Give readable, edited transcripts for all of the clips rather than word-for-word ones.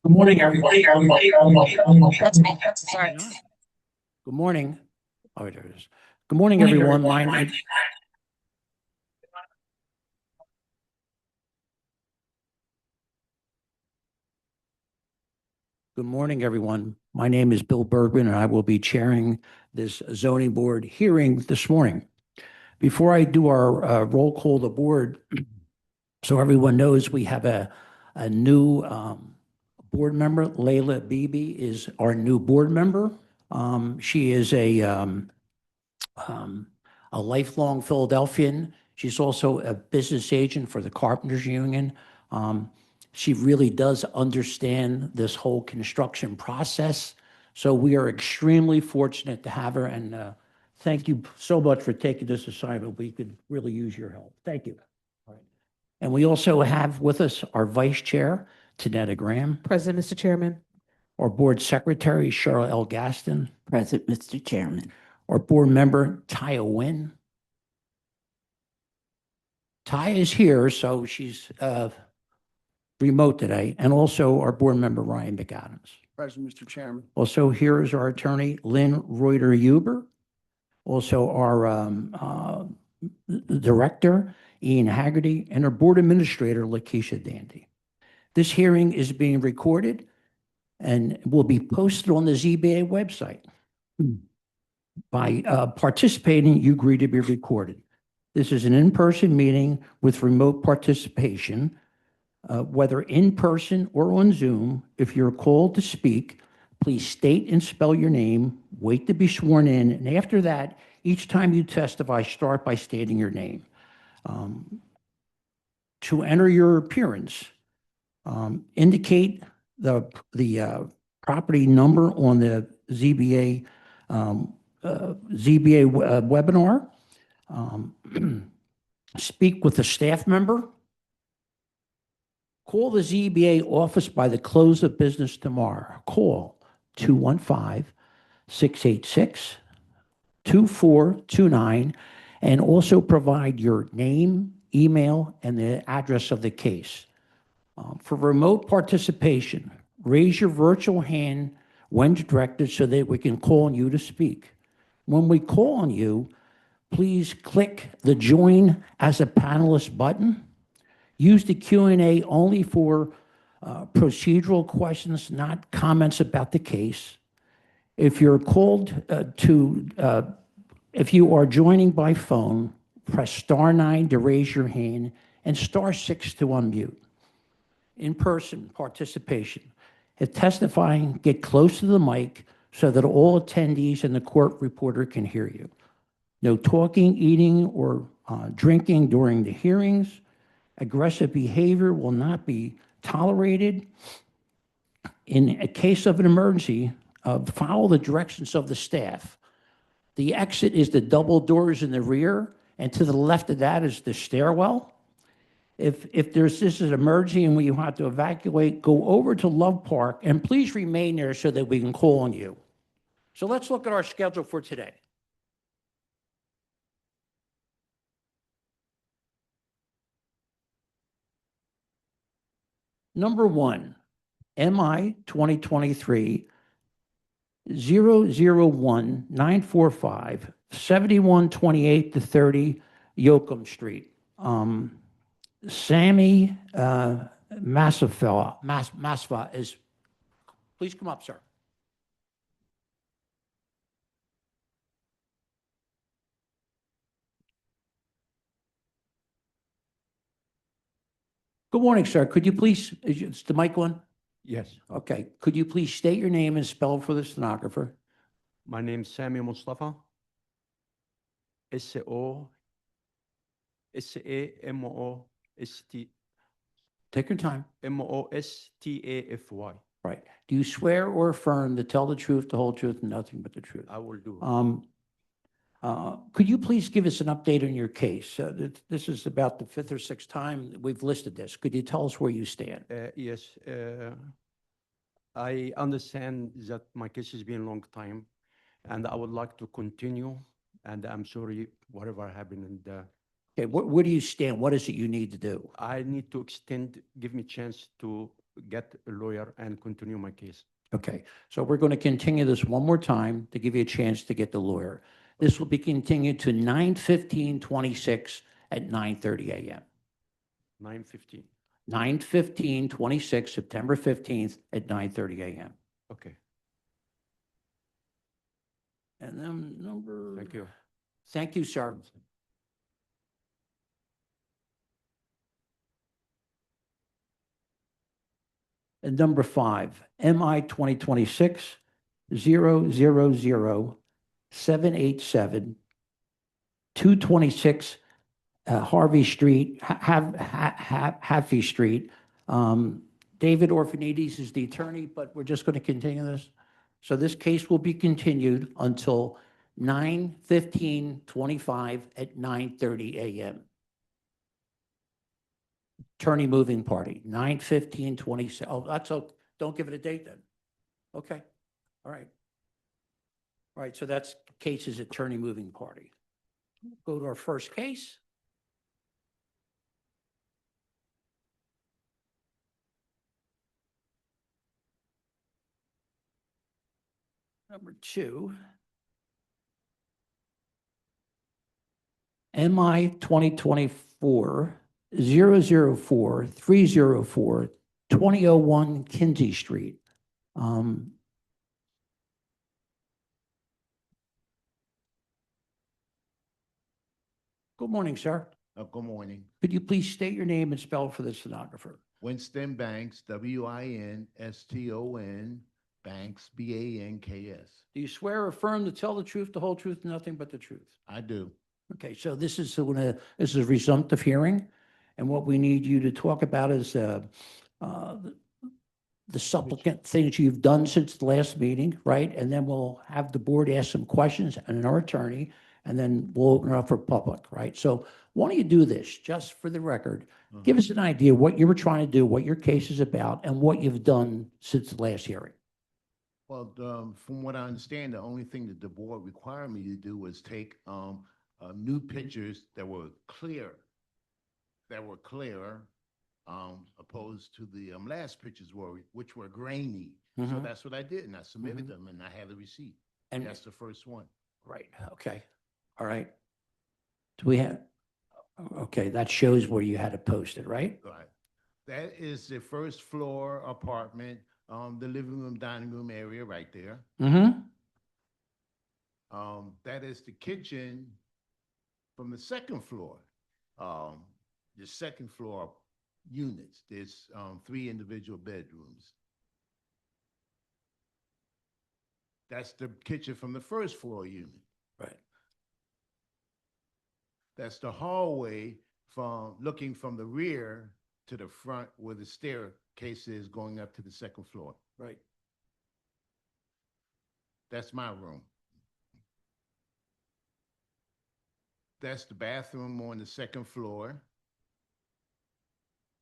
Good morning, everybody. That's me. Sorry. Good morning. Oh, there it is. Good morning, everyone. Good morning, everyone. My name is Bill Bergman, and I will be chairing this zoning board hearing this morning. Before I do our roll call the board, so everyone knows we have a new board member. Layla Beebe is our new board member. She is a lifelong Philadelphian. She's also a business agent for the Carpenters Union. She really does understand this whole construction process. So we are extremely fortunate to have her, and thank you so much for taking this assignment. We could really use your help. Thank you. All right. And we also have with us our vice chair, Tanetta Graham, Present, Mr. Chairman. our board secretary, Cheryl L. Gaston, Present, Mr. Chairman. our board member, Taya Wynn. Ty is here, so she's remote today, and also our board member, Ryan McAdams. Present, Mr. Chairman. Also here is our attorney, Lynn Reuter-Huber. Also our director, Ian Haggerty, and our board administrator, Lakeisha Dandy. This hearing is being recorded and will be posted on the ZBA website. By participating, you agree to be recorded. This is an in-person meeting with remote participation, whether in person or on Zoom. If you're called to speak, please state and spell your name, wait to be sworn in, and after that, each time you testify, start by stating your name. To enter your appearance, indicate the property number on the ZBA webinar. Speak with a staff member. Call the ZBA office by the close of business tomorrow. Call 215-686-2429 and also provide your name, email, and the address of the case. For remote participation, raise your virtual hand when directed so that we can call on you to speak. When we call on you, please click the Join as a Panelist button. Use the Q&A only for procedural questions, not comments about the case. If you're called if you are joining by phone, press *9 to raise your hand and *6 to unmute. In-person participation. If testifying, get close to the mic so that all attendees and the court reporter can hear you. No talking, eating, or drinking during the hearings. Aggressive behavior will not be tolerated. In a case of an emergency, follow the directions of the staff. The exit is the double doors in the rear, and to the left of that is the stairwell. If this is an emergency and we have to evacuate, go over to Love Park, and please remain there so that we can call on you. So let's look at our schedule for today. Number 1, MI 2023 001945 7128-30 Yoakum Street. Sammy Masfa is, please come up, sir. Good morning, sir. Could you please, is the mic on? Yes. Okay. Could you please state your name and spell for the stenographer? My name is Sami Mustafa. S-A-M-O-S-T. Take your time. M-O-S-T-A-F-Y. Right. Do you swear or affirm to tell the truth, the whole truth, and nothing but the truth? I will do. Could you please give us an update on your case? This is about the 5th or 6th time that we've listed this. Could you tell us where you stand? Yes. I understand that my case has been a long time, and I would like to continue. And I'm sorry, whatever happened. And Okay, where do you stand? What is it you need to do? I need to extend, give me a chance to get a lawyer and continue my case. Okay, so we're going to continue this one more time to give you a chance to get the lawyer. This will be continued to 9/15/26 at 9:30 a.m. 9:15. 9/15/26, September 15th at 9:30 a.m. Okay, And then number. thank you. Thank you, sir. And number 5, MI 2026 787 226 Harvey Street, Haffey Street. David Orphanides is the attorney, but we're just going to continue this. So this case will be continued until 9/15/25 at 9:30 a.m. Attorney moving party, 9/15/26. Oh, that's, don't give it a date then. Okay, all right. All right, so that's cases attorney moving party. Go to our first case. Number 2. MI 2024 004 304 2001 Kinsey Street. Good morning, sir. Good morning. Could you please state your name and spell for the stenographer? Winston Banks, Winston, Banks, Banks. Do you swear or affirm to tell the truth, the whole truth, and nothing but the truth? I do. Okay, so this is a resumptive hearing, and what we need you to talk about is the supplicant things you've done since the last meeting, right? And then we'll have the board ask some questions and our attorney, and then we'll open it up for public, right? So why don't you do this, just for the record? Give us an idea what you were trying to do, what your case is about, and what you've done since the last hearing. Well, from what I understand, the only thing that the board required me to do was take new pictures that were clearer, opposed to the last pictures which were grainy. So Mhm. that's what I did, and I submitted them, and I had a receipt. And, That's the first one. right, okay, all right. Do we have, okay, that shows where you had it posted, right? Right. That is the first floor apartment, the living room, dining room area right there. Mm-hmm, That is the kitchen from the second floor. The second floor units, there's 3 individual bedrooms. That's the kitchen from the first floor unit. right, That's the hallway from looking from the rear to the front where the staircase is going up to the second floor. right. That's my room. That's the bathroom on the second floor.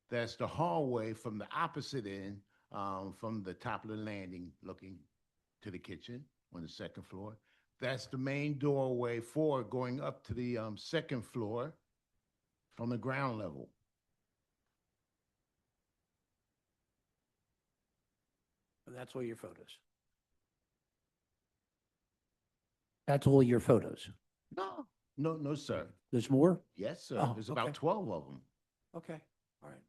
That's the hallway from the opposite end, from the top of the landing looking to the kitchen on the second floor. That's the main doorway for going up to the second floor from the ground level. That's all your photos. That's all your photos. No, no, sir. There's more? Yes, sir. Oh, There's okay. about 12 of them. Okay, all right.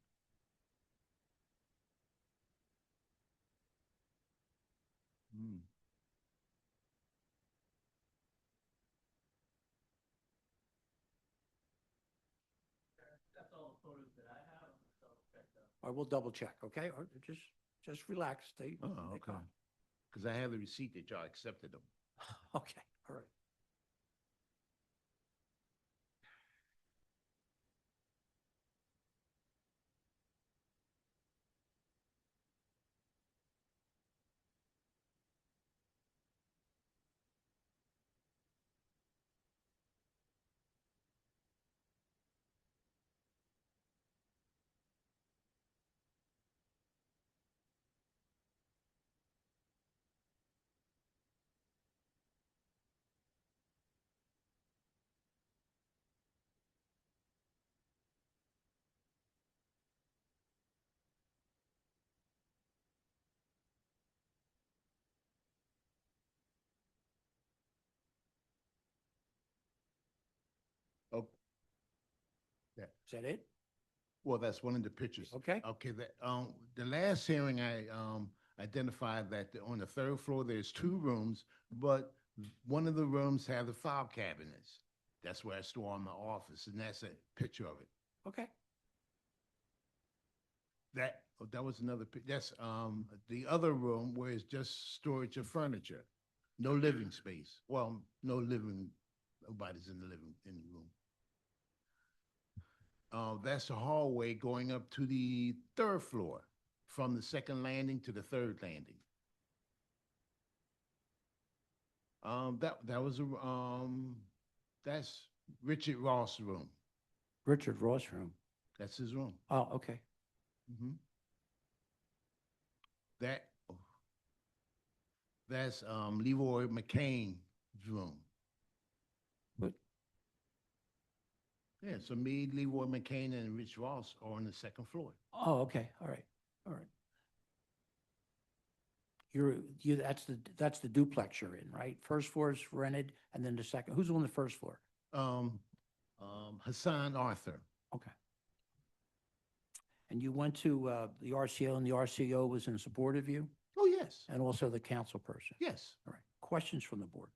I will double check, okay? Or just relax, stay. Oh, stay okay. calm. Because I have the receipt that y'all accepted them. Okay, all right. that it? Well, that's one of the pictures. Okay. Okay, the last hearing, I, identified that on the third floor, there's two rooms, but one of the rooms have the file cabinets. That's where I store my office, and that's a picture of it. Okay. That was another, that's, the other room where it's just storage of furniture. No living space. Well, no living, nobody's in the room. That's the hallway going up to the third floor, from the second landing to the third landing. That was, that's Richard Ross' room. Richard Ross room. That's his room. Oh, okay. Mhm. That, that's, Leroy McCain's room. What? Yeah, so me, Leroy McCain, and Rich Ross are on the second floor. Oh, okay. All right. All right. That's the duplex you're in, right? First floor is rented and then the second, who's on the first floor? Hassan Arthur. Okay. And you went to the RCO and the RCO was in support of you Oh, yes, and also the council person? yes. All right. Questions from the board?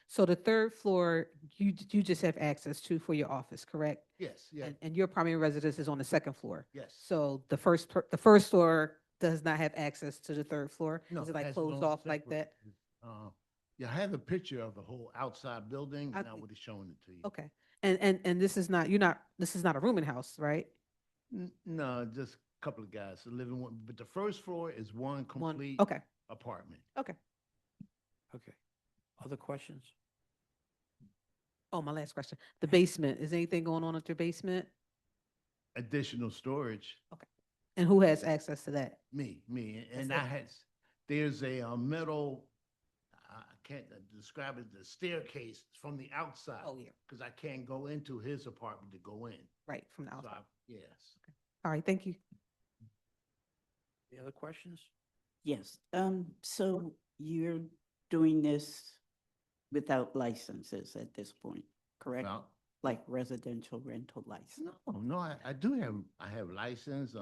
So the third floor, you just have access to for your office, correct? Yes, yes, And your primary residence is on the second floor. yes. So the first floor does not have access to the third floor? No, Is it like has closed no off like separate- that? Yeah, I have a picture of the whole outside building, and I Okay. would have shown it to you. Okay. And this is not, this is not a rooming house, right? No, just a couple of guys, living one, but the first floor is one One, complete okay, apartment. okay. Okay. Other questions? Oh, my last question. The basement, is anything going on at your basement? Additional storage, And who has access to that? me, and That's I it. had, there's a metal, I can't describe it, the staircase from the outside. Oh, yeah. Because I can't go into his apartment to go in. Right, from the So outside. yes. All right, thank you. Any other questions? Yes, so you're doing this without licenses at this point, correct? Well, Like residential rental license? no, I do have, I have license,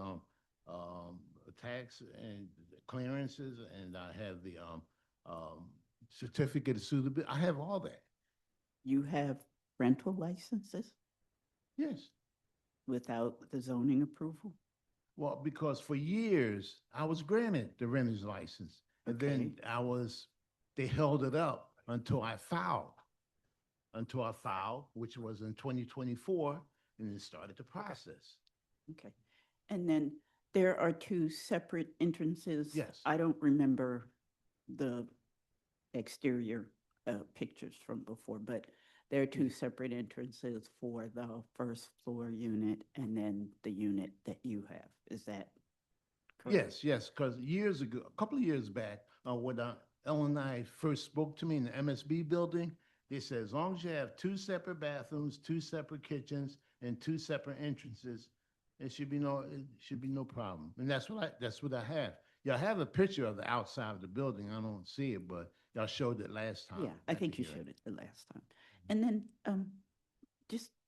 tax and clearances, and I have the, certificate of suitability. I have all that. You have rental licenses Yes. without the zoning approval? Well, because for years, I was granted the renter's license. And then they held it up until I filed. Which was in 2024, and then started the process. Okay. And then there are two separate entrances? Yes. I don't remember the exterior pictures from before, but there are two separate entrances for the first floor unit and then the unit that you have. Is that correct? Yes, because years ago, a couple of years back, when Ellen and I first spoke to me in the MSB building, they said, as long as you have two separate bathrooms, two separate kitchens, and two separate entrances, it should be no problem. And that's what I have. Y'all have a picture of the outside of the building. I don't see it, but y'all showed it last time. Yeah, I at the think you hearing. showed it the last time. And then,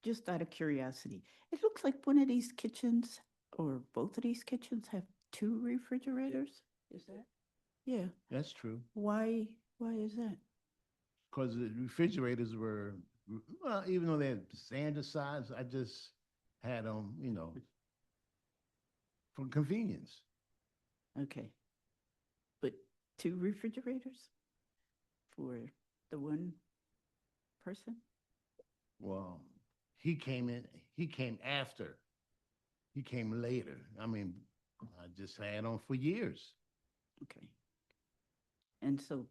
just out of curiosity, it looks like one of these kitchens or both of these kitchens have two refrigerators? Is that? Yeah. That's true. Why is that? Because the refrigerators were, well, even though they're standard size, I just had them, for convenience. Okay. But two refrigerators for the one person? Well, he came after. He came later. I mean, I just had them for years. Okay. And so,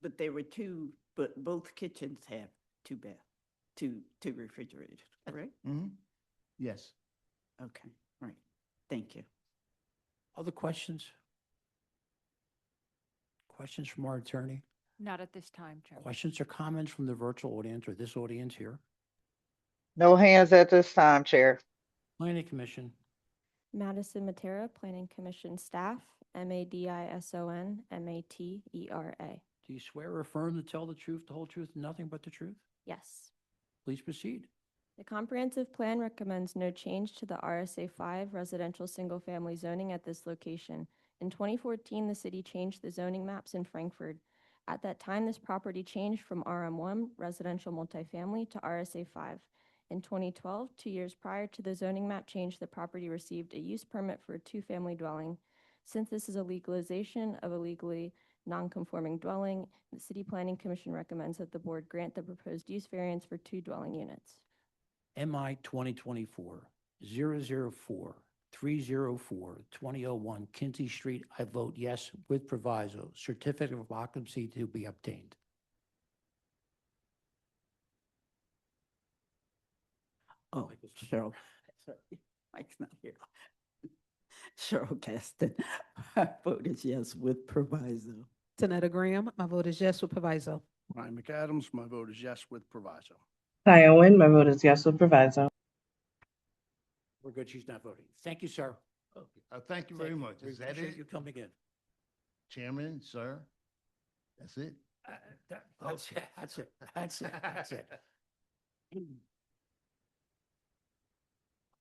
but there were two, but both kitchens have two refrigerators, correct? Mm-hmm. Yes. Okay, right. Thank you. Other questions? Questions from our attorney? Not at this time, Chairman. Questions or comments from the virtual audience or this audience here? No hands at this time, Chair. Planning Commission, Madison Matera, Planning Commission staff, Madison Matera. do you swear or affirm to tell the truth, the whole truth, and nothing but the truth? Yes. Please proceed. The comprehensive plan recommends no change to the RSA 5 residential single-family zoning at this location. In 2014, the city changed the zoning maps in Frankfurt. At that time, this property changed from RM1 residential multifamily to RSA 5. In 2012, 2 years prior to the zoning map change, the property received a use permit for a two-family dwelling. Since this is a legalization of a legally non-conforming dwelling, the City Planning Commission recommends that the board grant the proposed use variance for two dwelling units. MI 2024-004-304-2001 Kinsey Street. I vote yes with proviso. Certificate of occupancy to be obtained. Oh, Cheryl, sorry, Mike's not here. Cheryl Caston, my vote is yes with proviso. Tanetta Graham, my vote is yes with proviso. Ryan McAdams, my vote is yes with proviso. Ty Owen, my vote is yes with proviso. We're good. She's not voting. Thank you, sir. Thank you very much. We Is that appreciate it, you coming in. Chairman, sir? That's it? That's it. That's it. That's it. That's it.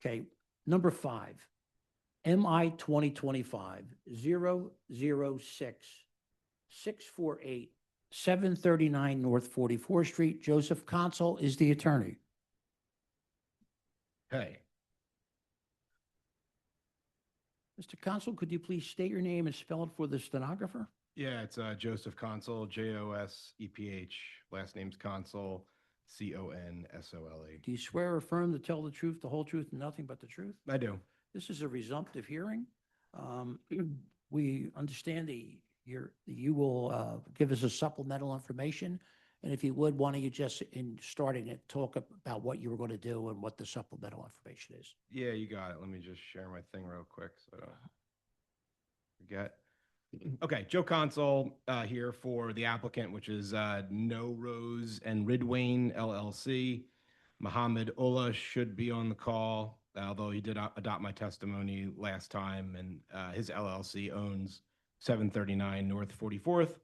Okay, number 5, MI 2025-006-648-739 North 44th Street. Joseph Consul is the attorney. Hey, Mr. Consul, could you please state your name and spell it for the stenographer? yeah, it's Joseph Consul, Joseph, last name's Consul, Console. Do you swear or affirm to tell the truth, the whole truth, and nothing but the truth? I do. This is a resumptive hearing. We understand you will give us a supplemental information. And if you would, why don't you just, in starting it, talk about what you were going to do and what the supplemental information is. Yeah, you got it. Let me just share my thing real quick so I don't forget. Okay, Joe Consul here for the applicant, which is No Rose and Ridwain LLC. Mohammed Ullah should be on the call, although he did adopt my testimony last time, and his LLC owns 739 North 44th.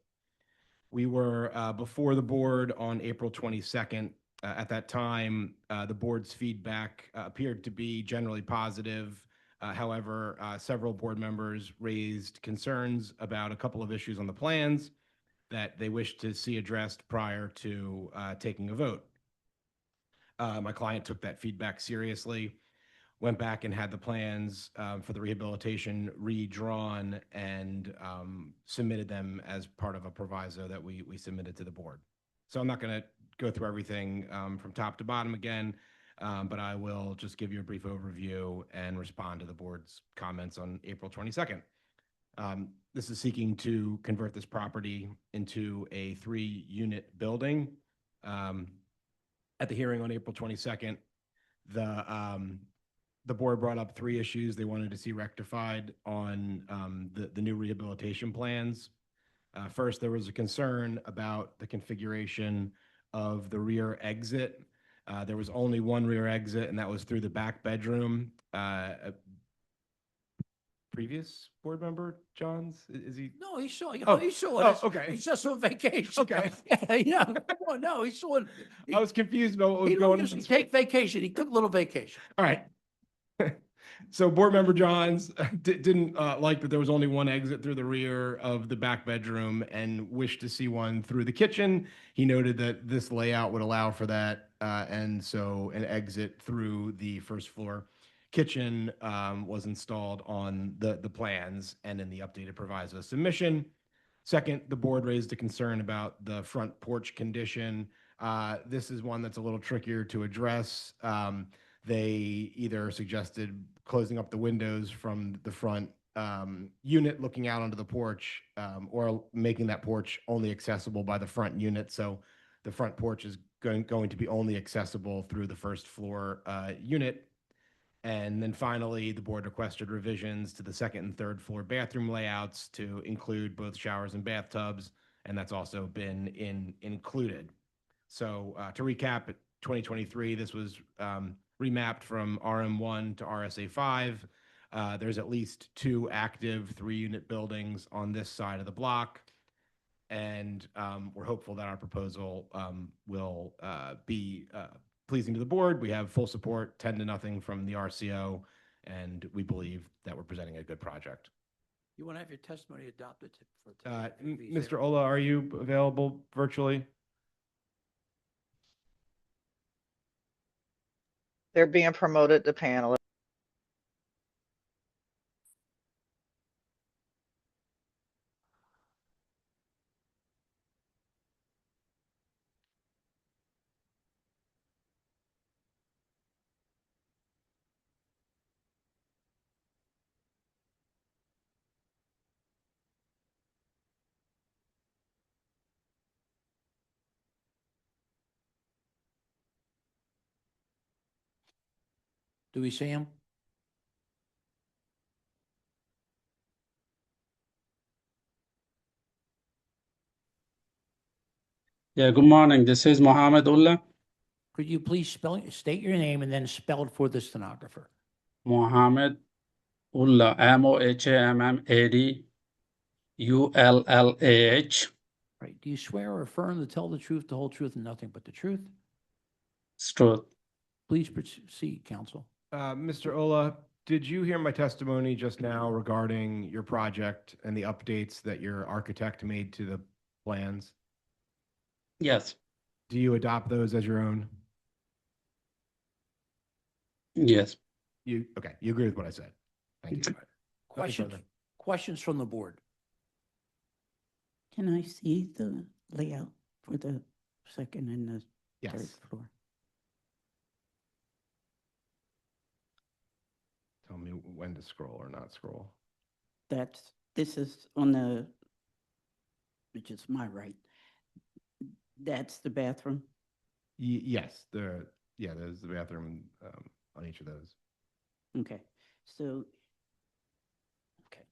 We were before the board on April 22nd. At that time, the board's feedback appeared to be generally positive. However, several board members raised concerns about a couple of issues on the plans that they wished to see addressed prior to taking a vote. My client took that feedback seriously, went back and had the plans for the rehabilitation redrawn and submitted them as part of a proviso that we submitted to the board. So I'm not going to go through everything from top to bottom again. But I will just give you a brief overview and respond to the board's comments on April 22nd. This is seeking to convert this property into a 3-unit building. At the hearing on April 22nd, the board brought up 3 issues they wanted to see rectified on the new rehabilitation plans. First, there was a concern about the configuration of the rear exit. There was only one rear exit, and that was through the back bedroom. Previous board member, Johns, is he? No, he saw. Oh, he saw oh, it. okay. He's just on vacation. Okay. Yeah. Oh, no, he saw it. I was confused about what was He going don't on. just take vacation. He took a little vacation. All right. So board member Johns didn't like that there was only one exit through the rear of the back bedroom and wished to see one through the kitchen. He noted that this layout would allow for that, and so an exit through the first floor kitchen was installed on the plans and in the updated proviso submission. Second, the board raised a concern about the front porch condition. This is one that's a little trickier to address. They either suggested closing up the windows from the front unit looking out onto the porch, or making that porch only accessible by the front unit. So the front porch is going to be only accessible through the first floor unit. And then finally, the board requested revisions to the second and third floor bathroom layouts to include both showers and bathtubs, and that's also been included. So to recap, 2023, this was remapped from RM1 to RSA 5. There's at least 2 active 3-unit buildings on this side of the block. And we're hopeful that our proposal will be pleasing to the board. We have full support, 10-0 from the RCO, and we believe that we're presenting a good project. You want to have your testimony adopted for today? Mr. Ola, are you available virtually? They're being promoted to panelist. Do we see him? Yeah, good morning. This is Mohammed Ullah. Could you please state your name and then spell it for the stenographer? Mohammed Ullah, MOHAMMAD Right. Do you swear or affirm to tell the truth, the whole truth, and nothing but the truth? Truth. Please proceed, counsel. Mr. Ola, did you hear my testimony just now regarding your project and the updates that your architect made to the plans? Yes. Do you adopt those as your own? Yes. You agree with what I said? Thank you. Questions, further. questions from the board? Can I see the layout for the second and the third Yes. floor? Tell me when to scroll or not scroll. This is on the, which is my right. That's the bathroom? Yes, there's the bathroom on each of those. Okay, so, okay.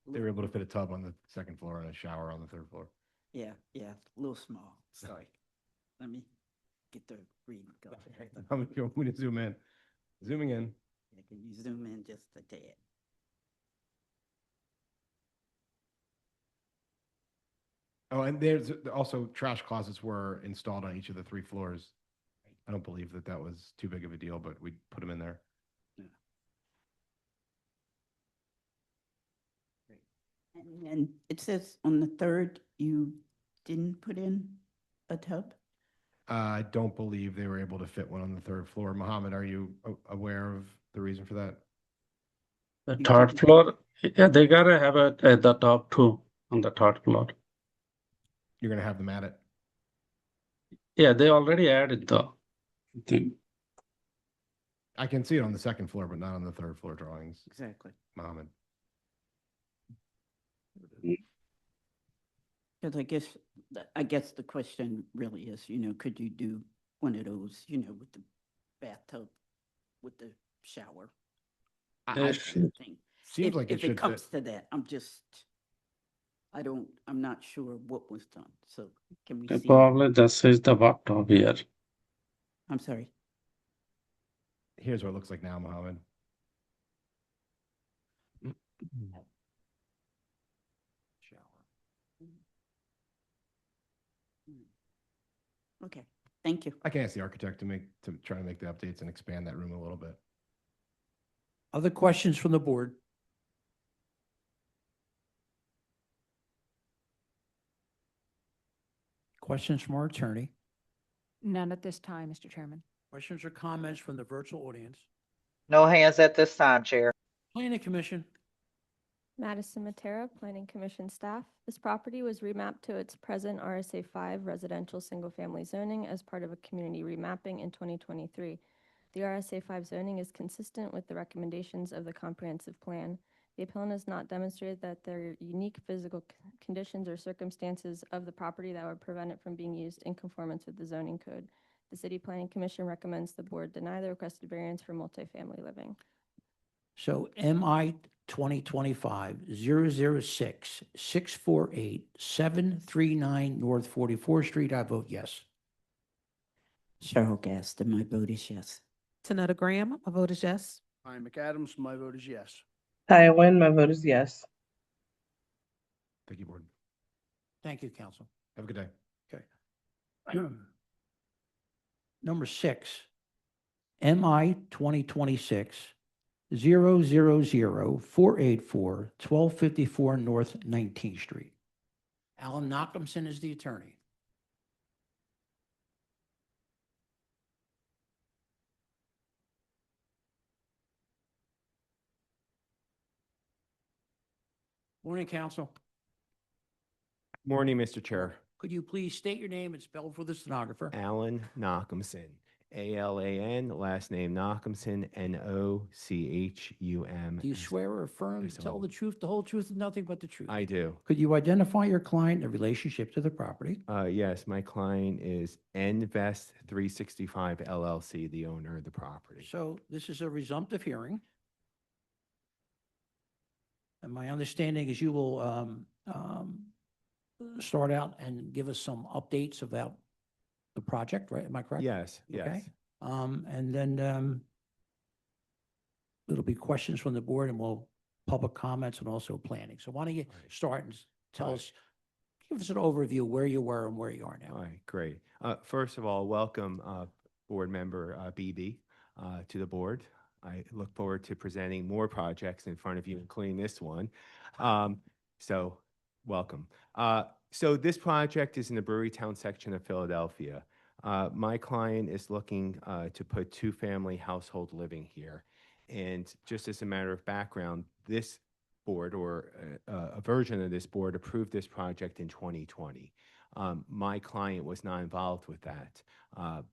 They were able to fit a tub on the second floor and a shower on the third floor. Yeah, a little small, sorry. Let me get the reading going. How many you want me to zoom in? Zooming in. Yeah, can you zoom in just a tad? Oh, and there's also trash closets were installed on each of the 3 floors. I don't believe that was too big of a deal, but we put them in there. And it says on the third, you didn't put in a tub? I don't believe they were able to fit one on the 3rd floor. Mohammed, are you aware of the reason for that? The third floor, yeah, they gotta have it at the top too, on the third floor. You're going to have them at it? Yeah, they already added the thing. I can see it on the 2nd floor, but not on the 3rd floor drawings, Exactly. Mohammed. Because I guess the question really is, could you do one of those, with the bathtub, with the shower? Yeah, sure. Thing. Seems If like it if should it comes fit. to that, I'm not sure what was done. So can we Okay, see? probably this is the bathtub here. I'm sorry. Here's what it looks like now, Mohammed. Okay, thank you. I can ask the architect to try to make the updates and expand that room a little bit. Other questions from the board? Questions from our attorney? None at this time, Mr. Chairman. Questions or comments from the virtual audience? No hands at this time, Chair. Planning Commission? Madison Matera, Planning Commission staff. This property was remapped to its present RSA 5 residential single-family zoning as part of a community remapping in 2023. The RSA 5 zoning is consistent with the recommendations of the comprehensive plan. The appellant has not demonstrated that there are unique physical conditions or circumstances of the property that would prevent it from being used in conformance with the zoning code. The City Planning Commission recommends the board deny the requested variance for multifamily living. So MI 2025-006-648-739 North 44th Street, I vote yes. Cheryl Gaston, my vote is yes. Tanetta Graham, my vote is yes. Ryan McAdams, my vote is yes. Ty Nguyen, my vote is yes. Thank you, board. Thank you, counsel. Have a good day. Okay. Number 6, MI 2026 000484 1254 North 19th Street. Alan Nachumson is the attorney. Morning, counsel. Morning, Mr. Chair. Could you please state your name and spell for the stenographer? Alan Nachumson, Alan, last name Nachumson, Nochum. Do you swear or affirm to tell the truth, the whole truth, and nothing but the truth? I do. Could you identify your client in relationship to the property? Yes, my client is Nvest 365 LLC, the owner of the property. So this is a resumptive hearing. And my understanding is you will start out and give us some updates about the project, right? Am I correct? Yes, yes. Okay. And then it'll be questions from the board and we'll public comments and also planning. So why don't you start and tell us, give us an overview where you were and where you are now. All right, great. First of all, welcome Board Member Beebe to the board. I look forward to presenting more projects in front of you, including this one. So welcome. So this project is in the Brewerytown section of Philadelphia. My client is looking to put two-family household living here. And just as a matter of background, this board or a version of this board approved this project in 2020. My client was not involved with that.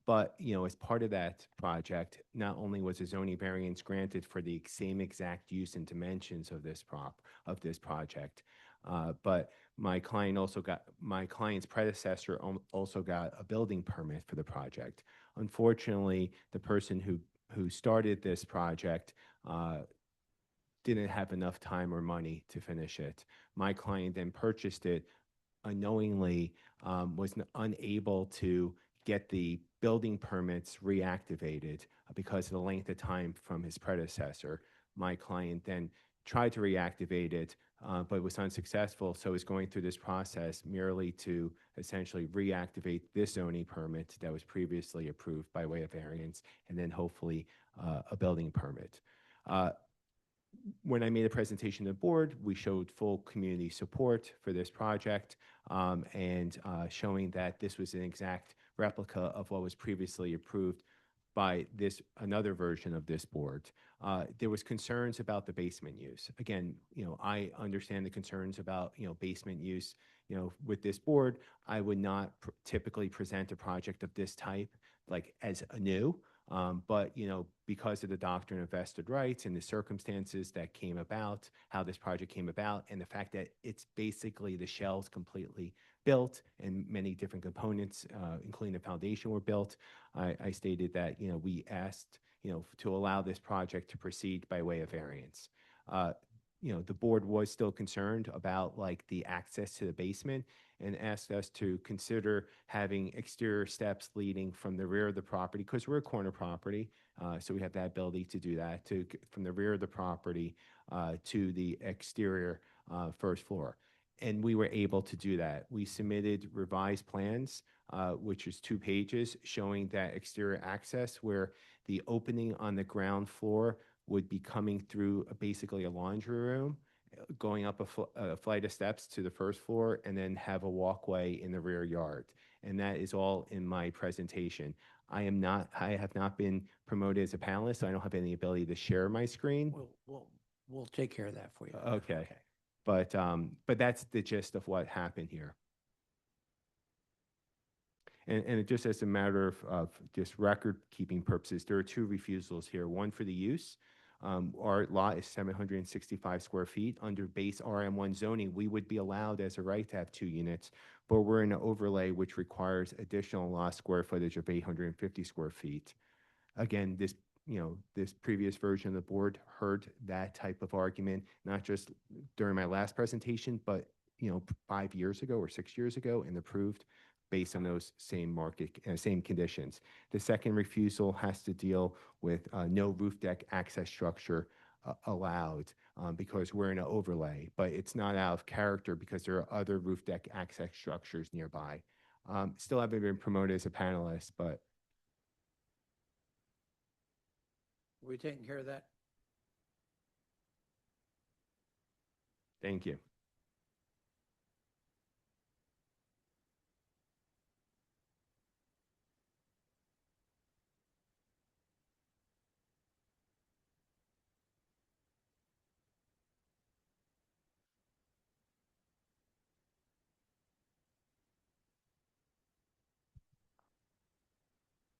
But, you know, as part of that project, not only was a zoning variance granted for the same exact use and dimensions of this project, but my client's predecessor also got a building permit for the project. Unfortunately, the person who started this project didn't have enough time or money to finish it. My client then purchased it unknowingly, was unable to get the building permits reactivated because of the length of time from his predecessor. My client then tried to reactivate it, but was unsuccessful, so is going through this process merely to essentially reactivate this zoning permit that was previously approved by way of variance, and then hopefully a building permit. When I made a presentation to the board, we showed full community support for this project and showing that this was an exact replica of what was previously approved by another version of this board. There was concerns about the basement use. Again, you know, I understand the concerns about, you know, basement use. You know, with this board, I would not typically present a project of this type like as anew. But, you know, because of the doctrine of vested rights and the circumstances that came about, how this project came about, and the fact that it's basically the shell's completely built and many different components, including the foundation, were built, I stated that, you know, we asked, you know, to allow this project to proceed by way of variance. You know, the board was still concerned about like the access to the basement and asked us to consider having exterior steps leading from the rear of the property, because we're a corner property, so we have that ability to do that, from the rear of the property to the exterior first floor. And we were able to do that. We submitted revised plans, which is 2 pages, showing that exterior access where the opening on the ground floor would be coming through basically a laundry room, going up a flight of steps to the first floor, and then have a walkway in the rear yard. And that is all in my presentation. I have not been promoted as a panelist, so I don't have any ability to share my screen. We'll take care of that for you. Okay. But that's the gist of what happened here. And just as a matter of just record-keeping purposes, there are 2 refusals here. One for the use. Our lot is 765 square feet. Under base RM1 zoning, we would be allowed as a right to have 2 units, but we're in an overlay which requires additional lot square footage of 850 square feet. Again, this previous version of the board heard that type of argument, not just during my last presentation, but, you know, 5 years ago or 6 years ago, and approved based on those same same conditions. The second refusal has to deal with no roof deck access structure allowed because we're in an overlay, but it's not out of character because there are other roof deck access structures nearby. Still haven't been promoted as a panelist, but We taking care of that? Thank you.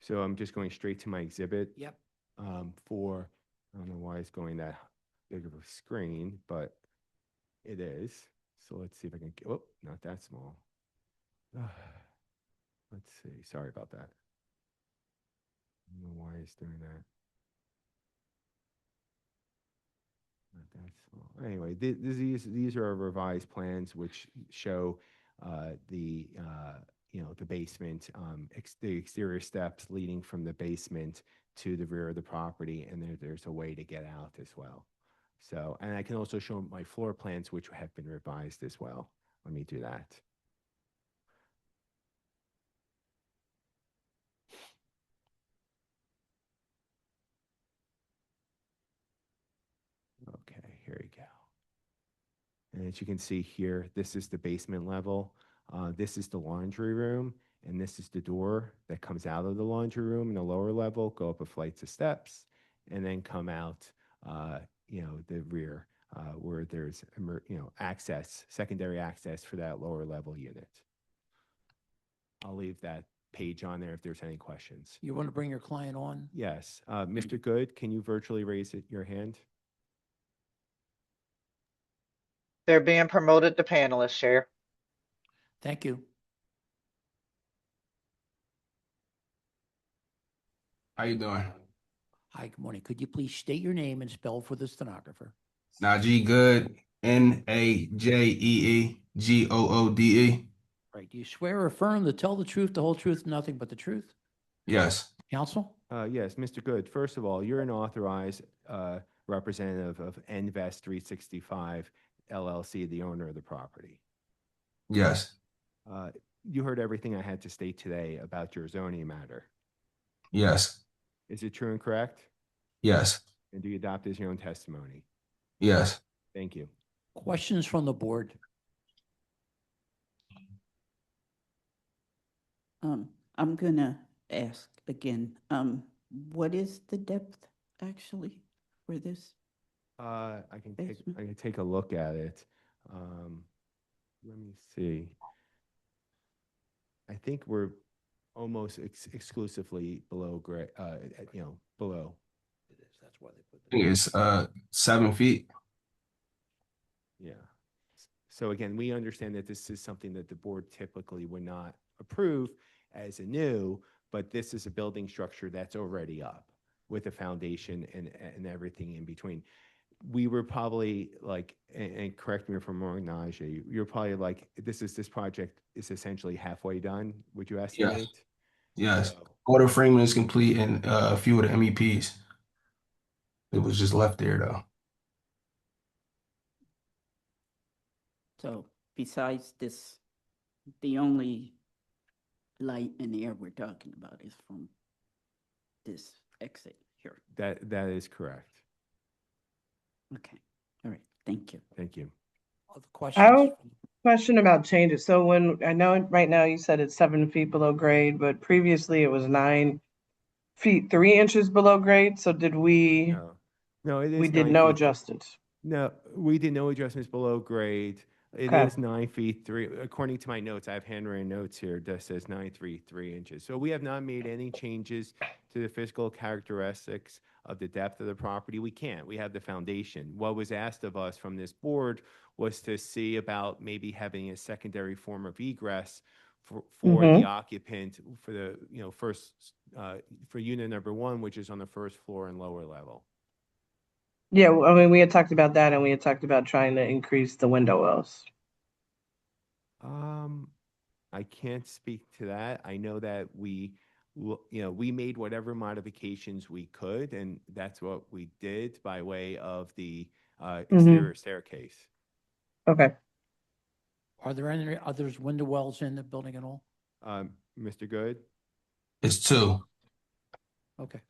So I'm just going straight to my exhibit. Yep. I don't know why it's going that big of a screen, but it is. So let's see if I can, oh, not that small. Let's see, sorry about that. I don't know why it's doing that. Not that small. Anyway, these are our revised plans which show the the basement, the exterior steps leading from the basement to the rear of the property, and there's a way to get out as well. So, and I can also show my floor plans which have been revised as well. Let me do that. Okay, here you go. And as you can see here, this is the basement level. This is the laundry room, and this is the door that comes out of the laundry room in the lower level, go up a flight of steps, and then come out, the rear where there's, access, secondary access for that lower level unit. I'll leave that page on there if there's any questions. You want to bring your client on? Yes. Mr. Good, can you virtually raise your hand? They're being promoted to panelists, Chair. Thank you. How you doing? Hi, good morning. Could you please state your name and spell for the stenographer? Najee Good, Najeegoode. Right. Do you swear or affirm to tell the truth, the whole truth, nothing but the truth? Yes. Counsel? Yes, Mr. Good. First of all, you're an authorized representative of Invest 365 LLC, the owner of the property. Yes. You heard everything I had to state today about your zoning matter. Yes. Is it true and correct? Yes. And do you adopt as your own testimony? Yes. Thank you. Questions from the board? I'm gonna ask again, what is the depth actually for this? I can Basement. take a look at it. Let me see. I think we're almost exclusively below grade, below. It is. That's why they put I think it's 7 feet. Yeah. So again, we understand that this is something that the board typically would not approve as a new, but this is a building structure that's already up with a foundation and everything in between. We were probably like, and correct me if I'm wrong, Najee, you're probably like, this project is essentially halfway done, would you estimate? Yes. So, All the framing is complete and a few of the MEPs. It was just left there though. So besides this, the only light and air we're talking about is from this exit here. that is correct. Okay, all right, thank you. Thank you. Other I questions? have a question about changes. So when, I know right now you said it's 7 feet below grade, but previously it was 9 feet 3 inches below grade. So did we, No, it is we did 9 no feet. adjustments? No, we did no adjustments below grade. It Okay. is 9 feet 3. According to my notes, I have handwritten notes here that says 9.33 inches. So we have not made any changes to the physical characteristics of the depth of the property. We can't. We have the foundation. What was asked of us from this board was to see about maybe having a secondary form of egress for the occupant for the first for unit number 1, which is on the first floor and lower level. Yeah, I mean, we had talked about that and we had talked about trying to increase the window wells. I can't speak to that. I know that we made whatever modifications we could, and that's what we did by way of the exterior staircase. Okay. Are there any others window wells in the building at all? Mr. Good? It's 2. Okay.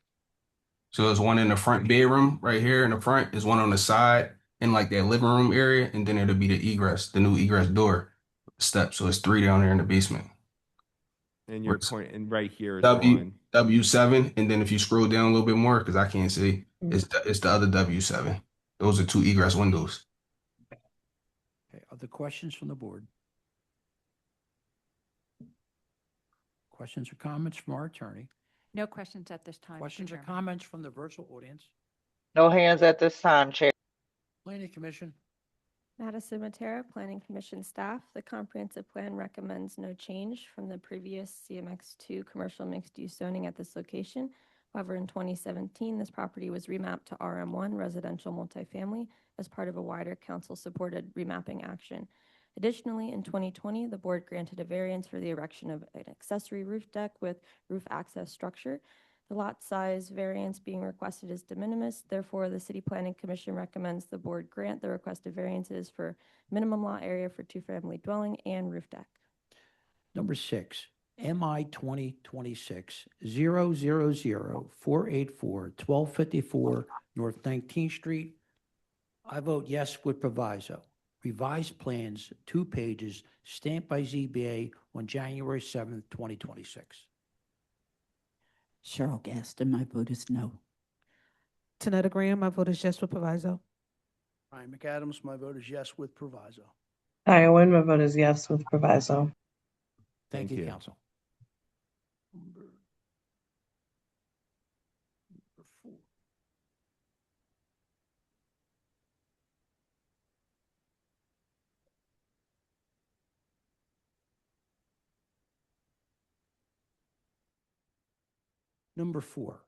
So there's one in the front bedroom right here in the front. There's one on the side in like that living room area, and then it'll be the egress, the new egress door step. So it's three down there in the basement. And your point, and right here is W one. W7, and then if you scroll down a little bit more, because I can't see, it's the other W7. Those are two egress windows. Okay, other questions from the board? Questions or comments from our attorney? No questions at this time, Mr. Questions or Chairman. comments from the virtual audience? No hands at this time, Chair. Planning Commission? Madison Matera, Planning Commission staff. The comprehensive plan recommends no change from the previous CMX2 commercial mixed-use zoning at this location. However, in 2017, this property was remapped to RM1 residential multifamily as part of a wider council-supported remapping action. Additionally, in 2020, the board granted a variance for the erection of an accessory roof deck with roof access structure. The lot size variance being requested is de minimis. Therefore, the City Planning Commission recommends the board grant the requested variances for minimum lot area for two-family dwelling and roof deck. Number 6, MI 2026-000-484-1254 North 19th Street. I vote yes with proviso. Revised plans, 2 pages, stamped by ZBA on January 7th, 2026. Cheryl Gaston, my vote is no. Tanetta Graham, my vote is yes with proviso. Ryan McAdams, my vote is yes with proviso. Diane Nguyen, my vote is yes with proviso. Thank Thank you, you. council. Number 4. Number 4,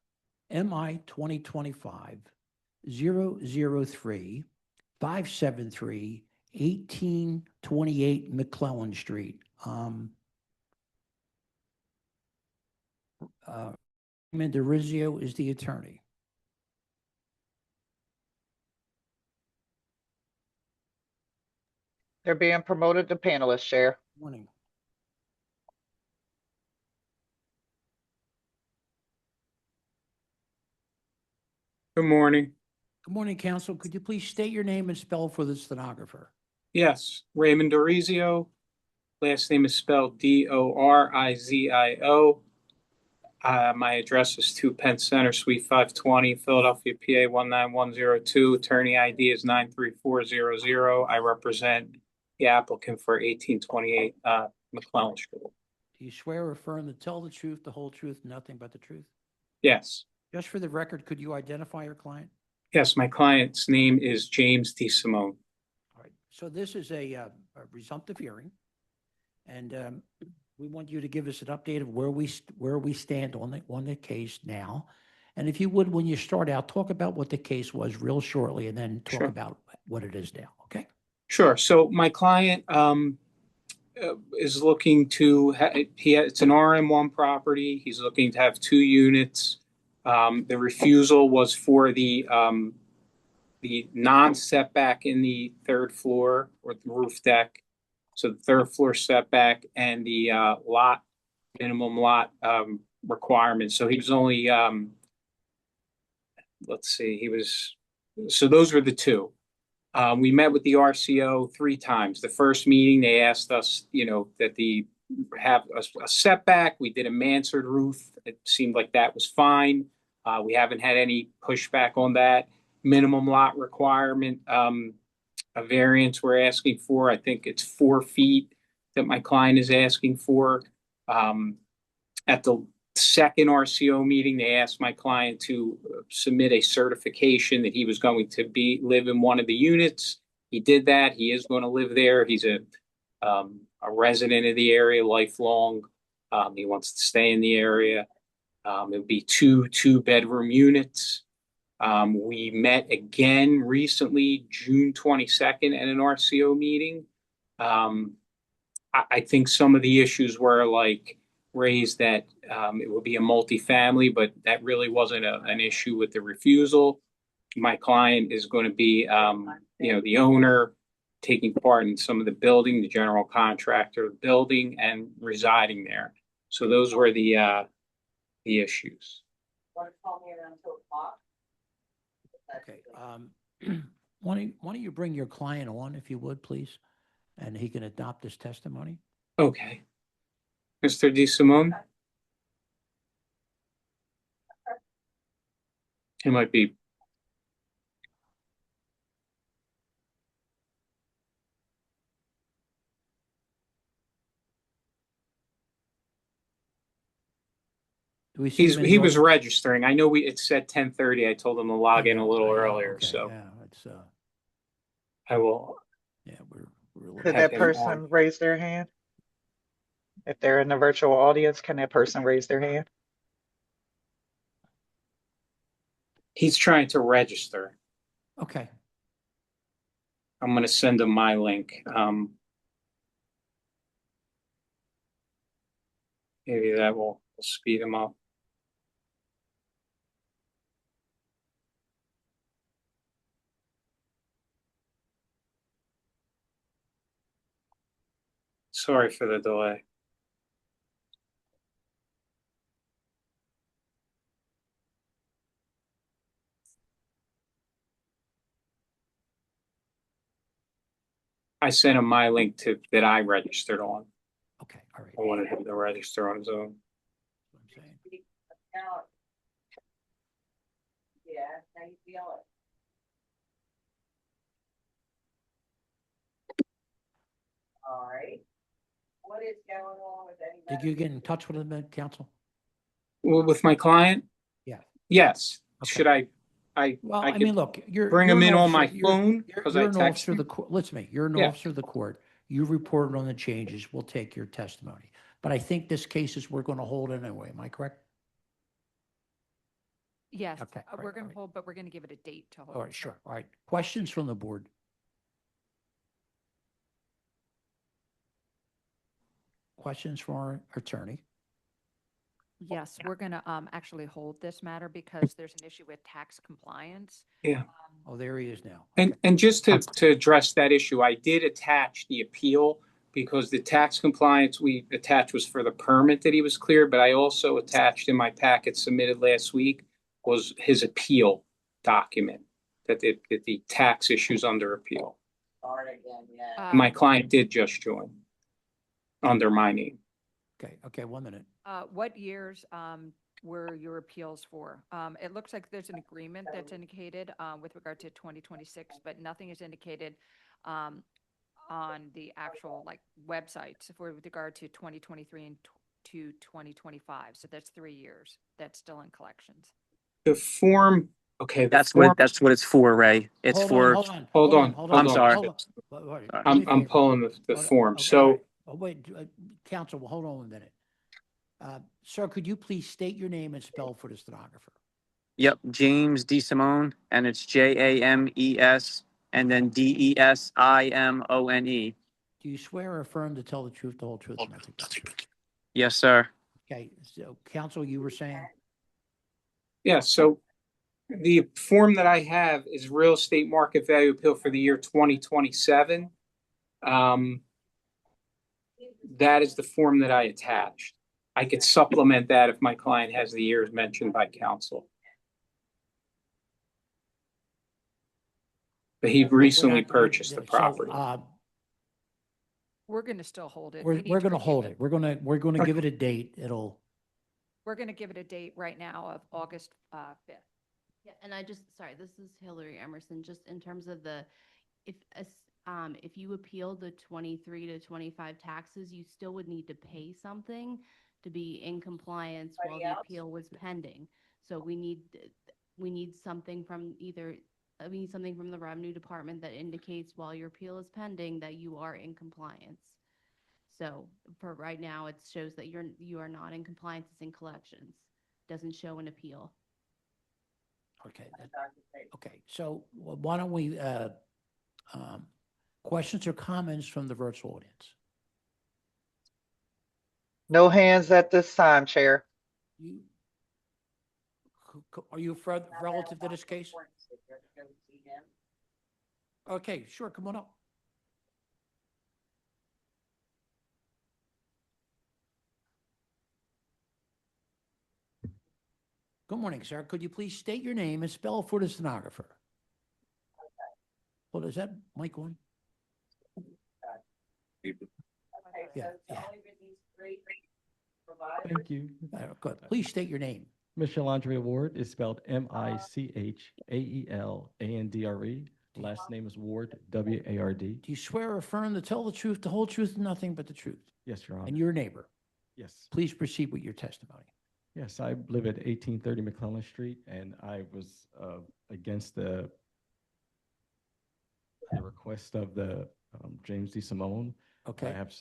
MI 2025-003-573-1828 McClellan Street. Mendorizio is the attorney. They're being promoted to panelist, Chair. Morning. Good morning. Good morning, counsel. Could you please state your name and spell for the stenographer? Yes, Raymond Dorizio. Last name is spelled Dorizio. My address is 2 Penn Center, Suite 520, Philadelphia, PA 19102. Attorney ID is 93400. I represent the applicant for 1828 McClellan Street. Do you swear or affirm to tell the truth, the whole truth, nothing but the truth? Yes. Just for the record, could you identify your client? Yes, my client's name is James D. Simone. All right. So this is a resumptive hearing, and we want you to give us an update of where we stand on the case now. And if you would, when you start out, talk about what the case was real shortly, and then talk Sure. about what it is now. Okay. Sure. So my client is looking to, it's an RM1 property. He's looking to have 2 units. The refusal was for the non-setback in the 3rd floor or the roof deck. So the 3rd floor setback and the minimum lot requirements. So he was only, so those were the 2. We met with the RCO 3 times. The first meeting, they asked us, that they have a setback. We did a mansard roof. It seemed like that was fine. We haven't had any pushback on that. Minimum lot requirement, a variance we're asking for. I think it's 4 feet that my client is asking for. At the second RCO meeting, they asked my client to submit a certification that he was going to live in one of the units. He did that. He is going to live there. He's a resident of the area, lifelong. He wants to stay in the area. It would be 2 2-bedroom units. We met again recently, June 22nd, at an RCO meeting. I think some of the issues were raised that it would be a multifamily, but that really wasn't an issue with the refusal. My client is going to be, the owner, taking part in some of the building, the general contractor building, and residing there. So those were the issues. Okay, why don't you bring your client on, if you would, please? And he can adopt his testimony? Okay. Mr. DeSimone? He might be. Do we see him in He the was audience? registering. I know it said 10:30. I told him to log in a little I know, earlier, okay, so yeah, it's, I will yeah, we're a little. Could have that him person on. raise their hand? If they're in the virtual audience, can that person raise their hand? He's trying to register. Okay, I'm going to send him my link. Maybe that will speed him up. Sorry for the delay. I sent him my link that I registered on. okay, all right. I wanted him to register on his own. That's what I'm saying. Did you get in touch with him, counsel? Well, with my client? Yeah. Yes. Okay. Should I Well, I I could mean, look, you're. bring you're him an in on officer- my you're- phone you're- because I You're an text officer of the him? court. Listen to me, you're an Yeah. officer of the court. You reported on the changes. We'll take your testimony. But I think this case is, we're going to hold anyway. Am I correct? Yes, Okay, all we're right, going all to right. hold, but we're going to give it a date to hold. All right, sure. All right. Questions from the board? Questions from our attorney? Yes, we're going to actually hold this matter because there's an issue with tax compliance. Yeah. Oh, there he is now. And just to address that issue, I did attach the appeal because the tax compliance we attached was for the permit that he was cleared, but I also attached in my packet submitted last week was his appeal document that the tax issues under appeal. My client did just join under my name. Okay, 1 minute. What years were your appeals for? It looks like there's an agreement that's indicated with regard to 2026, but nothing is indicated on the actual like websites with regard to 2023 and to 2025. So that's 3 years. That's still in collections. The form, okay, the That's form, that's what it's for, Ray. It's Hold for. on. hold on, hold hold I'm on. sorry. Hold on. Wait, do me a I'm favor. pulling the Hold on. form. Okay, So all right. Oh, wait, counsel, hold on a minute. Sir, could you please state your name and spell for the stenographer? Yep, James DeSimone, and it's James and then Desimone. Do you swear or affirm to tell the truth, the whole truth, and nothing but the truth? Yes, sir. Okay, so counsel, you were saying? yeah, so the form that I have is real estate market value appeal for the year 2027. That is the form that I attached. I could supplement that if my client has the years mentioned by counsel. But he recently purchased the property. We're going to still hold it. We're We need going to review hold it. We're going to give it a date. We're going to give it a date right now of August 5th. Yeah, and sorry, this is Hillary Emerson, just in terms of if you appeal the 23 to 25 taxes, you still would need to pay something to be in compliance while the appeal was pending. So we need something from something from the Revenue Department that indicates while your appeal is pending that you are in compliance. So for right now, it shows that you are not in compliance, it's in collections. Doesn't show an appeal. Okay. Okay, so why don't we, questions or comments from the virtual audience? No hands at this time, Chair. Are you relative to this case? Okay, sure, come on up. Good morning, sir. Could you please state your name and spell for the stenographer? Well, is that mic on? Yeah, yeah. Thank you. Good. Please state your name. Michelle Andre Ward is spelled Michaelandre. Last name is Ward, W-A-R-D. Do you swear or affirm to tell the truth, the whole truth, and nothing but the truth? Yes, Your Honor. And your neighbor? Yes. Please proceed with your testimony. Yes, I live at 1830 McClellan Street, and I was against the request of the James D. Simone. Okay. I have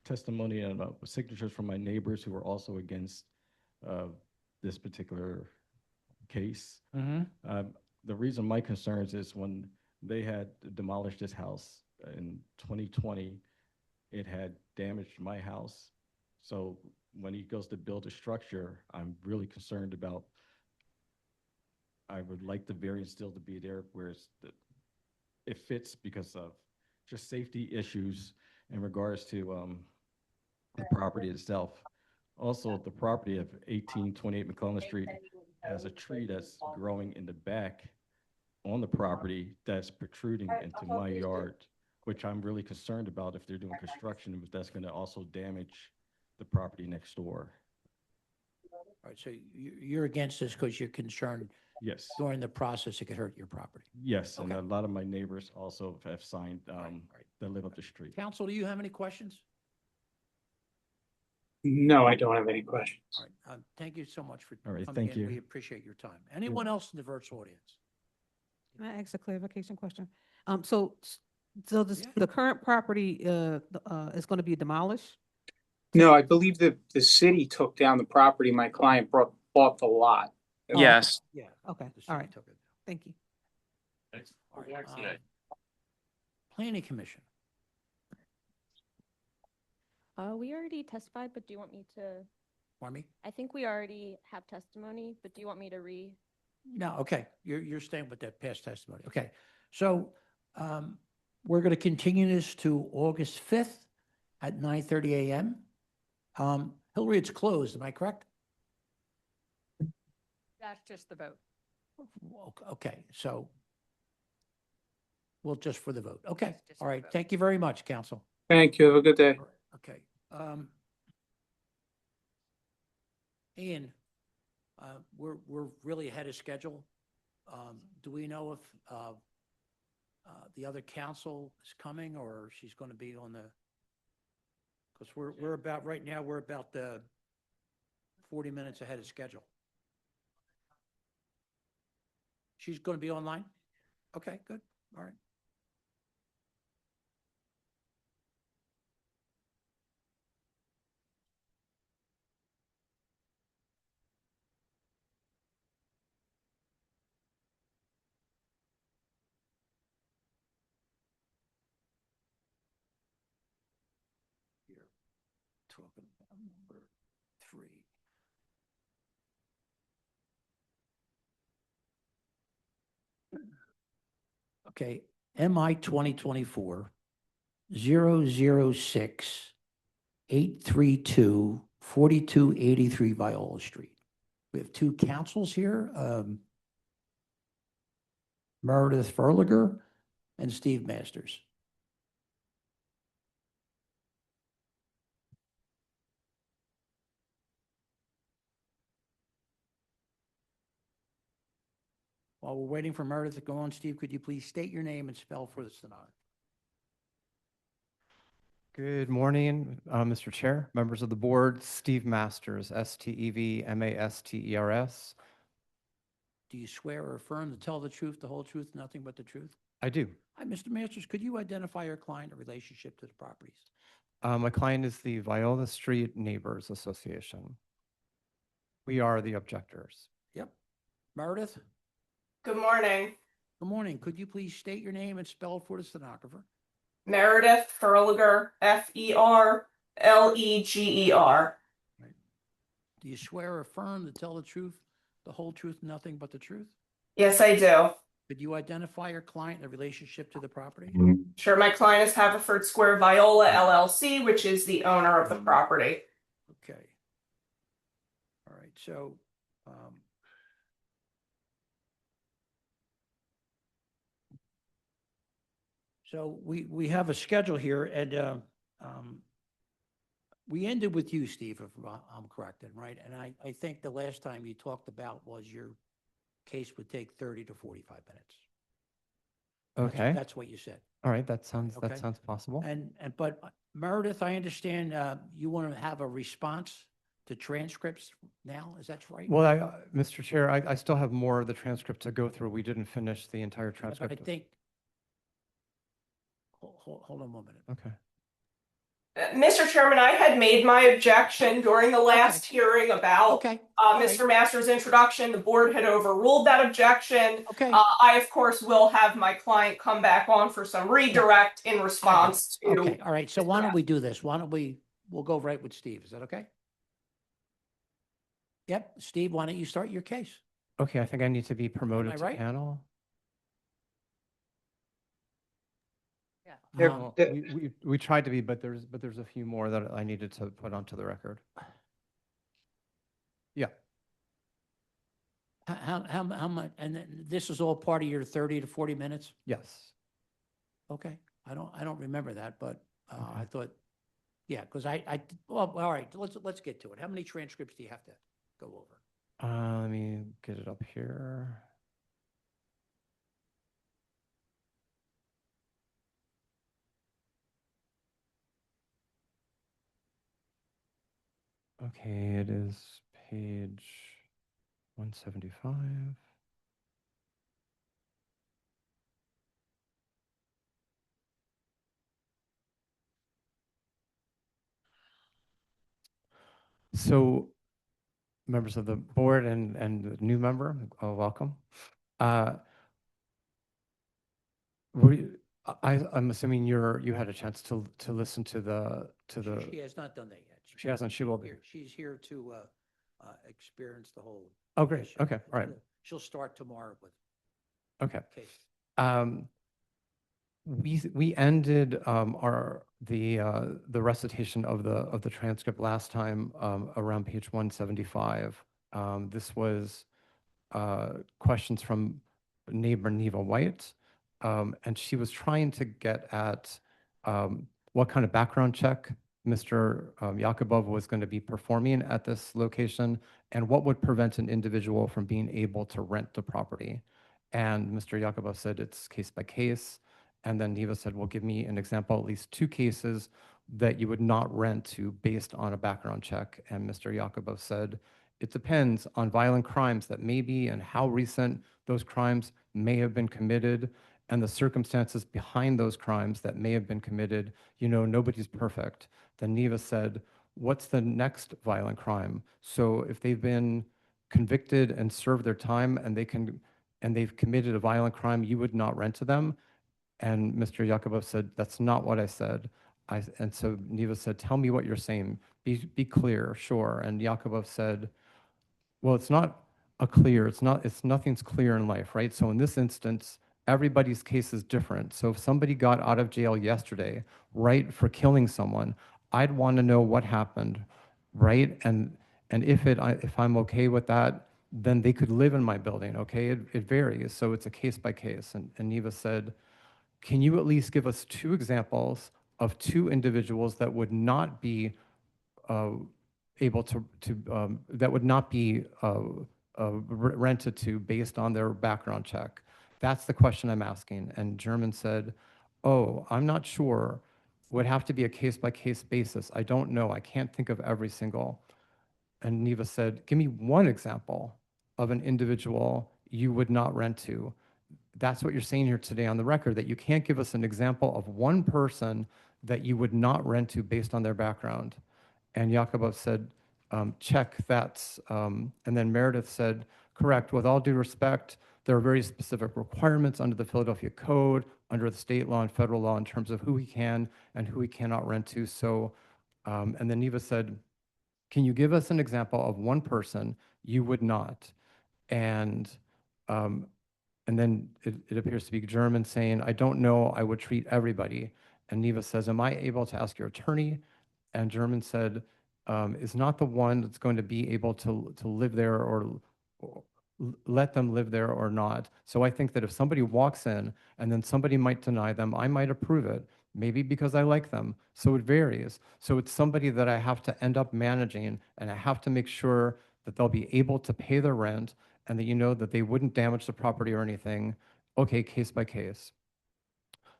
testimony and signatures from my neighbors who are also against this particular case. The reason my concerns is when they had demolished this house in 2020, it had damaged my house. So when he goes to build a structure, I'm really concerned about, I would like the variance still to be there where it fits because of just safety issues in regards to the property itself. Also, the property of 1828 McClellan Street has a tree that's growing in the back on the property that's protruding into my yard, which I'm really concerned about if they're doing construction, if that's going to also damage the property next door. All right, so you're against this because you're concerned Yes. during the process it could hurt your property. Yes, and a lot of my neighbors also have signed that live up the street. Counsel, do you have any questions? No, I don't have any questions. All right, thank you so much for All right, coming thank in. you. We appreciate your time. Anyone else in the virtual audience? Can I ask a clarification question? So the current property is going to be demolished? No, I believe the city took down the property. My client bought the lot. Yes. Yeah. Okay, the all city right. took it. Thank you. All right, Planning Commission. We already testified, but do you want me to? Pardon me? I think we already have testimony, but do you want me to No, okay, you're staying with that past testimony. Okay, so we're going to continue this to August 5th at 9:30 a.m. Hillary, it's closed, am I correct? That's just the vote. Okay, so we'll just for the vote. Okay, Just all for the right, vote. thank you very much, counsel. Thank you. Have a good day. Okay. Ian, we're really ahead of schedule. Do we know if the other council is coming or she's going to be on the, because we're about, right now, we're about 40 minutes ahead of schedule. She's going to be online? Okay, good. All right. Here, talking about number 3. Okay, MI 2024 006 832 4283 Viola Street. We have two councils here, Meredith Ferliger and Steve Masters. While we're waiting for Meredith to go on, Steve, could you please state your name and spell for the stenographer? Good morning, Mr. Chair, members of the board, Steve Masters, S-T-E-V-M-A-S-T-E-R-S. Do you swear or affirm to tell the truth, the whole truth, nothing but the truth? I do. Hi, Mr. Masters, could you identify your client in relationship to the properties? My client is the Viola Street Neighbors Association. We are the objectors. Yep. Meredith? Good morning. Good morning. Could you please state your name and spell for the stenographer? Meredith Ferliger, F-E-R-L-E-G-E-R. Do you swear or affirm to tell the truth, the whole truth, nothing but the truth? Yes, I do. Could you identify your client in relationship to the property? Sure, my client is Haverford Square Viola LLC, which is the owner of the property. Okay. All right, so So we have a schedule here, and we ended with you, Steve, if I'm correct, right? And I think the last time you talked about was your case would take 30 to 45 minutes. Okay. That's what you said. All right, that Okay. sounds possible. But Meredith, I understand you want to have a response to transcripts now, is that right? Well, Mr. Chair, I still have more of the transcript to go through. We didn't finish the entire But I transcript. think, hold on one minute. Okay. Mr. Chairman, I had made my objection during the last hearing about Mr. Masters' introduction. The board had overruled that objection. I, of course, will have my client come back on for some redirect in response to. Okay, all right, so why don't we do this? We'll go right with Steve, is that okay? Yep, Steve, why don't you start your case? Okay, I think I need to be promoted I to right? panel. There- Well, there- we tried to be, but there's a few more that I needed to put onto the record. Yeah. How much, and then this is all part of your 30 to 40 minutes? Yes. Okay, I don't remember that, but I thought, yeah, because well, all right, let's get to it. How many transcripts do you have to go over? Let me get it up here. Okay, it is page 175. So, members of the board and the new member, welcome. I'm assuming you had a chance to listen to the. She has not done that yet. She hasn't. She will be. She's here to experience the whole. Oh, great. issue. Okay. All right. She'll start tomorrow with. Okay. Case. We ended the recitation of the transcript last time around page 175. This was questions from neighbor Neva White, and she was trying to get at what kind of background check Mr. Yakubov was going to be performing at this location, and what would prevent an individual from being able to rent the property. And Mr. Yakubov said it's case by case. And then Neva said, well, give me an example, at least 2 cases that you would not rent to based on a background check. And Mr. Yakubov said, it depends on violent crimes that may be and how recent those crimes may have been committed and the circumstances behind those crimes that may have been committed. You know, nobody's perfect. Then Neva said, what's the next violent crime? So if they've been convicted and served their time and they've committed a violent crime, you would not rent to them. And Mr. Yakubov said, that's not what I said. And so Neva said, tell me what you're saying. Be clear, sure. And Yakubov said, well, it's not a clear, nothing's clear in life, right? So in this instance, everybody's case is different. So if somebody got out of jail yesterday, right, for killing someone, I'd want to know what happened, right? And if I'm okay with that, then they could live in my building, okay? It varies, so it's a case by case. And Neva said, can you at least give us 2 examples of 2 individuals that would not be able to that would not be rented to based on their background check? That's the question I'm asking. And German said, oh, I'm not sure. Would have to be a case by case basis. I don't know. I can't think of every single. And Neva said, give me 1 example of an individual you would not rent to. That's what you're saying here today on the record, that you can't give us an example of 1 person that you would not rent to based on their background. And Yakubov said, check, that's, and then Meredith said, correct, with all due respect, there are very specific requirements under the Philadelphia Code, under the state law and federal law in terms of who he can and who he cannot rent to. So, and then Neva said, can you give us an example of 1 person you would not? And then it appears to be German saying, I don't know, I would treat everybody. And Neva says, am I able to ask your attorney? And German said, is not the one that's going to be able to live there or let them live there or not. So I think that if somebody walks in and then somebody might deny them, I might approve it, maybe because I like them. So it varies. So it's somebody that I have to end up managing, and I have to make sure that they'll be able to pay their rent and that you know that they wouldn't damage the property or anything. Okay, case by case.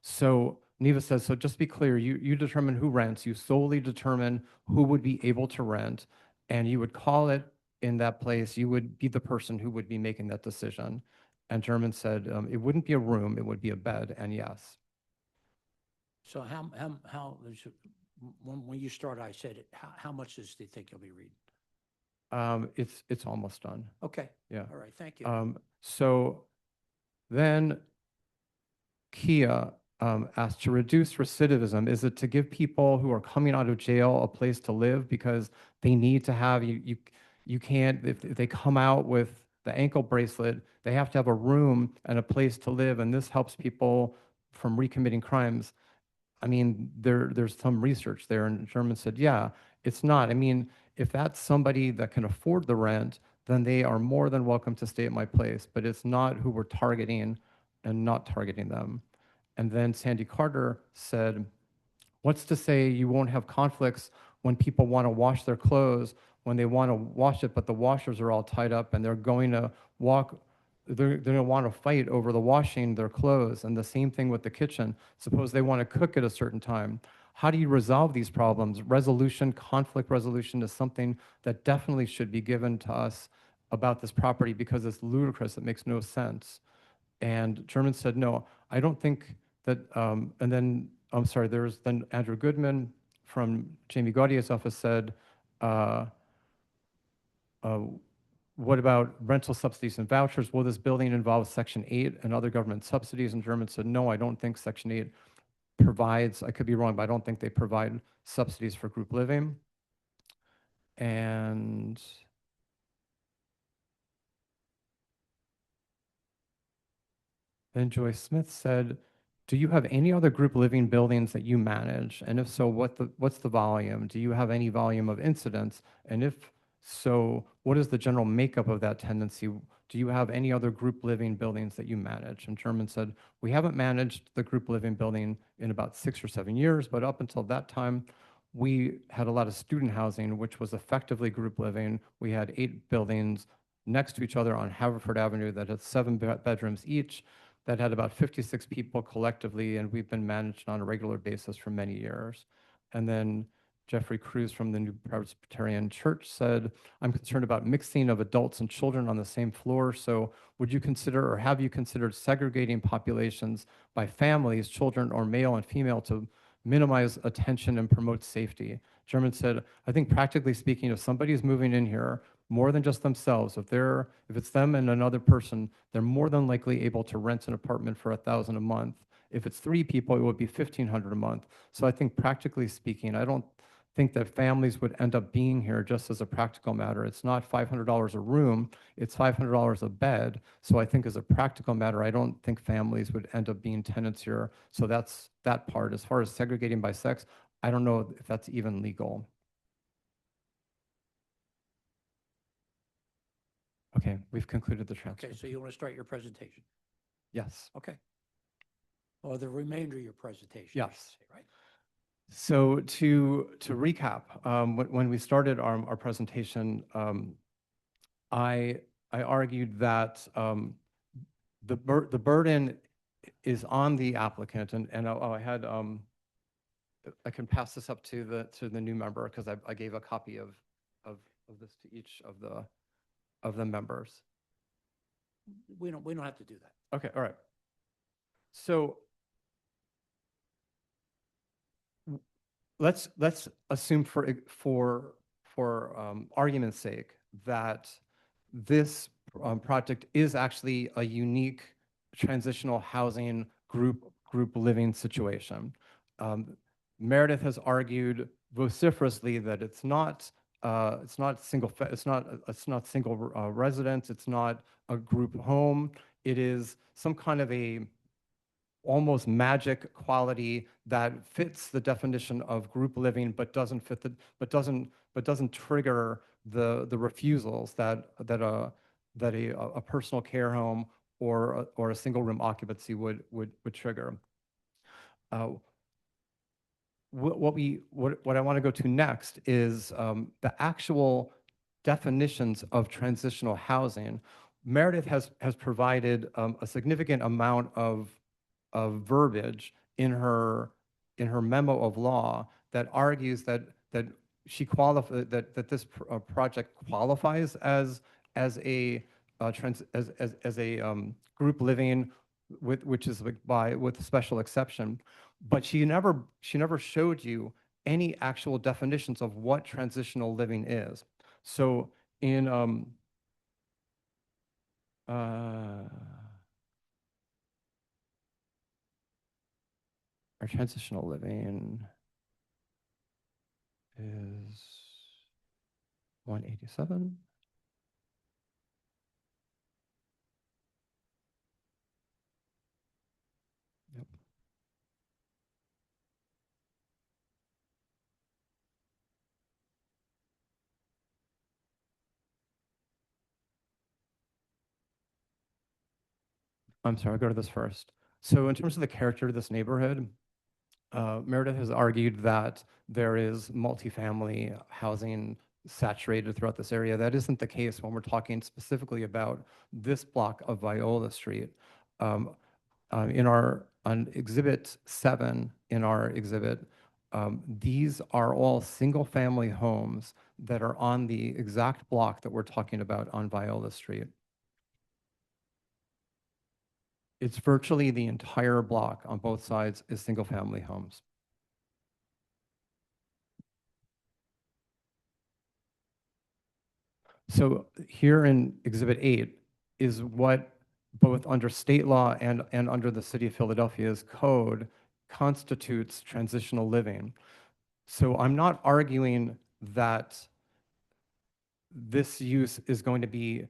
So Neva says, so just be clear, you determine who rents, you solely determine who would be able to rent, and you would call it in that place, you would be the person who would be making that decision. And German said, it wouldn't be a room, it would be a bed, and yes. So when you started, I said it, how much do you think you'll be reading? It's almost done. Okay. Yeah. All right, thank you. So then Kia asked, to reduce recidivism, is it to give people who are coming out of jail a place to live because they need to have, you can't, if they come out with the ankle bracelet, they have to have a room and a place to live, and this helps people from recommitting crimes. I mean, there's some research there, and German said, yeah, it's not. I mean, if that's somebody that can afford the rent, then they are more than welcome to stay at my place, but it's not who we're targeting and not targeting them. And then Sandy Carter said, what's to say you won't have conflicts when people want to wash their clothes, when they want to wash it, but the washers are all tied up and they're going to they're going to want to fight over the washing their clothes. And the same thing with the kitchen. Suppose they want to cook at a certain time. How do you resolve these problems? Conflict resolution is something that definitely should be given to us about this property because it's ludicrous. It makes no sense. And German said, no, I don't think that, and then, I'm sorry, there's then Andrew Goodman from Jamie Gaudier's office said, what about rental subsidies and vouchers? Will this building involve Section 8 and other government subsidies? And German said, no, I don't think Section 8 provides, I could be wrong, but I don't think they provide subsidies for group living. And then Joyce Smith said, do you have any other group living buildings that you manage? And if so, what's the volume? Do you have any volume of incidents? And if so, what is the general makeup of that tendency? Do you have any other group living buildings that you manage? And German said, we haven't managed the group living building in about 6 or 7 years, but up until that time, we had a lot of student housing, which was effectively group living. We had 8 buildings next to each other on Haverford Avenue that had 7 bedrooms each, that had about 56 people collectively, and we've been managed on a regular basis for many years. And then Jeffrey Cruz from the New Presbyterian Church said, I'm concerned about mixing of adults and children on the same floor. So would you consider, or have you considered segregating populations by families, children, or male and female to minimize attention and promote safety? German said, I think practically speaking, if somebody is moving in here, more than just themselves, if it's them and another person, they're more than likely able to rent an apartment for $1,000 a month. If it's 3 people, it would be $1,500 a month. So I think practically speaking, I don't think that families would end up being here just as a practical matter. It's not $500 a room, it's $500 a bed. So I think as a practical matter, I don't think families would end up being tenants here. So that's that part. As far as segregating by sex, I don't know if that's even legal. Okay, we've concluded the transfer. Okay, so you want to start your presentation? Yes. Okay. Or the remainder of your presentation? I Yes. should say, right? So to recap, when we started our presentation, I argued that the burden is on the applicant, and I had I can pass this up to the new member because I gave a copy of this to each of the members. We don't have to do that. Okay, all right. So let's assume for argument's sake that this project is actually a unique transitional housing group living situation. Meredith has argued vociferously that it's not single residence, it's not a group home. It is some kind of a almost magic quality that fits the definition of group living, but doesn't trigger the refusals that a personal care home or a single room occupancy would trigger. What I want to go to next is the actual definitions of transitional housing. Meredith has provided a significant amount of verbiage in her memo of law that argues that she that this project qualifies as a group living which is with special exception, but she never showed you any actual definitions of what transitional living is. So in our transitional living is 187. Yep. I'm sorry, I'll go to this first. So in terms of the character of this neighborhood, Meredith has argued that there is multifamily housing saturated throughout this area. That isn't the case when we're talking specifically about this block of Viola Street. On Exhibit 7 in our exhibit, these are all single-family homes that are on the exact block that we're talking about on Viola Street. It's virtually the entire block on both sides is single-family homes. So here in Exhibit 8 is what both under state law and under the City of Philadelphia's code constitutes transitional living. So I'm not arguing that this use is going to be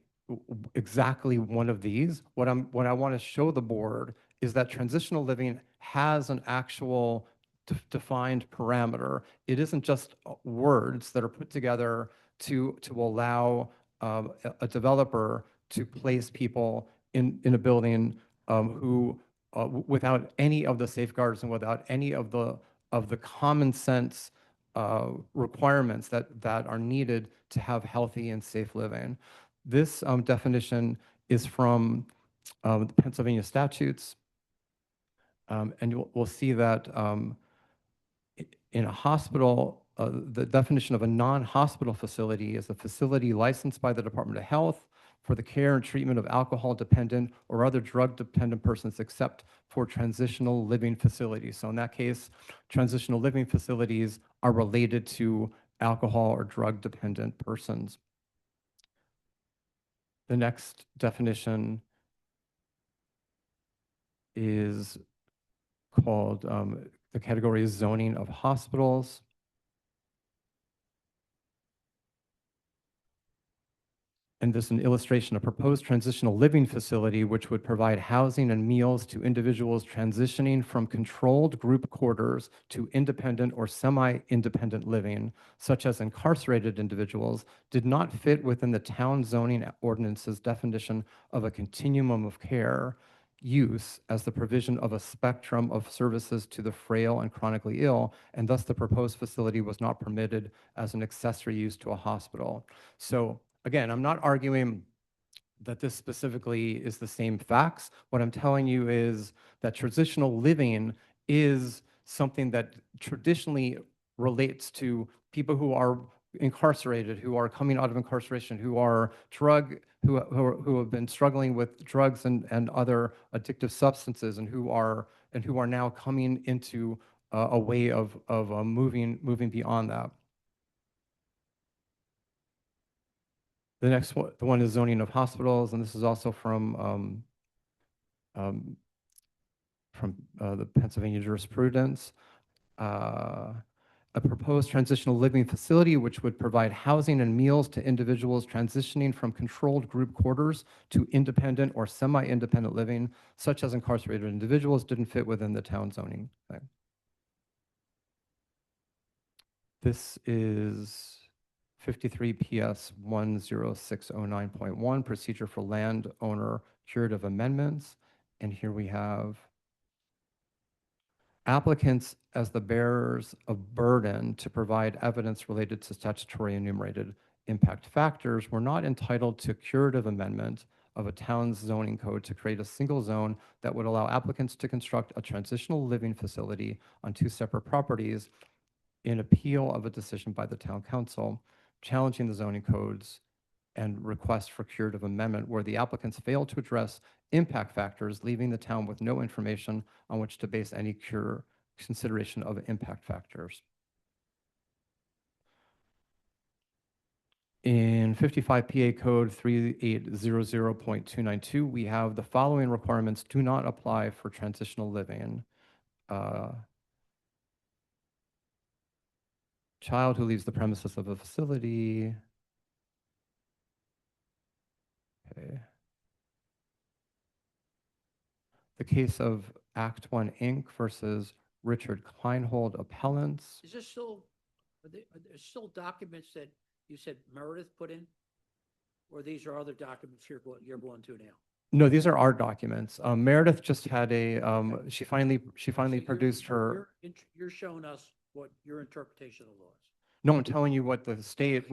exactly one of these. What I want to show the board is that transitional living has an actual defined parameter. It isn't just words that are put together to allow a developer to place people in a building who without any of the safeguards and without any of the common sense requirements that are needed to have healthy and safe living. This definition is from the Pennsylvania statutes, and we'll see that in a hospital, the definition of a non-hospital facility is a facility licensed by the Department of Health for the care and treatment of alcohol-dependent or other drug-dependent persons except for transitional living facilities. So in that case, transitional living facilities are related to alcohol or drug-dependent persons. The next definition is called, the category is zoning of hospitals. And this is an illustration of proposed transitional living facility, which would provide housing and meals to individuals transitioning from controlled group quarters to independent or semi-independent living, such as incarcerated individuals, did not fit within the town zoning ordinance's definition of a continuum of care use as the provision of a spectrum of services to the frail and chronically ill, and thus the proposed facility was not permitted as an accessory use to a hospital. So again, I'm not arguing that this specifically is the same facts. What I'm telling you is that transitional living is something that traditionally relates to people who are incarcerated, who are coming out of incarceration, who have been struggling with drugs and other addictive substances, and who are now coming into a way of moving beyond that. The next one, the one is zoning of hospitals, and this is also from the Pennsylvania jurisprudence. A proposed transitional living facility which would provide housing and meals to individuals transitioning from controlled group quarters to independent or semi-independent living, such as incarcerated individuals, didn't fit within the town zoning thing. This is 53 PS 10609.1, procedure for landowner curative amendments. And here we have applicants as the bearers of burden to provide evidence related to statutory enumerated impact factors were not entitled to curative amendment of a town's zoning code to create a single zone that would allow applicants to construct a transitional living facility on two separate properties in appeal of a decision by the town council challenging the zoning codes and request for curative amendment where the applicants failed to address impact factors, leaving the town with no information on which to base any consideration of impact factors. In 55 PA Code 3800.292, we have the following requirements do not apply for transitional living. Child who leaves the premises of a facility. Okay. The case of Act One Inc. versus Richard Kleinhold appellants. Is this still, are there still documents that you said Meredith put in? Or these are other documents you're going to now? No, these are our documents. Meredith just had a, she finally produced her. You're showing us what your interpretation of the law is. No, I'm telling you what the state,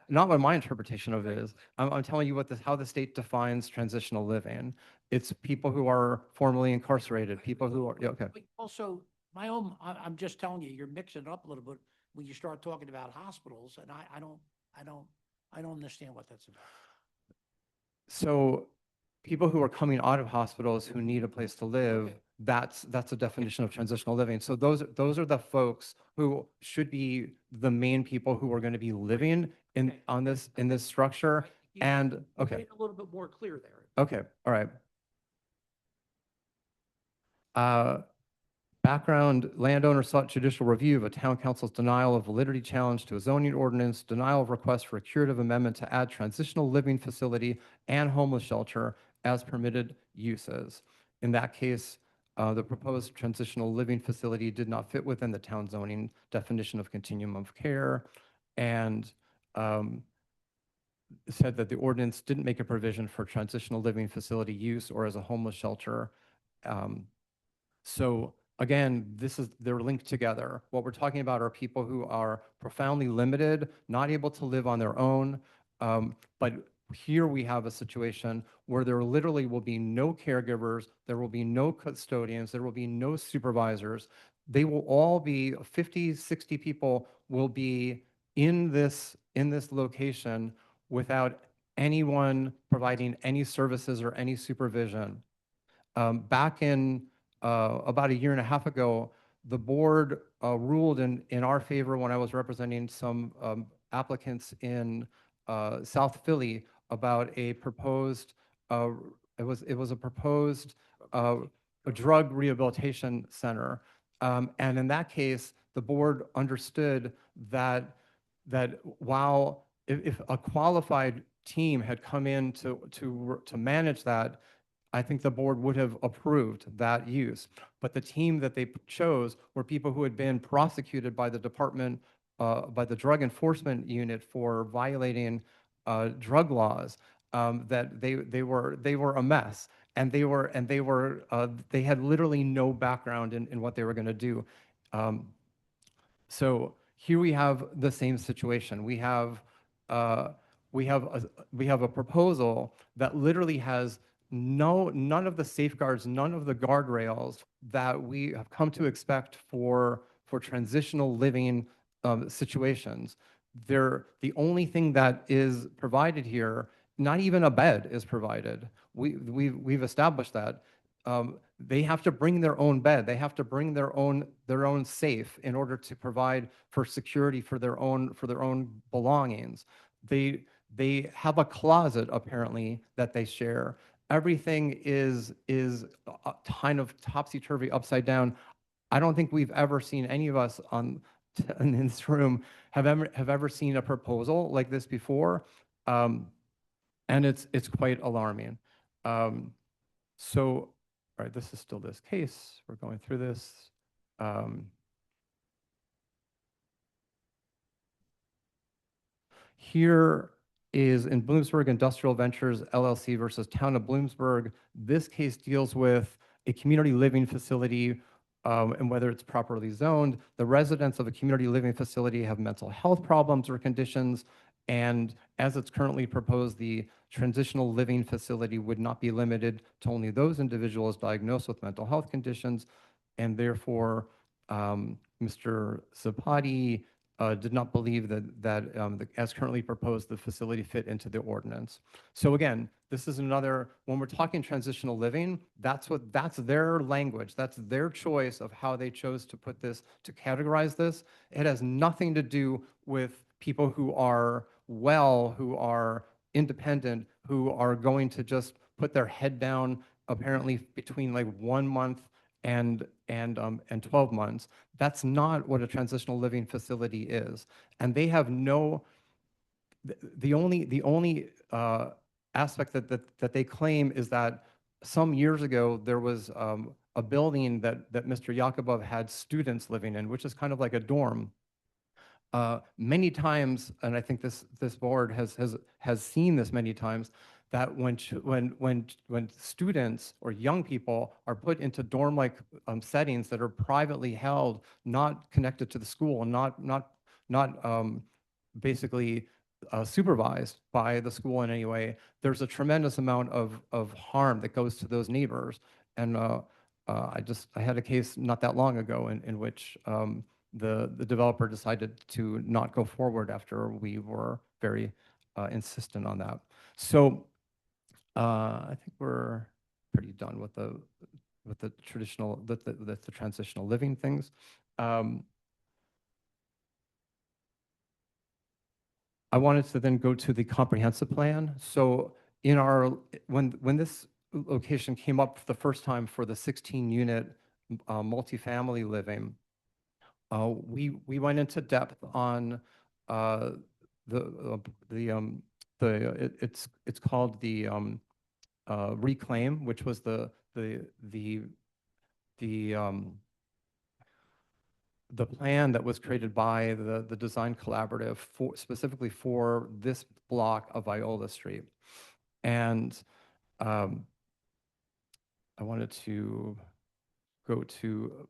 not what my interpretation of it is. I'm telling you what how the state defines transitional living. It's people who are formerly incarcerated, people who are, yeah, okay. But also, I'm just telling you, you're mixing it up a little bit when you start talking about hospitals, and I don't understand what that's about. So people who are coming out of hospitals who need a place to live, that's a definition of transitional living. So those are the folks who should be the main people who are going to be living in this structure. And okay, Make it a little bit more clear there. okay, all right. Background, landowner sought judicial review of a town council's denial of validity challenge to a zoning ordinance, denial of request for a curative amendment to add transitional living facility and homeless shelter as permitted uses. In that case, the proposed transitional living facility did not fit within the town zoning definition of continuum of care, and said that the ordinance didn't make a provision for transitional living facility use or as a homeless shelter. So again, they're linked together. What we're talking about are people who are profoundly limited, not able to live on their own. But here we have a situation where there literally will be no caregivers, there will be no custodians, there will be no supervisors. They will all be 50, 60 people will be in this location without anyone providing any services or any supervision. Back in about a year and a half ago, the board ruled in our favor when I was representing some applicants in South Philly about a proposed, it was a proposed a drug rehabilitation center. And in that case, the board understood that while if a qualified team had come in to manage that, I think the board would have approved that use. But the team that they chose were people who had been prosecuted by the department, by the Drug Enforcement Unit for violating drug laws. That they were a mess, and they had literally no background in what they were going to do. So here we have the same situation. We have a proposal that literally has none of the safeguards, none of the guardrails that we have come to expect for transitional living situations. The only thing that is provided here, not even a bed is provided. We've established that. They have to bring their own bed. They have to bring their own safe in order to provide for security for their own belongings. They have a closet apparently that they share. Everything is kind of topsy-turvy, upside down. I don't think we've ever seen, any of us in this room have ever seen a proposal like this before, and it's quite alarming. So, all right, this is still this case. We're going through this. Here is in Bloomsburg Industrial Ventures LLC versus Town of Bloomsburg. This case deals with a community living facility and whether it's properly zoned. The residents of a community living facility have mental health problems or conditions, and as it's currently proposed, the transitional living facility would not be limited to only those individuals diagnosed with mental health conditions, and therefore, Mr. Zapati did not believe that as currently proposed, the facility fit into the ordinance. So again, this is another, when we're talking transitional living, that's their language. That's their choice of how they chose to put this, to categorize this. It has nothing to do with people who are well, who are independent, who are going to just put their head down apparently between like 1 month and 12 months. That's not what a transitional living facility is. And they have no, the only aspect that they claim is that some years ago, there was a building that Mr. Yakubov had students living in, which is kind of like a dorm. Many times, and I think this board has seen this many times, that when students or young people are put into dorm-like settings that are privately held, not connected to the school, and not basically supervised by the school in any way, there's a tremendous amount of harm that goes to those neighbors. And I had a case not that long ago in which the developer decided to not go forward after we were very insistent on that. So I think we're pretty done with the traditional, the transitional living things. I wanted to then go to the comprehensive plan. So in when this location came up for the first time for the 16-unit multifamily living, we went into depth on it's called the Reclaim, which was the plan that was created by the design collaborative specifically for this block of Viola Street. And I wanted to go to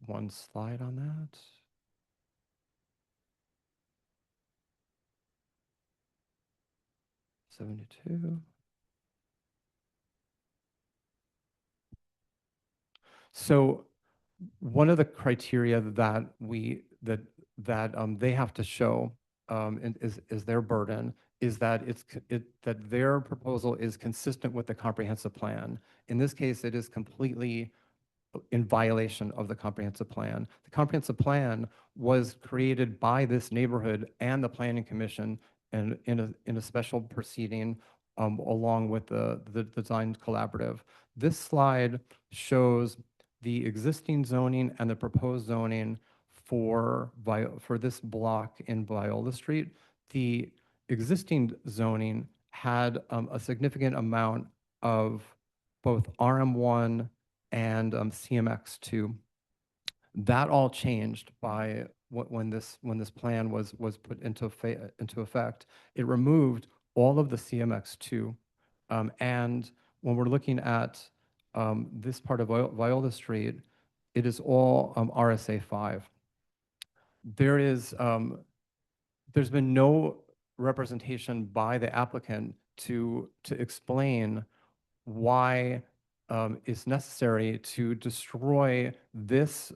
one slide on that. '72. So one of the criteria that they have to show is their burden is that that their proposal is consistent with the comprehensive plan. In this case, it is completely in violation of the comprehensive plan. The comprehensive plan was created by this neighborhood and the Planning Commission and in a special proceeding along with the design collaborative. This slide shows the existing zoning and the proposed zoning for this block in Viola Street. The existing zoning had a significant amount of both RM1 and CMX2. That all changed by when this plan was put into effect. It removed all of the CMX2, and when we're looking at this part of Viola Street, it is all RSA 5. There's been no representation by the applicant to explain why it's necessary to destroy this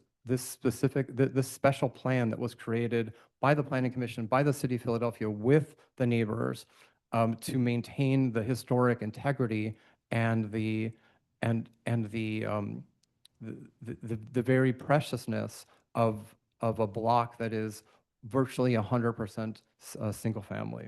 special plan that was created by the Planning Commission, by the City of Philadelphia, with the neighbors to maintain the historic integrity and the very preciousness of a block that is virtually 100% single family.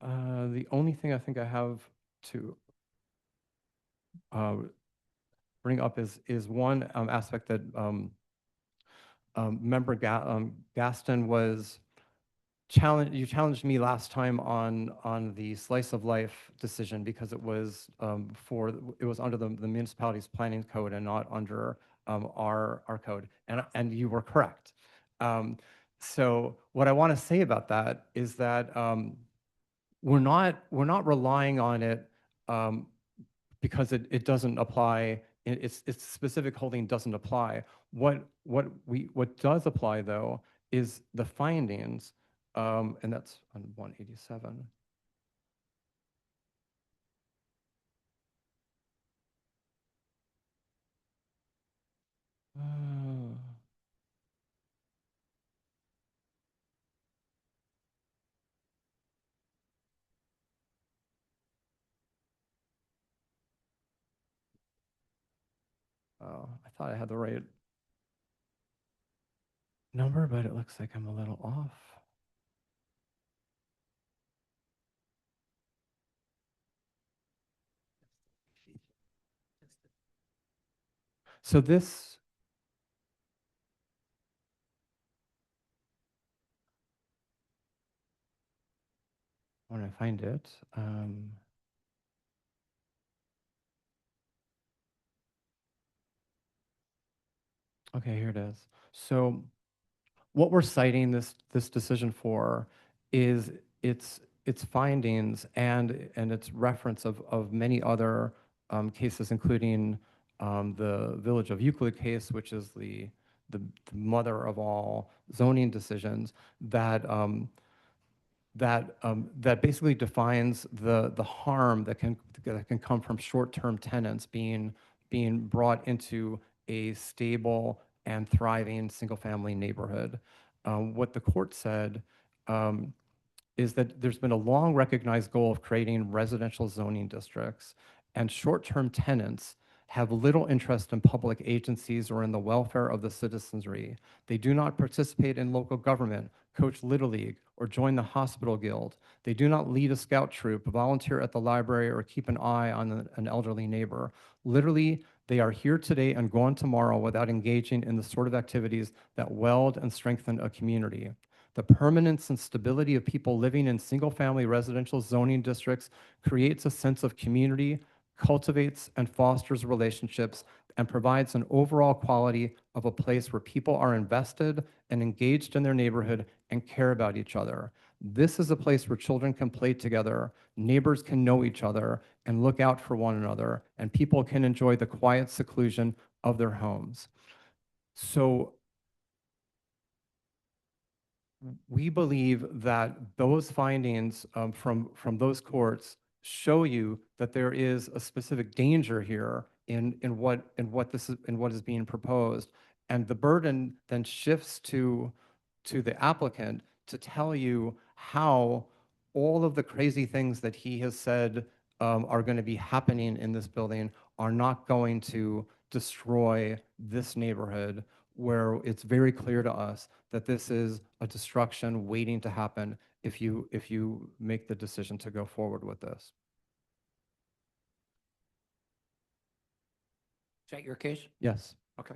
The only thing I think I have to bring up is one aspect that Member Gaston was you challenged me last time on the slice of life decision because it was it was under the municipality's planning code and not under our code, and you were correct. So what I want to say about that is that we're not relying on it because it doesn't apply. Its specific holding doesn't apply. What does apply though is the findings, and that's on 187. Oh, I thought I had the right number, but it looks like I'm a little off. So this, when I find it, okay, here it is. So what we're citing this decision for is its findings and its reference of many other cases, including the Village of Euclid case, which is the mother of all zoning decisions, that that basically defines the harm that can come from short-term tenants being brought into a stable and thriving single-family neighborhood. What the court said is that there's been a long recognized goal of creating residential zoning districts, and short-term tenants have little interest in public agencies or in the welfare of the citizenry. They do not participate in local government, coach Little League, or join the hospital guild. They do not lead a scout troop, volunteer at the library, or keep an eye on an elderly neighbor. Literally, they are here today and gone tomorrow without engaging in the sort of activities that weld and strengthen a community. The permanence and stability of people living in single-family residential zoning districts creates a sense of community, cultivates and fosters relationships, and provides an overall quality of a place where people are invested and engaged in their neighborhood and care about each other. This is a place where children can play together, neighbors can know each other and look out for one another, and people can enjoy the quiet seclusion of their homes. So we believe that those findings from those courts show you that there is a specific danger here in what is being proposed, and the burden then shifts to the applicant to tell you how all of the crazy things that he has said are going to be happening in this building are not going to destroy this neighborhood, where it's very clear to us that this is a destruction waiting to happen if you make the decision to go forward with this. Is that your case? Yes. Okay.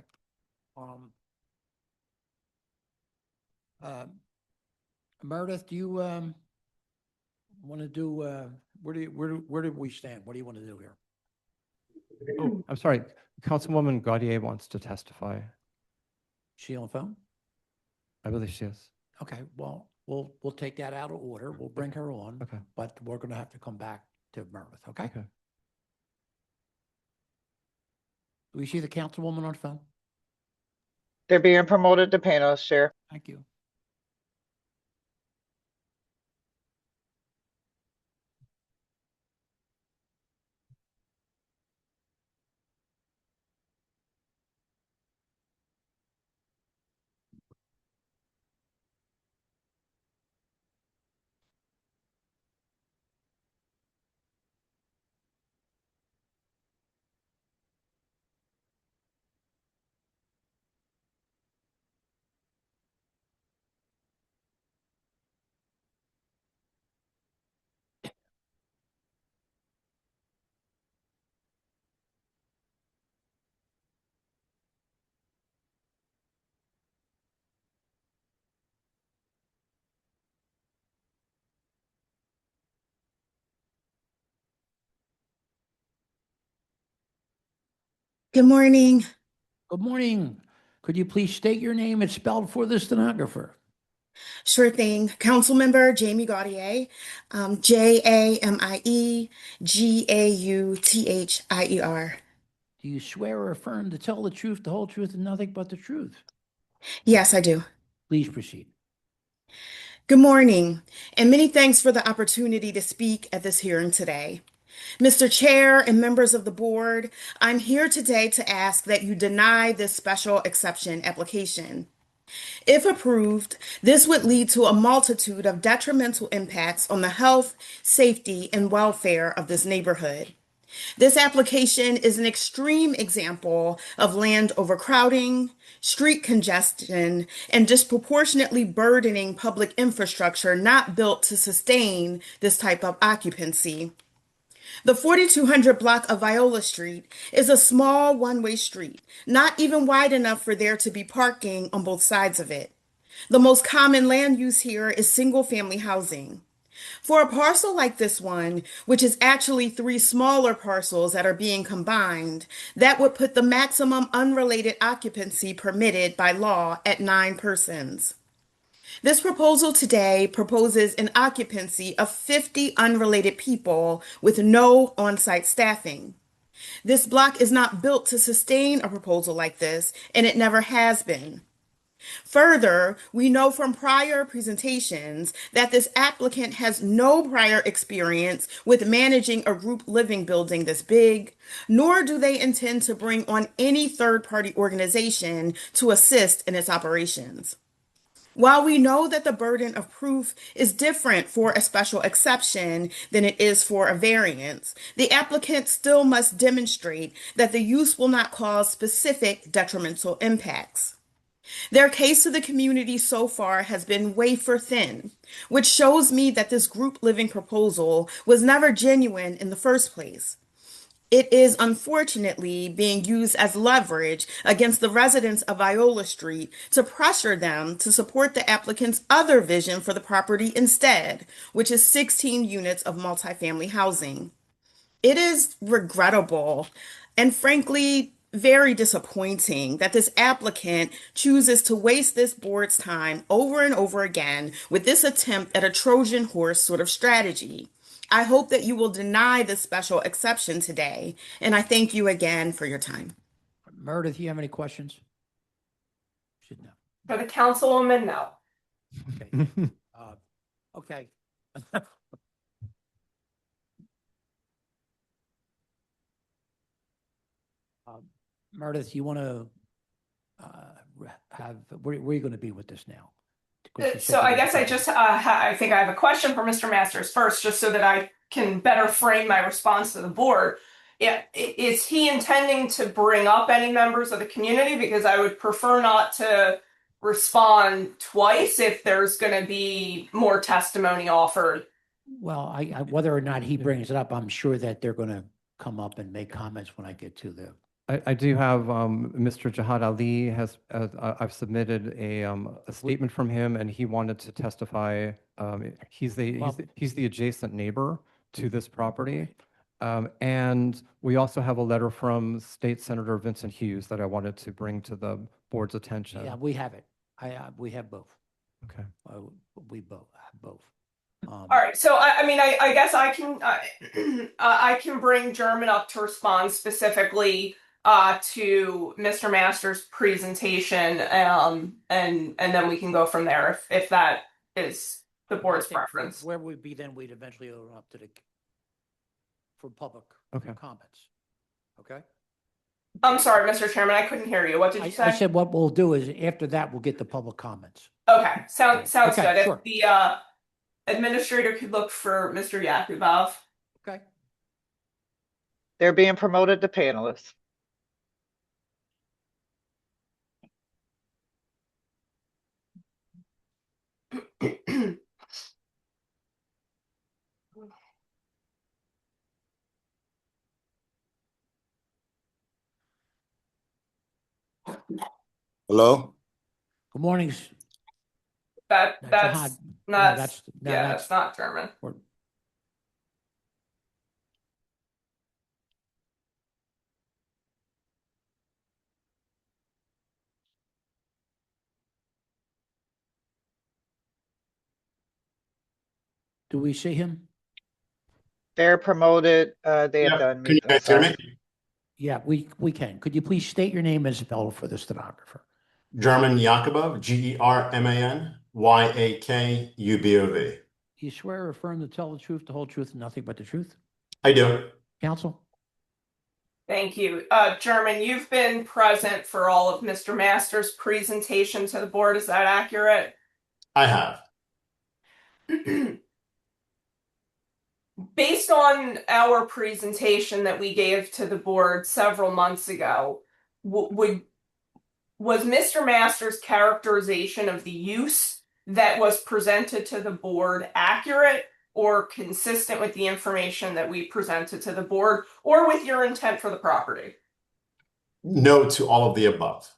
Meredith, do you want to do, where do we stand? What do you want to do here? Oh, I'm sorry. Councilwoman Gaudier wants to testify. She on the phone? I believe she is. Okay, well, we'll take that out of order. We'll bring her on. Okay. But we're going to have to come back to Meredith, okay? Okay. Do we see the councilwoman on the phone? They're being promoted to panels, Chair. Thank you. Good morning. Good morning. Could you please state your name and spell for the stenographer? Sure thing. Councilmember Jamie Gaudier, Jamie-Gauthier. Do you swear or affirm to tell the truth, the whole truth, and nothing but the truth? Yes, I do. Please proceed. Good morning, and many thanks for the opportunity to speak at this hearing today. Mr. Chair and members of the board, I'm here today to ask that you deny this special exception application. If approved, this would lead to a multitude of detrimental impacts on the health, safety, and welfare of this neighborhood. This application is an extreme example of land overcrowding, street congestion, and disproportionately burdening public infrastructure not built to sustain this type of occupancy. The 4200 block of Viola Street is a small one-way street, not even wide enough for there to be parking on both sides of it. The most common land use here is single-family housing. For a parcel like this one, which is actually 3 smaller parcels that are being combined, that would put the maximum unrelated occupancy permitted by law at 9 persons. This proposal today proposes an occupancy of 50 unrelated people with no on-site staffing. This block is not built to sustain a proposal like this, and it never has been. Further, we know from prior presentations that this applicant has no prior experience with managing a group living building this big, nor do they intend to bring on any third-party organization to assist in its operations. While we know that the burden of proof is different for a special exception than it is for a variance, the applicant still must demonstrate that the use will not cause specific detrimental impacts. Their case to the community so far has been wafer thin, which shows me that this group living proposal was never genuine in the first place. It is unfortunately being used as leverage against the residents of Viola Street to pressure them to support the applicant's other vision for the property instead, which is 16 units of multifamily housing. It is regrettable and frankly very disappointing that this applicant chooses to waste this board's time over and over again with this attempt at a Trojan horse sort of strategy. I hope that you will deny this special exception today, and I thank you again for your time. Meredith, you have any questions? Should know. For the councilwoman, no. Okay. Meredith, you want to where are you going to be with this now? So I guess I just, I think I have a question for Mr. Masters first, just so that I can better frame my response to the board. Yeah, is he intending to bring up any members of the community? Because I would prefer not to respond twice if there's going to be more testimony offered. Well, whether or not he brings it up, I'm sure that they're going to come up and make comments when I get to the. I do have Mr. Jihad Ali has I've submitted a statement from him, and he wanted to testify. He's the adjacent neighbor to this property, and we also have a letter from State Senator Vincent Hughes that I wanted to bring to the board's attention. Yeah, we have it. We have both. Okay. We both have both. All right, so I mean, I guess I can I can bring German up to respond specifically to Mr. Masters' presentation, and then we can go from there if that is the board's preference. Where would be then? We'd eventually open up to for public comments. Okay. I'm sorry, Mr. Chairman, I couldn't hear you. What did you say? I said what we'll do is after that we'll get the public comments. Okay, sounds Okay, good. sure. If the administrator could look for Mr. Yakubov. Okay. They're being promoted to panelists. Hello? Good morning. That's Jihad. not. that's That's not German. Do we see him? They're promoted. They have Yeah, done. can you guys hear me? Yeah, we can. Could you please state your name and spell for the stenographer? German Yakubov, GermanYakubov. You swear or affirm to tell the truth, the whole truth, and nothing but the truth? I do. Counsel? Thank you. German, you've been present for all of Mr. Masters' presentation to the board. Is that accurate? I have. Based on our presentation that we gave to the board several months ago, was Mr. Masters' characterization of the use that was presented to the board accurate or consistent with the information that we presented to the board or with your intent for the property? No to all of the above.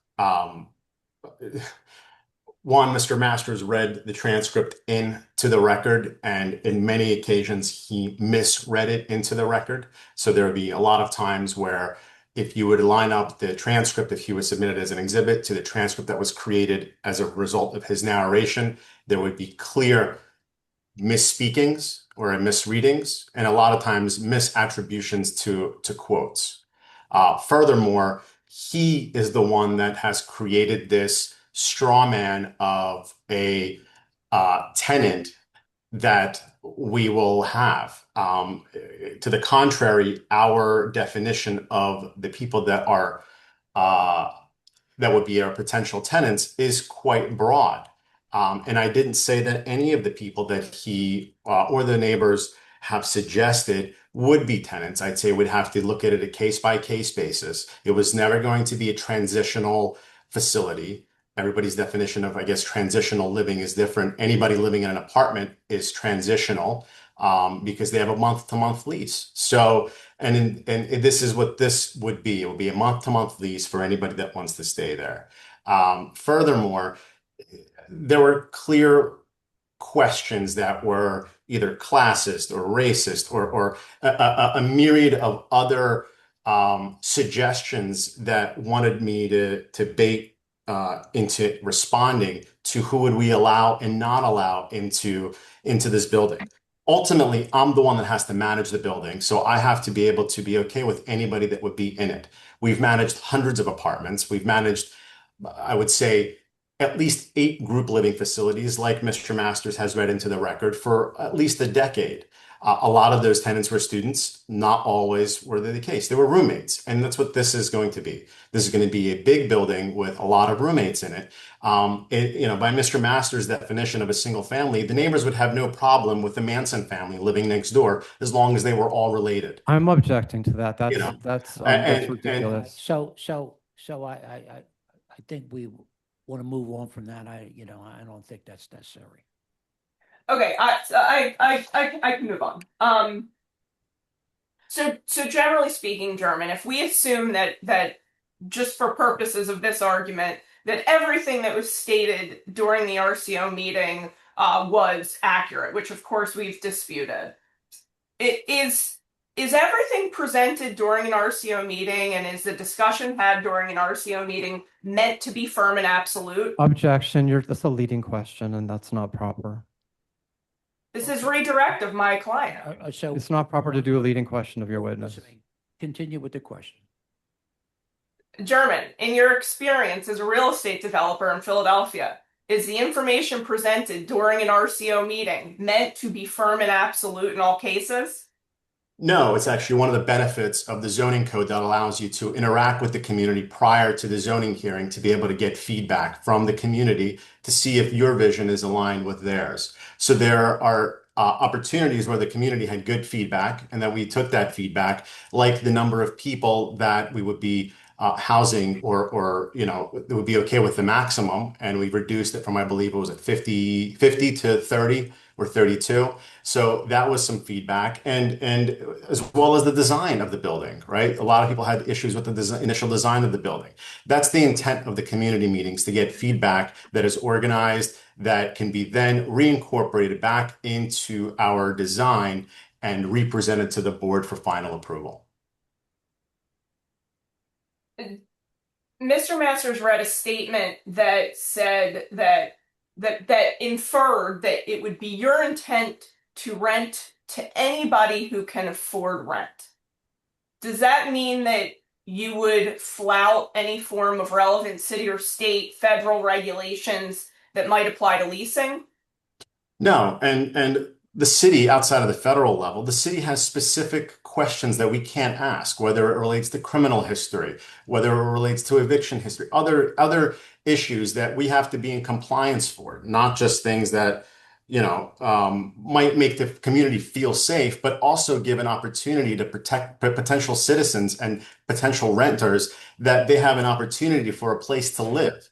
One, Mr. Masters read the transcript into the record, and in many occasions he misread it into the record. So there would be a lot of times where if you would line up the transcript, if he was submitted as an exhibit to the transcript that was created as a result of his narration, there would be clear misspeakings or misreadings, and a lot of times misattributions to quotes. Furthermore, he is the one that has created this straw man of a tenant that we will have. To the contrary, our definition of the people that are that would be our potential tenants is quite broad. And I didn't say that any of the people that he or the neighbors have suggested would be tenants. I'd say we'd have to look at it a case-by-case basis. It was never going to be a transitional facility. Everybody's definition of, I guess, transitional living is different. Anybody living in an apartment is transitional because they have a month-to-month lease. So, and this is what this would be. It would be a month-to-month lease for anybody that wants to stay there. Furthermore, there were clear questions that were either classist or racist or a myriad of other suggestions that wanted me to bait into responding to who would we allow and not allow into this building. Ultimately, I'm the one that has to manage the building, so I have to be able to be okay with anybody that would be in it. We've managed hundreds of apartments. We've managed, I would say, at least 8 group living facilities, like Mr. Masters has read into the record, for at least a decade. A lot of those tenants were students. Not always were they the case. They were roommates, and that's what this is going to be. This is going to be a big building with a lot of roommates in it. By Mr. Masters' definition of a single family, the neighbors would have no problem with the Manson family living next door as long as they were all related. I'm objecting to that. That's and ridiculous. So I think we want to move on from that. I don't think that's necessary. Okay, I can move on. So generally speaking, German, if we assume that just for purposes of this argument, that everything that was stated during the RCO meeting was accurate, which of course we've disputed. Is everything presented during an RCO meeting and is the discussion had during an RCO meeting meant to be firm and absolute? Objection. That's a leading question, and that's not proper. This is redirect of my client. It's not proper to do a leading question of your witness. Continue with the question. German, in your experience as a real estate developer in Philadelphia, is the information presented during an RCO meeting meant to be firm and absolute in all cases? No, it's actually one of the benefits of the zoning code that allows you to interact with the community prior to the zoning hearing to be able to get feedback from the community to see if your vision is aligned with theirs. So there are opportunities where the community had good feedback and that we took that feedback, like the number of people that we would be housing or it would be okay with the maximum, and we've reduced it from, I believe it was at 50 to 30 or 32. So that was some feedback, and as well as the design of the building, right? A lot of people had issues with the initial design of the building. That's the intent of the community meetings, to get feedback that is organized, that can be then reincorporated back into our design and represented to the board for final approval. Mr. Masters read a statement that said that inferred that it would be your intent to rent to anybody who can afford rent. Does that mean that you would flout any form of relevant city or state federal regulations that might apply to leasing? No, and the city, outside of the federal level, the city has specific questions that we can't ask, whether it relates to criminal history, whether it relates to eviction history, other issues that we have to be in compliance for, not just things that, might make the community feel safe, but also give an opportunity to protect potential citizens and potential renters that they have an opportunity for a place to live.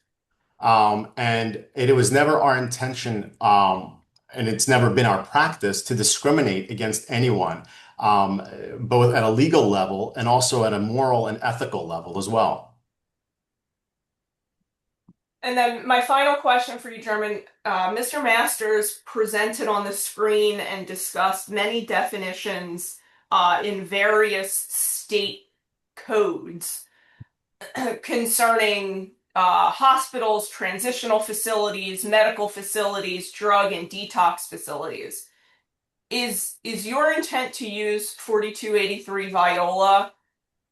And it was never our intention, and it's never been our practice to discriminate against anyone, both at a legal level and also at a moral and ethical level as well. And then my final question for you, German. Mr. Masters presented on the screen and discussed many definitions in various state codes concerning hospitals, transitional facilities, medical facilities, drug and detox facilities. Is your intent to use 4283 Viola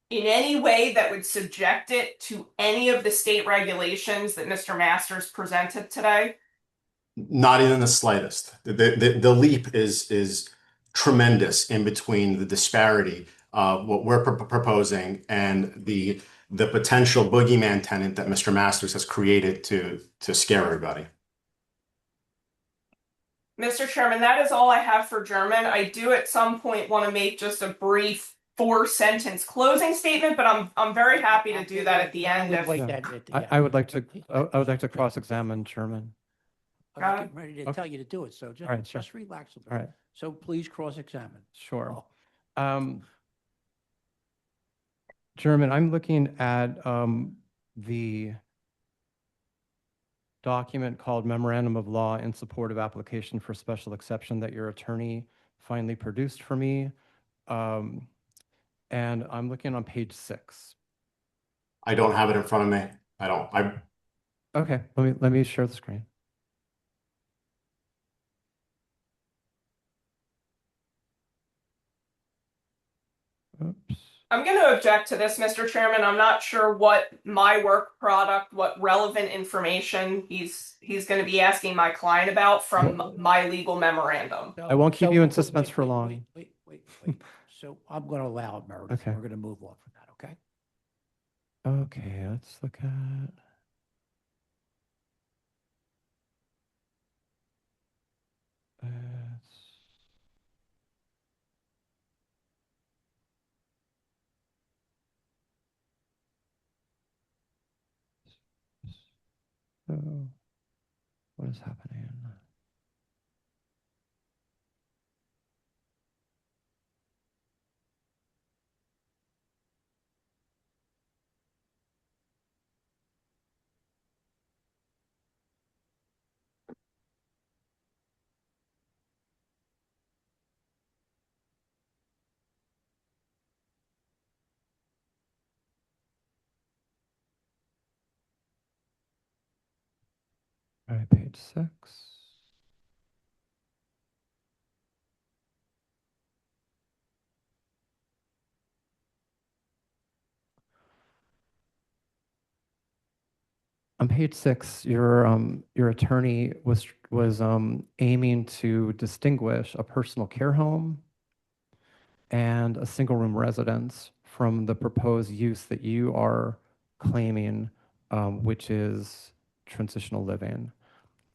in any way that would subject it to any of the state regulations that Mr. Masters presented today? Not even the slightest. The leap is tremendous in between the disparity of what we're proposing and the potential boogeyman tenant that Mr. Masters has created to scare everybody. Mr. Chairman, that is all I have for German. I do at some point want to make just a brief 4-sentence closing statement, but I'm very happy to do that at the end. I would like to cross-examine German. I'm getting ready to tell you to do it, so just relax a bit. All right. So please cross-examine. Sure. German, I'm looking at the document called Memorandum of Law in Support of Application for Special Exception that your attorney finally produced for me. And I'm looking on page 6. I don't have it in front of me. Okay, let me share the screen. Oops. I'm going to object to this, Mr. Chairman. I'm not sure what my work product, what relevant information he's going to be asking my client about from my legal memorandum. I won't keep you in suspense for long. Wait. So I'm going to allow it, Meredith. Okay. We're going to move on from that, okay? Okay, let's look at. So, what is happening? All right, page 6. On page 6, your attorney was aiming to distinguish a personal care home and a single room residence from the proposed use that you are claiming, which is transitional living.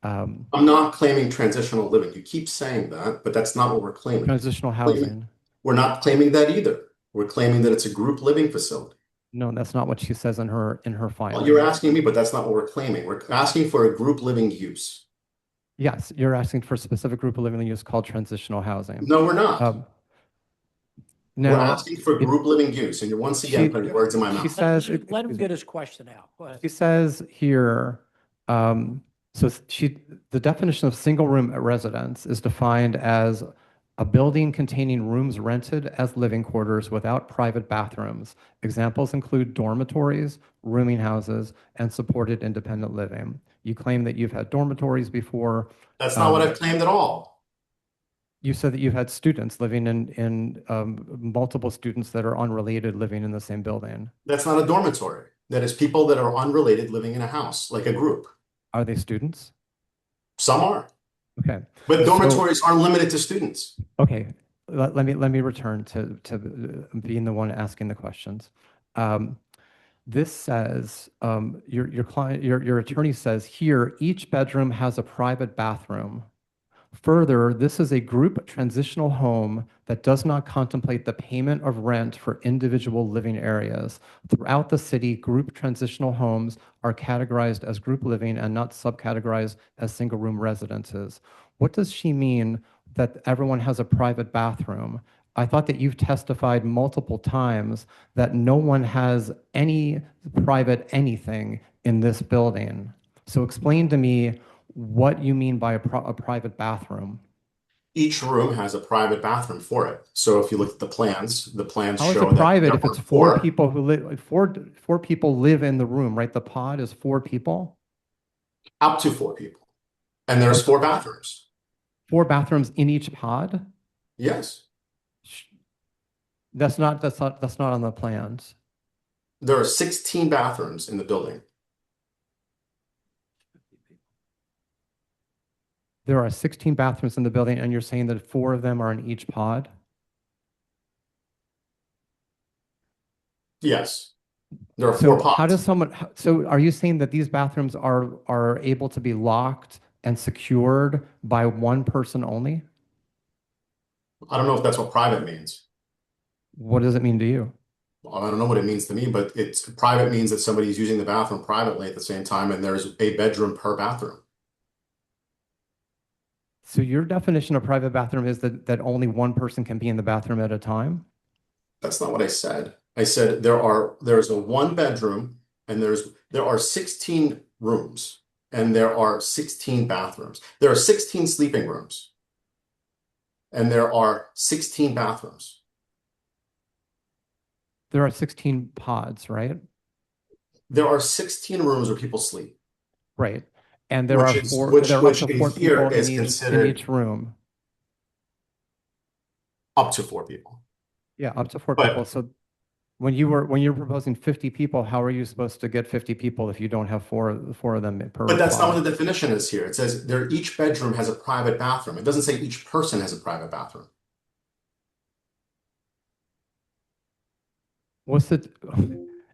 I'm not claiming transitional living. You keep saying that, but that's not what we're claiming. Transitional housing. We're not claiming that either. We're claiming that it's a group living facility. No, that's not what she says in her file. Well, you're asking me, but that's not what we're claiming. We're asking for a group living use. Yes, you're asking for a specific group of living use called transitional housing. No, we're not. No, we're asking for group living use, and you're once again putting words in my mouth. She says, Let him get his question out. Go ahead. she says here, the definition of single room residence is defined as a building containing rooms rented as living quarters without private bathrooms. Examples include dormitories, rooming houses, and supported independent living. You claim that you've had dormitories before. That's not what I've claimed at all. You said that you've had students living in multiple students that are unrelated living in the same building. That's not a dormitory. That is people that are unrelated living in a house, like a group. Are they students? Some are. Okay. But dormitories aren't limited to students. Okay. Let me return to being the one asking the questions. This says your attorney says here each bedroom has a private bathroom. Further, this is a group transitional home that does not contemplate the payment of rent for individual living areas. Throughout the city, group transitional homes are categorized as group living and not subcategorized as single room residences. What does she mean that everyone has a private bathroom? I thought that you've testified multiple times that no one has any private anything in this building. So explain to me what you mean by a private bathroom. Each room has a private bathroom for it. So if you look at the plans How is show it that private there if it's are four people who live, four people live in the room, right? The pod is 4 people? up to 4 people. And there's 4 bathrooms. 4 bathrooms in each pod? Yes. That's not on the plans. There are 16 bathrooms in the building. There are 16 bathrooms in the building, and you're saying that 4 of them are in each pod? Yes. There are 4 pods. How does someone, so are you saying that these bathrooms are able to be locked and secured by one person only? I don't know if that's what private means. What does it mean to you? Well, I don't know what it means to me, but it's private means that somebody's using the bathroom privately at the same time, and there's a bedroom per bathroom. So your definition of private bathroom is that only one person can be in the bathroom at a time? That's not what I said. I said there's a 1 bedroom and there are 16 rooms and there are 16 bathrooms. There are 16 sleeping rooms and there are 16 bathrooms. There are 16 pods, right? There are 16 rooms where people sleep. Right. And there Which are is- 4 which- there are which up to in 4 here people is in considered- each room. Up to 4 people. Yeah, up to 4 But- people. So when you were proposing 50 people, how are you supposed to get 50 people if you don't have four of them per But that's not pod? what the definition is here. It says each bedroom has a private bathroom. It doesn't say each person has a private bathroom.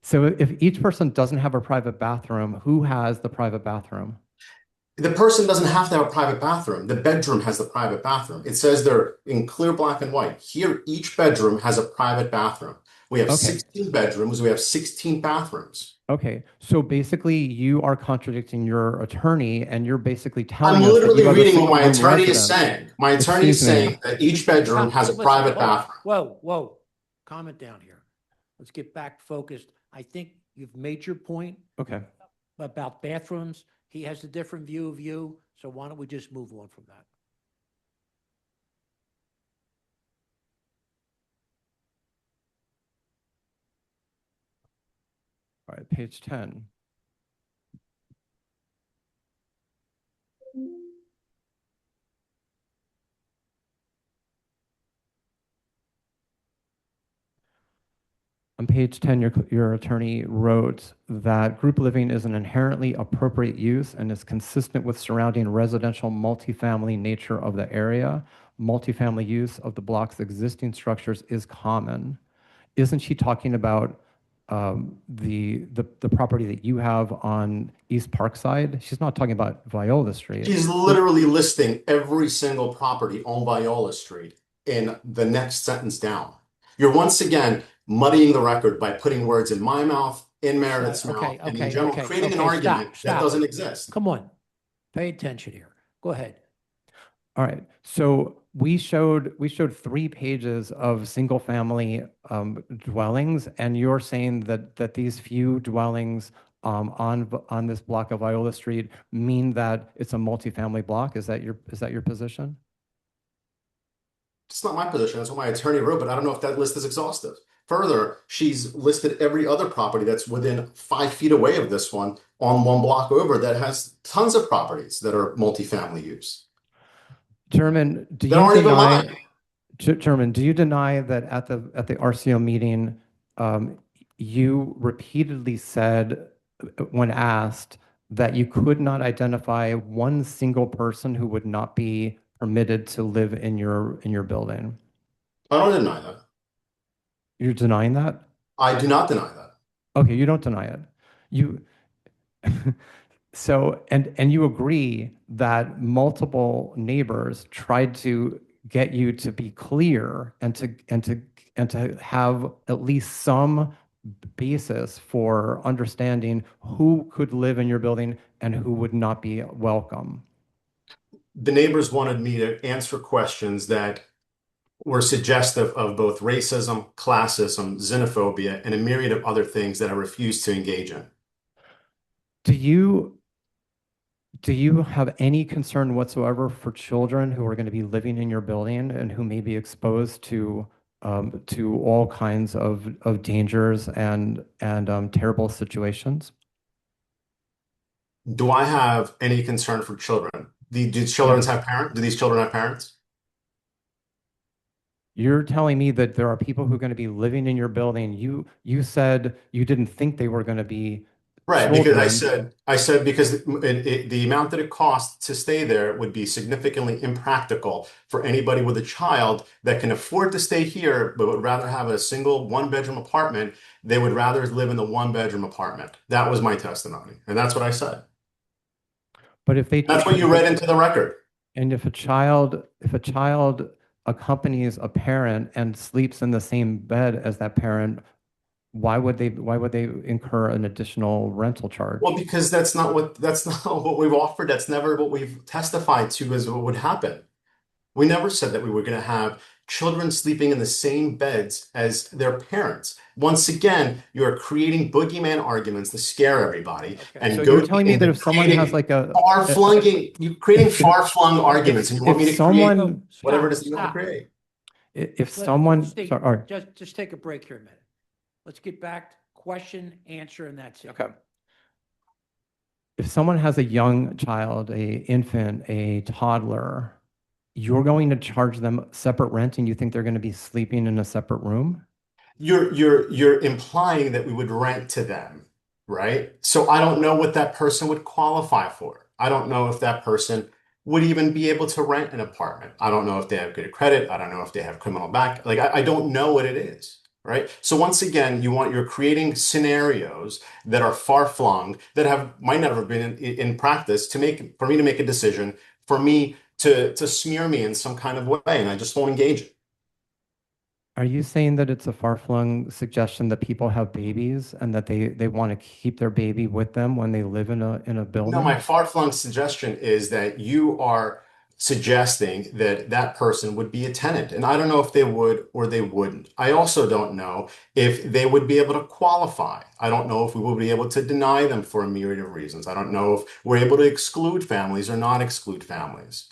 So if each person doesn't have a private bathroom, who has the private bathroom? The person doesn't have to have a private bathroom. The bedroom has the private bathroom. It says they're in clear black and white. Here, each bedroom has a private bathroom. We have Okay. 16 bedrooms. We have 16 bathrooms. Okay, so basically you are contradicting your attorney and you're basically telling I'm us that literally you have a reading what my single-room attorney is residence. saying. My attorney is Excuse me. saying that each bedroom has a Listen, private whoa, bathroom. Whoa, calm it down here. Let's get back focused. I think you've made your point Okay. about bathrooms. He has a different view of you, so why don't we just move on from that? All right, page 10. On page 10, your attorney wrote that group living is an inherently appropriate use and is consistent with surrounding residential multifamily nature of the area. Multifamily use of the block's existing structures is common. Isn't she talking about the property that you have on East Parkside? She's not talking about Viola Street. She's literally listing every single property on Viola Street in the next sentence down. You're once again muddying the record by putting words in my mouth, in Meredith's mouth, and in general, creating an argument that doesn't exist. Come on, pay attention here. Go ahead. All right. So we showed 3 pages of single family dwellings, and you're saying that these few dwellings on this block of Viola Street mean that it's a multifamily block. Is that your position? It's not my position. That's what my attorney wrote, but I don't know if that list is exhaustive. Further, she's listed every other property that's within 5 feet away of this one on 1 block over that has tons of properties that are multifamily use. Chairman, do That you aren't even deny, mine. Chairman, do you deny that at the RCO meeting, you repeatedly said, when asked, that you could not identify one single person who would not be permitted to live in your building? I don't deny that. You're denying that? I do not deny that. Okay, you don't deny it. You, so, and you agree that multiple neighbors tried to get you to be clear and to have at least some basis for understanding who could live in your building and who would not be welcome. The neighbors wanted me to answer questions that were suggestive of both racism, classism, xenophobia, and a myriad of other things that I refused to engage in. Do you have any concern whatsoever for children who are going to be living in your building and who may be exposed to all kinds of dangers and terrible situations? Do I have any concern for children? Do children have parents? Do these children have parents? You're telling me that there are people who are going to be living in your building. You said you didn't think they were going to be Right, because children. I said because the amount that it costs to stay there would be significantly impractical for anybody with a child that can afford to stay here, but would rather have a single one-bedroom apartment. They would rather live in the one-bedroom apartment. That was my testimony, and that's what I said. But if they That's what you read into the record. And if a child accompanies a parent and sleeps in the same bed as that parent, why would they incur an additional rental charge? Well, because that's not what we've offered. That's never what we've testified to as what would happen. We never said that we were going to have children sleeping in the same beds as their parents. Once again, you're creating boogeyman arguments to scare everybody. And So go you're telling me that if someone has like a you're creating far-flung arguments, and you want me to create whatever it is that you want to Stop. create. If someone, Steve, sorry, all right. just take a break here a minute. Let's get back to question, answer, and that's it. Okay. If someone has a young child, a infant, a toddler, you're going to charge them separate rent, and you think they're going to be sleeping in a separate room? You're implying that we would rent to them, right? So I don't know what that person would qualify for. I don't know if that person would even be able to rent an apartment. I don't know if they have good credit. I don't know if they have criminal back. Like I don't know what it is, right? So once again, you're creating scenarios that are far-flung that might never have been in practice for me to make a decision, for me to smear me in some kind of way, and I just won't engage it. Are you saying that it's a far-flung suggestion that people have babies and that they want to keep their baby with them when they live in a building? No, my far-flung suggestion is that you are suggesting that that person would be a tenant, and I don't know if they would or they wouldn't. I also don't know if they would be able to qualify. I don't know if we will be able to deny them for a myriad of reasons. I don't know if we're able to exclude families or not exclude families.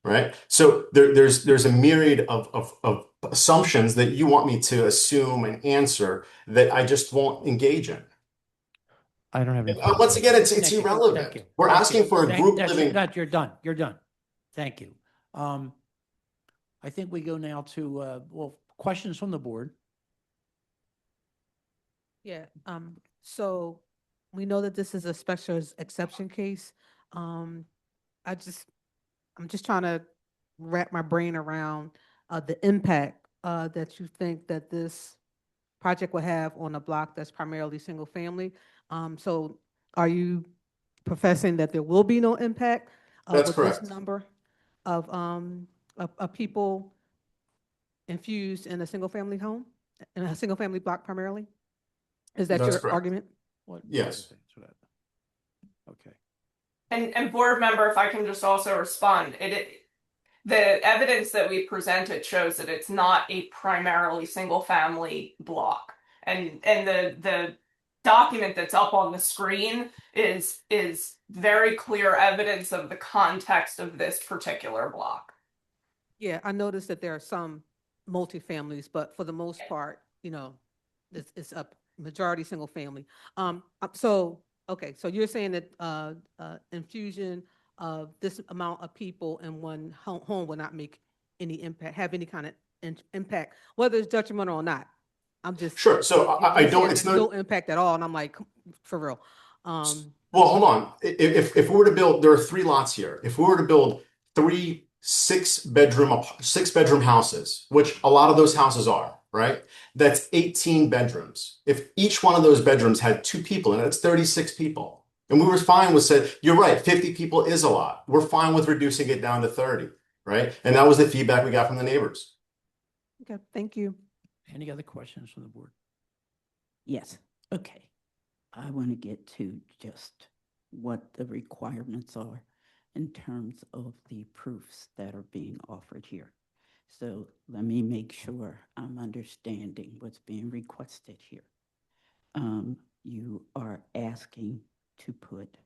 Right? So there's a myriad of assumptions that you want me to assume and answer that I just won't engage in. I don't have any. Once again, it's Thank you. irrelevant. Thank you. We're Thank asking you. for a group living. You're done. You're done. Thank you. I think we go now to, questions from the board. Yeah, so we know that this is a special exception case. I'm just trying to wrap my brain around the impact that you think that this project will have on a block that's primarily single family. So are you professing that there will be no impact That's with correct. this number of people infused in a single family home, in a single family block primarily? Is that That's your correct. argument? Yes. Okay. And board member, if I can just also respond, the evidence that we presented shows that it's not a primarily single family block. And the document that's up on the screen is very clear evidence of the context of this particular block. Yeah, I noticed that there are some multifamilies, but for the most part, it's a majority single family. Okay, so you're saying that infusion this amount of people in one home will not make any impact, have any kind of impact, whether it's detrimental or not. I'm just. Sure. So I you're don't, saying it's there's no, no impact at all, and I'm like, for real. well, hold on. If we were to build, there are 3 lots here. If we were to build 3 six-bedroom houses, which a lot of those houses are, right? That's 18 bedrooms. If each one of those bedrooms had 2 people in it, it's 36 people. And we were fine with said, you're right, 50 people is a lot. We're fine with reducing it down to 30, right? And that was the feedback we got from the neighbors. Okay, thank you. Any other questions from the board? Yes, okay. I want to get to just what the requirements are in terms of the proofs that are being offered here. So let me make sure I'm understanding what's being requested here. You are asking to put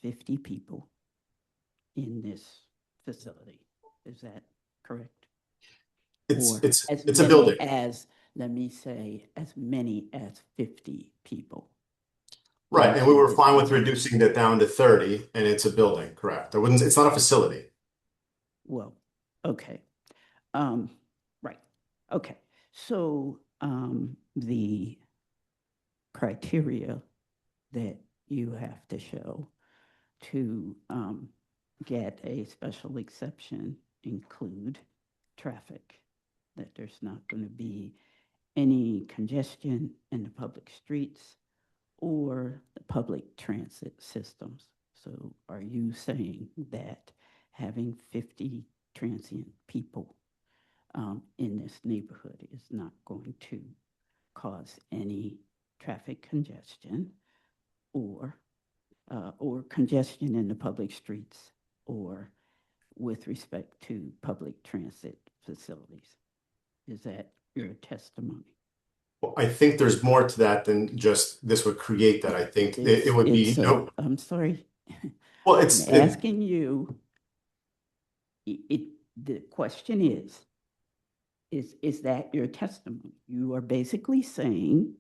50 people in this facility. Is that correct? Or as It's a many building. as, let me say, as many as 50 people. Right, and we were fine with reducing that down to 30, and it's a building, correct? It's not a facility. Well, okay. Right. Okay. So the criteria that you have to show to get a special exception include traffic, that there's not going to be any congestion in the public streets or the public transit systems. So are you saying that having 50 transient people in this neighborhood is not going to cause any traffic congestion or congestion in the public streets or with respect to public transit facilities? Is that your testimony? Well, I think there's more to that than just this would create that. I think it would be no. I'm sorry. Well, I'm asking you. The question is that your testimony? You are basically saying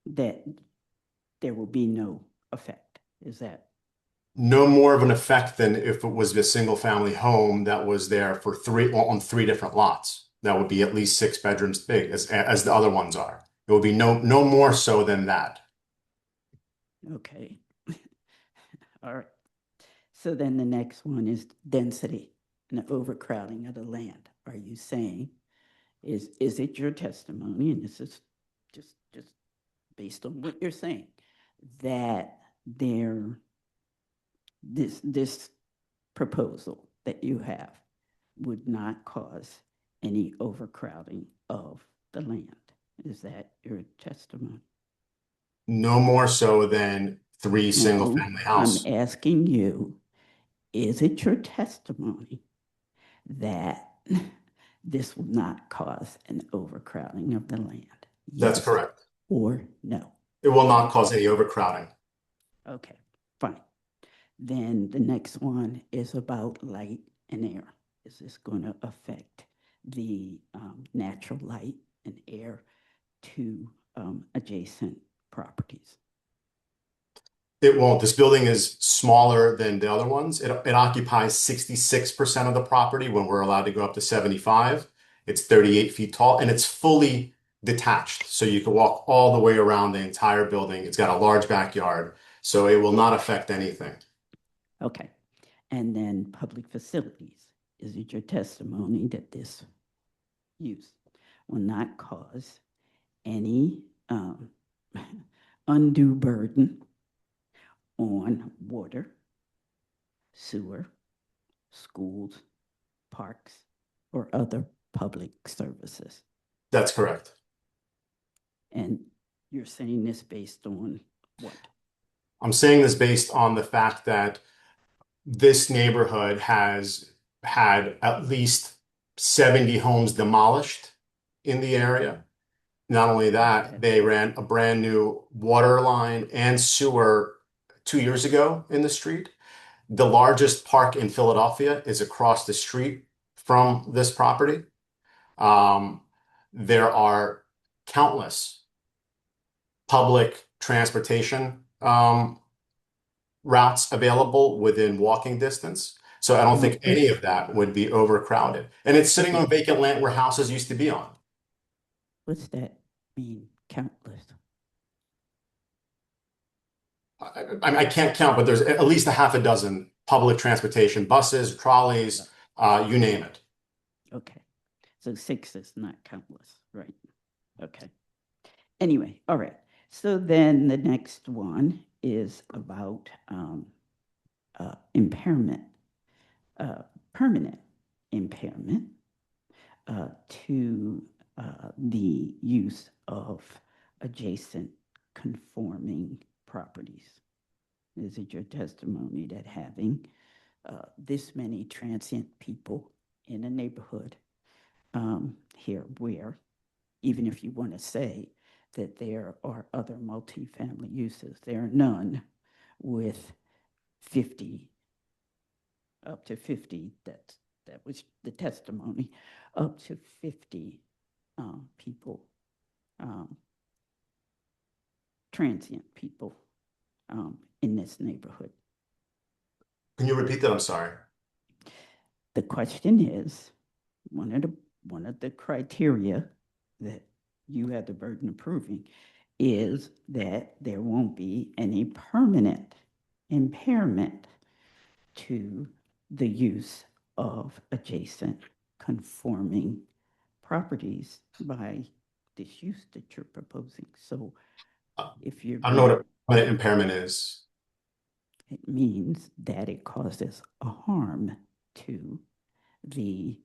that there will be no effect. Is that? No more of an effect than if it was a single family home that was there for on 3 different lots. That would be at least 6 bedrooms big as the other ones are. It would be no more so than that. Okay. All right. So then the next one is density and the overcrowding of the land. Are you saying, is it your testimony, and this is just based on what you're saying, that this proposal that you have would not cause any overcrowding of the land? Is that your testimony? No more so than 3 single family houses. I'm asking you, is it your testimony that this will not cause an overcrowding of the land? That's Yes correct. or no? It will not cause any overcrowding. Okay, fine. Then the next one is about light and air. Is this going to affect the natural light and air to adjacent properties? It won't. This building is smaller than the other ones. It occupies 66% of the property when we're allowed to go up to 75. It's 38 feet tall and it's fully detached. So you can walk all the way around the entire building. It's got a large backyard, so it will not affect anything. Okay. And then public facilities. Is it your testimony that this use will not cause any undue burden on water, sewer, schools, parks, or other public services? That's correct. And you're saying this based on what? I'm saying this based on the fact that this neighborhood has had at least 70 homes demolished in the area. Not only that, they ran a brand new water line and sewer 2 years ago in the street. The largest park in Philadelphia is across the street from this property. There are countless public transportation routes available within walking distance. So I don't think any of that would be overcrowded. And it's sitting on vacant land where houses used to be on. What's that mean, countless? I can't count, but there's at least a half a dozen public transportation, buses, trolleys, you name it. Okay, so 6 is not countless, right? Okay. Anyway, all right. So then the next one is about impairment, permanent impairment to the use of adjacent conforming properties. Is it your testimony that having this many transient people in a neighborhood here where, even if you want to say that there are other multifamily uses, there are none with 50, up to 50, that was the testimony, up to 50 people, transient people in this neighborhood. Can you repeat that? I'm sorry. The question is, one of the criteria that you have the burden of proving is that there won't be any permanent impairment to the use of adjacent conforming properties by this use that you're proposing. So if you're— I don't know what an impairment is. It means that it causes a harm to the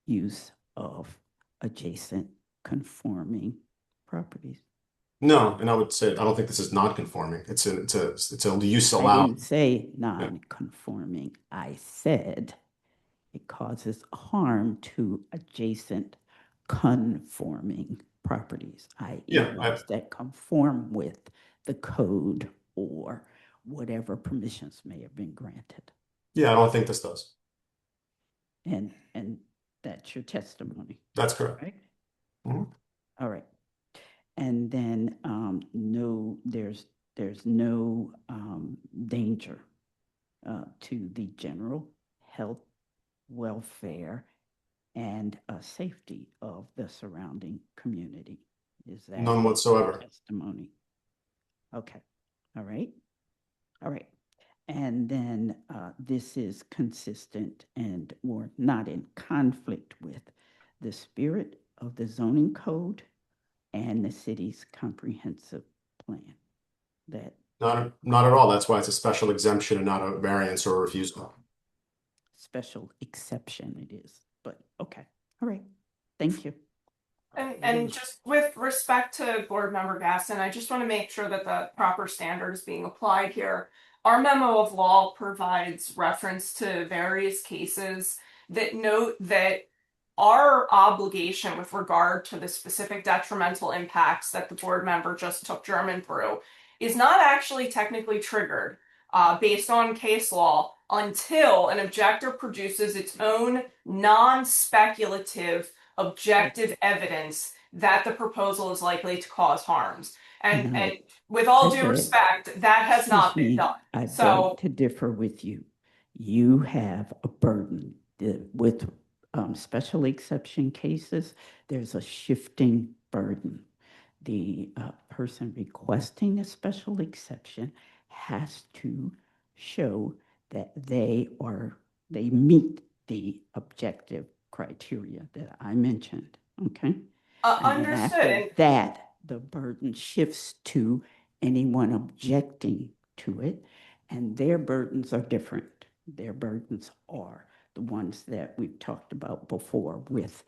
use of adjacent conforming properties. No, and I would say I don't think this is non-conforming. It's a use I allowed. didn't say non-conforming. I said it causes harm to adjacent conforming properties, i.e. ones that conform with the code or whatever permissions may have been granted. Yeah, I don't think this does. And that's your testimony. That's correct. Right? All right. And then no, there's no danger to the general health, welfare, and safety of the surrounding community. Is that none whatsoever? Testimony. Okay. All right. All right. And then this is consistent and or not in conflict with the spirit of the zoning code and the city's comprehensive plan. That not at all. That's why it's a special exemption and not a variance or a refusal. Special exception it is, but okay. All right. Thank you. And just with respect to Board Member Gaston, I just want to make sure that the proper standard is being applied here. Our memo of law provides reference to various cases that note that our obligation with regard to the specific detrimental impacts that the board member just took German through is not actually technically triggered based on case law until an objector produces its own non-speculative objective evidence that the proposal is likely to cause harms. And with all due respect, that has not been done. I beg to differ with you. You have a burden with special exception cases. There's a shifting burden. The person requesting a special exception has to show that they meet the objective criteria that I mentioned. Okay. Understood. After that, the burden shifts to anyone objecting to it, and their burdens are different. Their burdens are the ones that we've talked about before with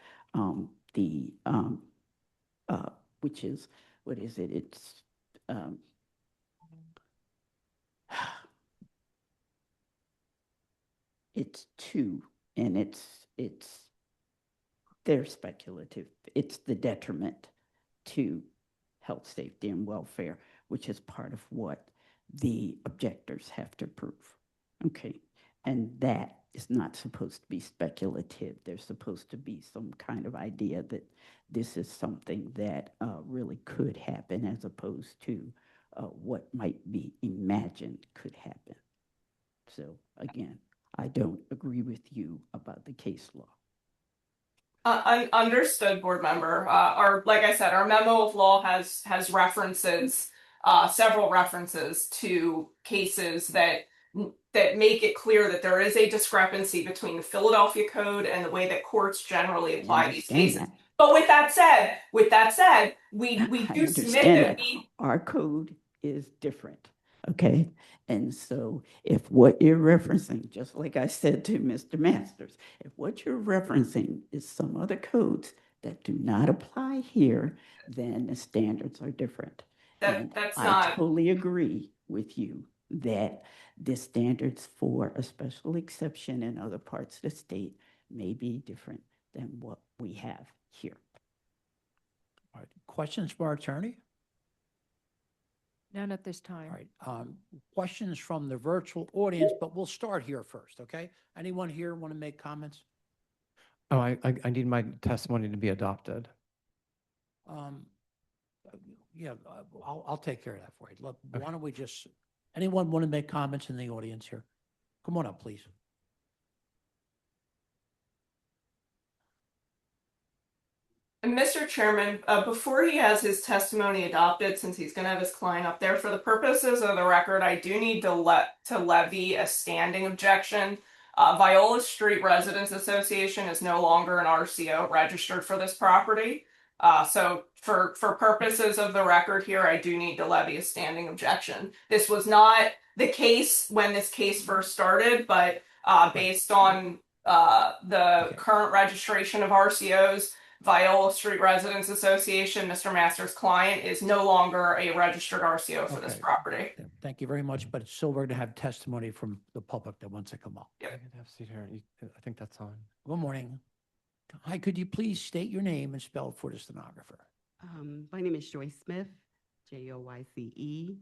which is, what is it? It's it's 2, and they're speculative. It's the detriment to health, safety, and welfare, which is part of what the objectors have to prove. Okay. And that is not supposed to be speculative. There's supposed to be some kind of idea that this is something that really could happen as opposed to what might be imagined could happen. So again, I don't agree with you about the case law. Understood, board member. Like I said, our memo of law has references, several references to cases that make it clear that there is a discrepancy between the Philadelphia Code and the way that courts generally apply these cases. That. But with that said, we I do submit understand that that our code is different, okay? And so if what you're referencing, just like I said to Mr. Masters, if what you're referencing is some other codes that do not apply here, then the standards are different. that's I not totally agree with you that the standards for a special exception in other parts of the state may be different than what we have here. All right, questions for our attorney? None at this time. All right, questions from the virtual audience, but we'll start here first, okay? Anyone here want to make comments? Oh, I need my testimony to be adopted. Yeah, I'll take care of that for you. Look, why don't we just, anyone want to make comments in the audience here? Come on up, please. Mr. Chairman, before he has his testimony adopted, since he's going to have his client up there, for the purposes of the record, I do need to levy a standing objection. Viola Street Residents Association is no longer an RCO registered for this property. So for purposes of the record here, I do need to levy a standing objection. This was not the case when this case first started, but based on the current registration of RCOs, Viola Street Residents Association, Mr. Masters' client, is no longer a registered RCO for this property. Thank you very much, but it's still we're going to have testimony from the public that wants to come up. I can have a seat here. I think that's on. Good morning. Hi, could you please state your name and spell it for the stenographer? My name is Joyce Smith, Joycesmith.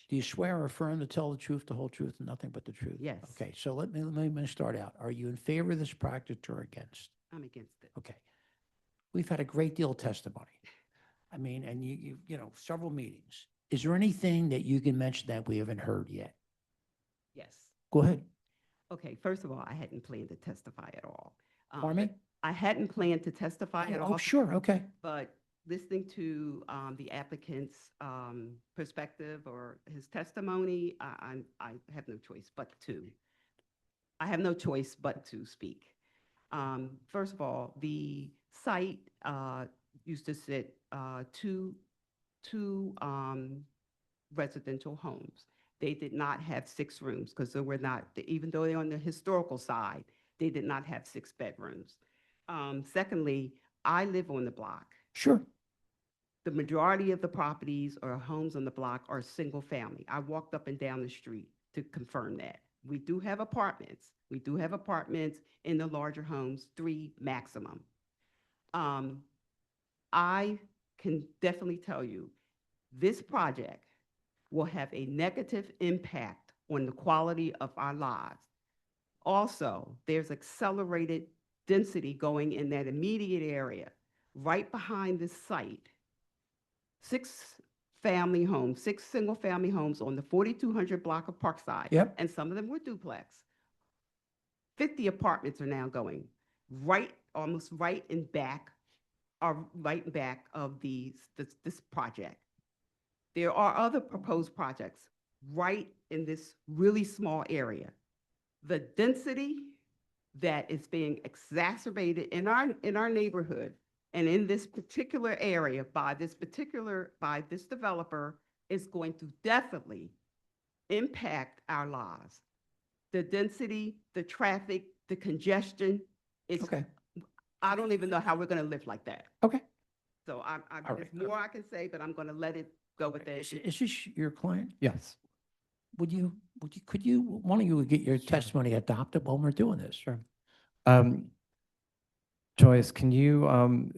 Do you swear or affirm to tell the truth, the whole truth, and nothing but the truth? Yes. Okay, so let me start out. Are you in favor of this practice or against? I'm against it. Okay. We've had a great deal of testimony. I mean, and you know, several meetings. Is there anything that you can mention that we haven't heard yet? Yes. Go ahead. Okay, first of all, I hadn't planned to testify at all. Pardon me? I hadn't planned to testify at all. Oh, sure, okay. But listening to the applicant's perspective or his testimony, I have no choice but to. I have no choice but to speak. First of all, the site used to sit two residential homes. They did not have 6 rooms because they were not, even though they're on the historical side, they did not have 6 bedrooms. Secondly, I live on the block. Sure. The majority of the properties or homes on the block are single family. I walked up and down the street to confirm that. We do have apartments. We do have apartments in the larger homes, 3 maximum. I can definitely tell you this project will have a negative impact on the quality of our lives. Also, there's accelerated density going in that immediate area right behind this site. 6 family homes, 6 single family homes on the 4200 block of Parkside. Yep. And some of them were duplex. 50 apartments are now going almost right in back of this project. There are other proposed projects right in this really small area. The density that is being exacerbated in our neighborhood and in this particular area by this developer is going to definitely impact our lives. The density, the traffic, the congestion, it's, okay. I don't even know how we're going to live like that. Okay. So All there's right. more I can say, but I'm going to let it go with that. Is this your client? Yes. Why don't you get your testimony adopted while we're doing this? Sure. Joyce, can you,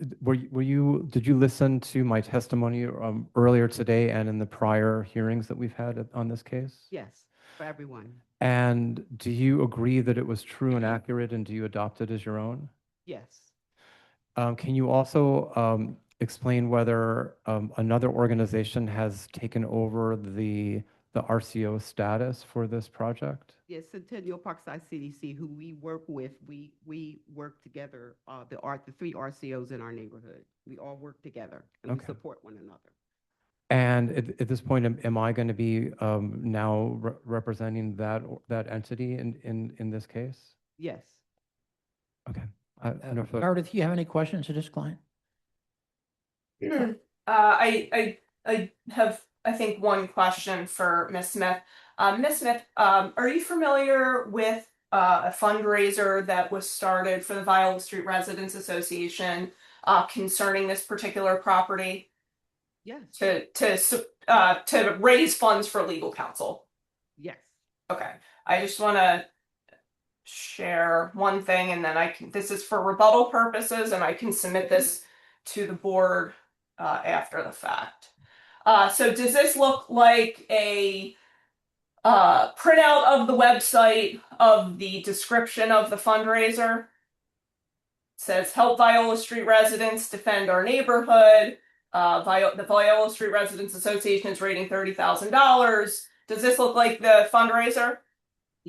did you listen to my testimony earlier today and in the prior hearings that we've had on this case? Yes, for everyone. And do you agree that it was true and accurate, and do you adopt it as your own? Yes. Can you also explain whether another organization has taken over the RCO status for this project? Yes, Centennial Parkside CDC, who we work with, we work together, the three RCOs in our neighborhood. We all work together and we Okay. support one another. And at this point, am I going to be now representing that entity in this case? Yes. Okay. No further- Meredith, do you have any questions to this client? I have, I think, one question for Ms. Smith. Ms. Smith, are you familiar with a fundraiser that was started for the Viola Street Residents Association concerning this particular property Yes. to raise funds for legal counsel? Yes. Okay. I just want to share one thing, and then this is for rebuttal purposes, and I can submit this to the board after the fact. So does this look like a printout of the website of the description of the fundraiser? It says, help Viola Street residents defend our neighborhood. The Viola Street Residents Association is rating $30,000. Does this look like the fundraiser?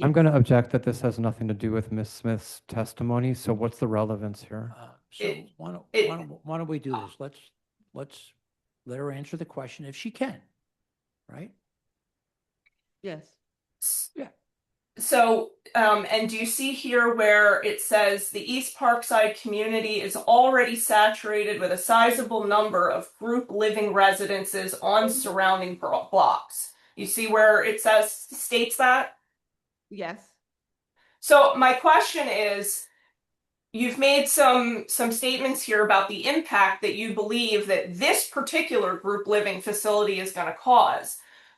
I'm going to object that this has nothing to do with Ms. Smith's testimony. So what's the relevance here? So why don't we do this? Let's let her answer the question if she can, right? Yes. Yeah. So, and do you see here where it says the East Parkside community is already saturated with a sizable number of group living residences on surrounding blocks? You see where it states that? Yes. So my question is, you've made some statements here about the impact that you believe that this particular group living facility is going to cause.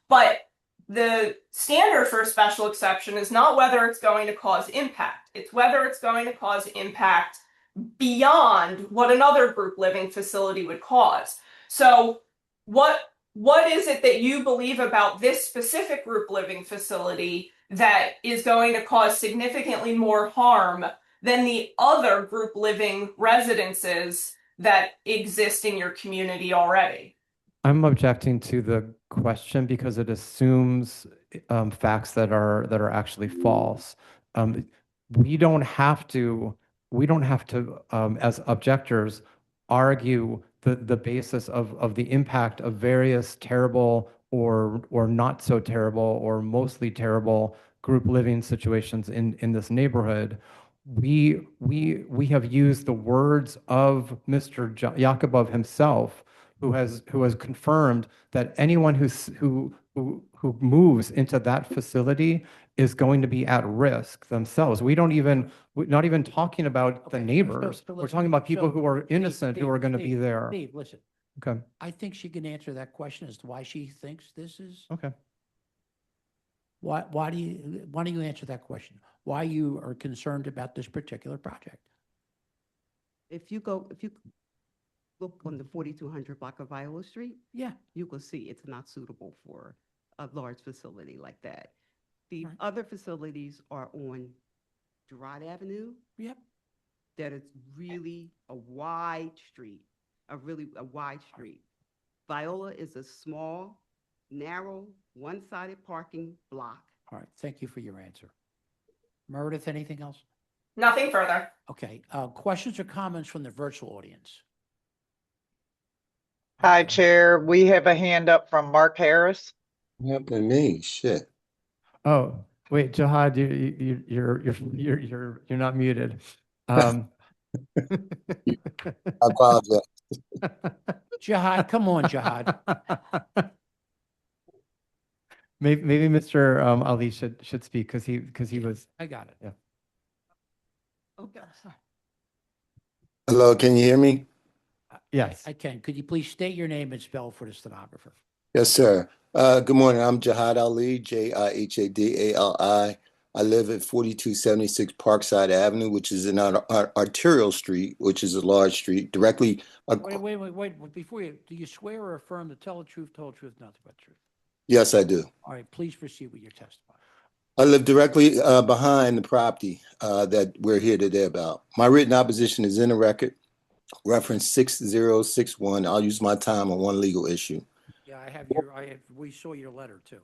But the standard for a special exception is not whether it's going to cause impact. It's whether it's going to cause impact beyond what another group living facility would cause. So what is it that you believe about this specific group living facility that is going to cause significantly more harm than the other group living residences that exist in your community already? I'm objecting to the question because it assumes facts that are actually false. We don't have to as objectors argue the basis of the impact of various terrible or not so terrible or mostly terrible group living situations in this neighborhood. We have used the words of Mr. Yakubov himself, who has confirmed that anyone who moves into that facility is going to be at risk themselves. We're not even talking about the neighbors. We're talking about people who are innocent who are going to be there. Steve, listen. Okay. I think she can answer that question as to why she thinks this is. Okay. Why do you answer that question? Why you are concerned about this particular project? If you look on the 4200 block of Viola Street, yeah, you will see it's not suitable for a large facility like that. The other facilities are on Girard Avenue. Yep. That is really a wide street, a wide street. Viola is a small, narrow, one-sided parking block. All right. Thank you for your answer. Meredith, anything else? Nothing further. Okay. Questions or comments from the virtual audience? Hi, Chair. We have a hand up from Mark Harris. What happened to me? Shit. Oh, wait, Jihad, you're not muted. I apologize. Jihad, come on, Jihad. Maybe Mr. Ali should speak because he was. I got it. Yeah. Okay. Sorry. Hello, can you hear me? Yes. I can. Could you please state your name and spell for the stenographer? Yes, sir. Good morning. I'm Jihad Ali, Jihadali. I live at 4276 Parkside Avenue, which is an arterial street, which is a large street directly. Wait. Before do you swear or affirm to tell the truth, nothing but the truth? Yes, I do. All right. Please proceed with your testimony. I live directly behind the property that we're here today about. My written opposition is in the record, reference 6061. I'll use my time on one legal issue. Yeah, we saw your letter too.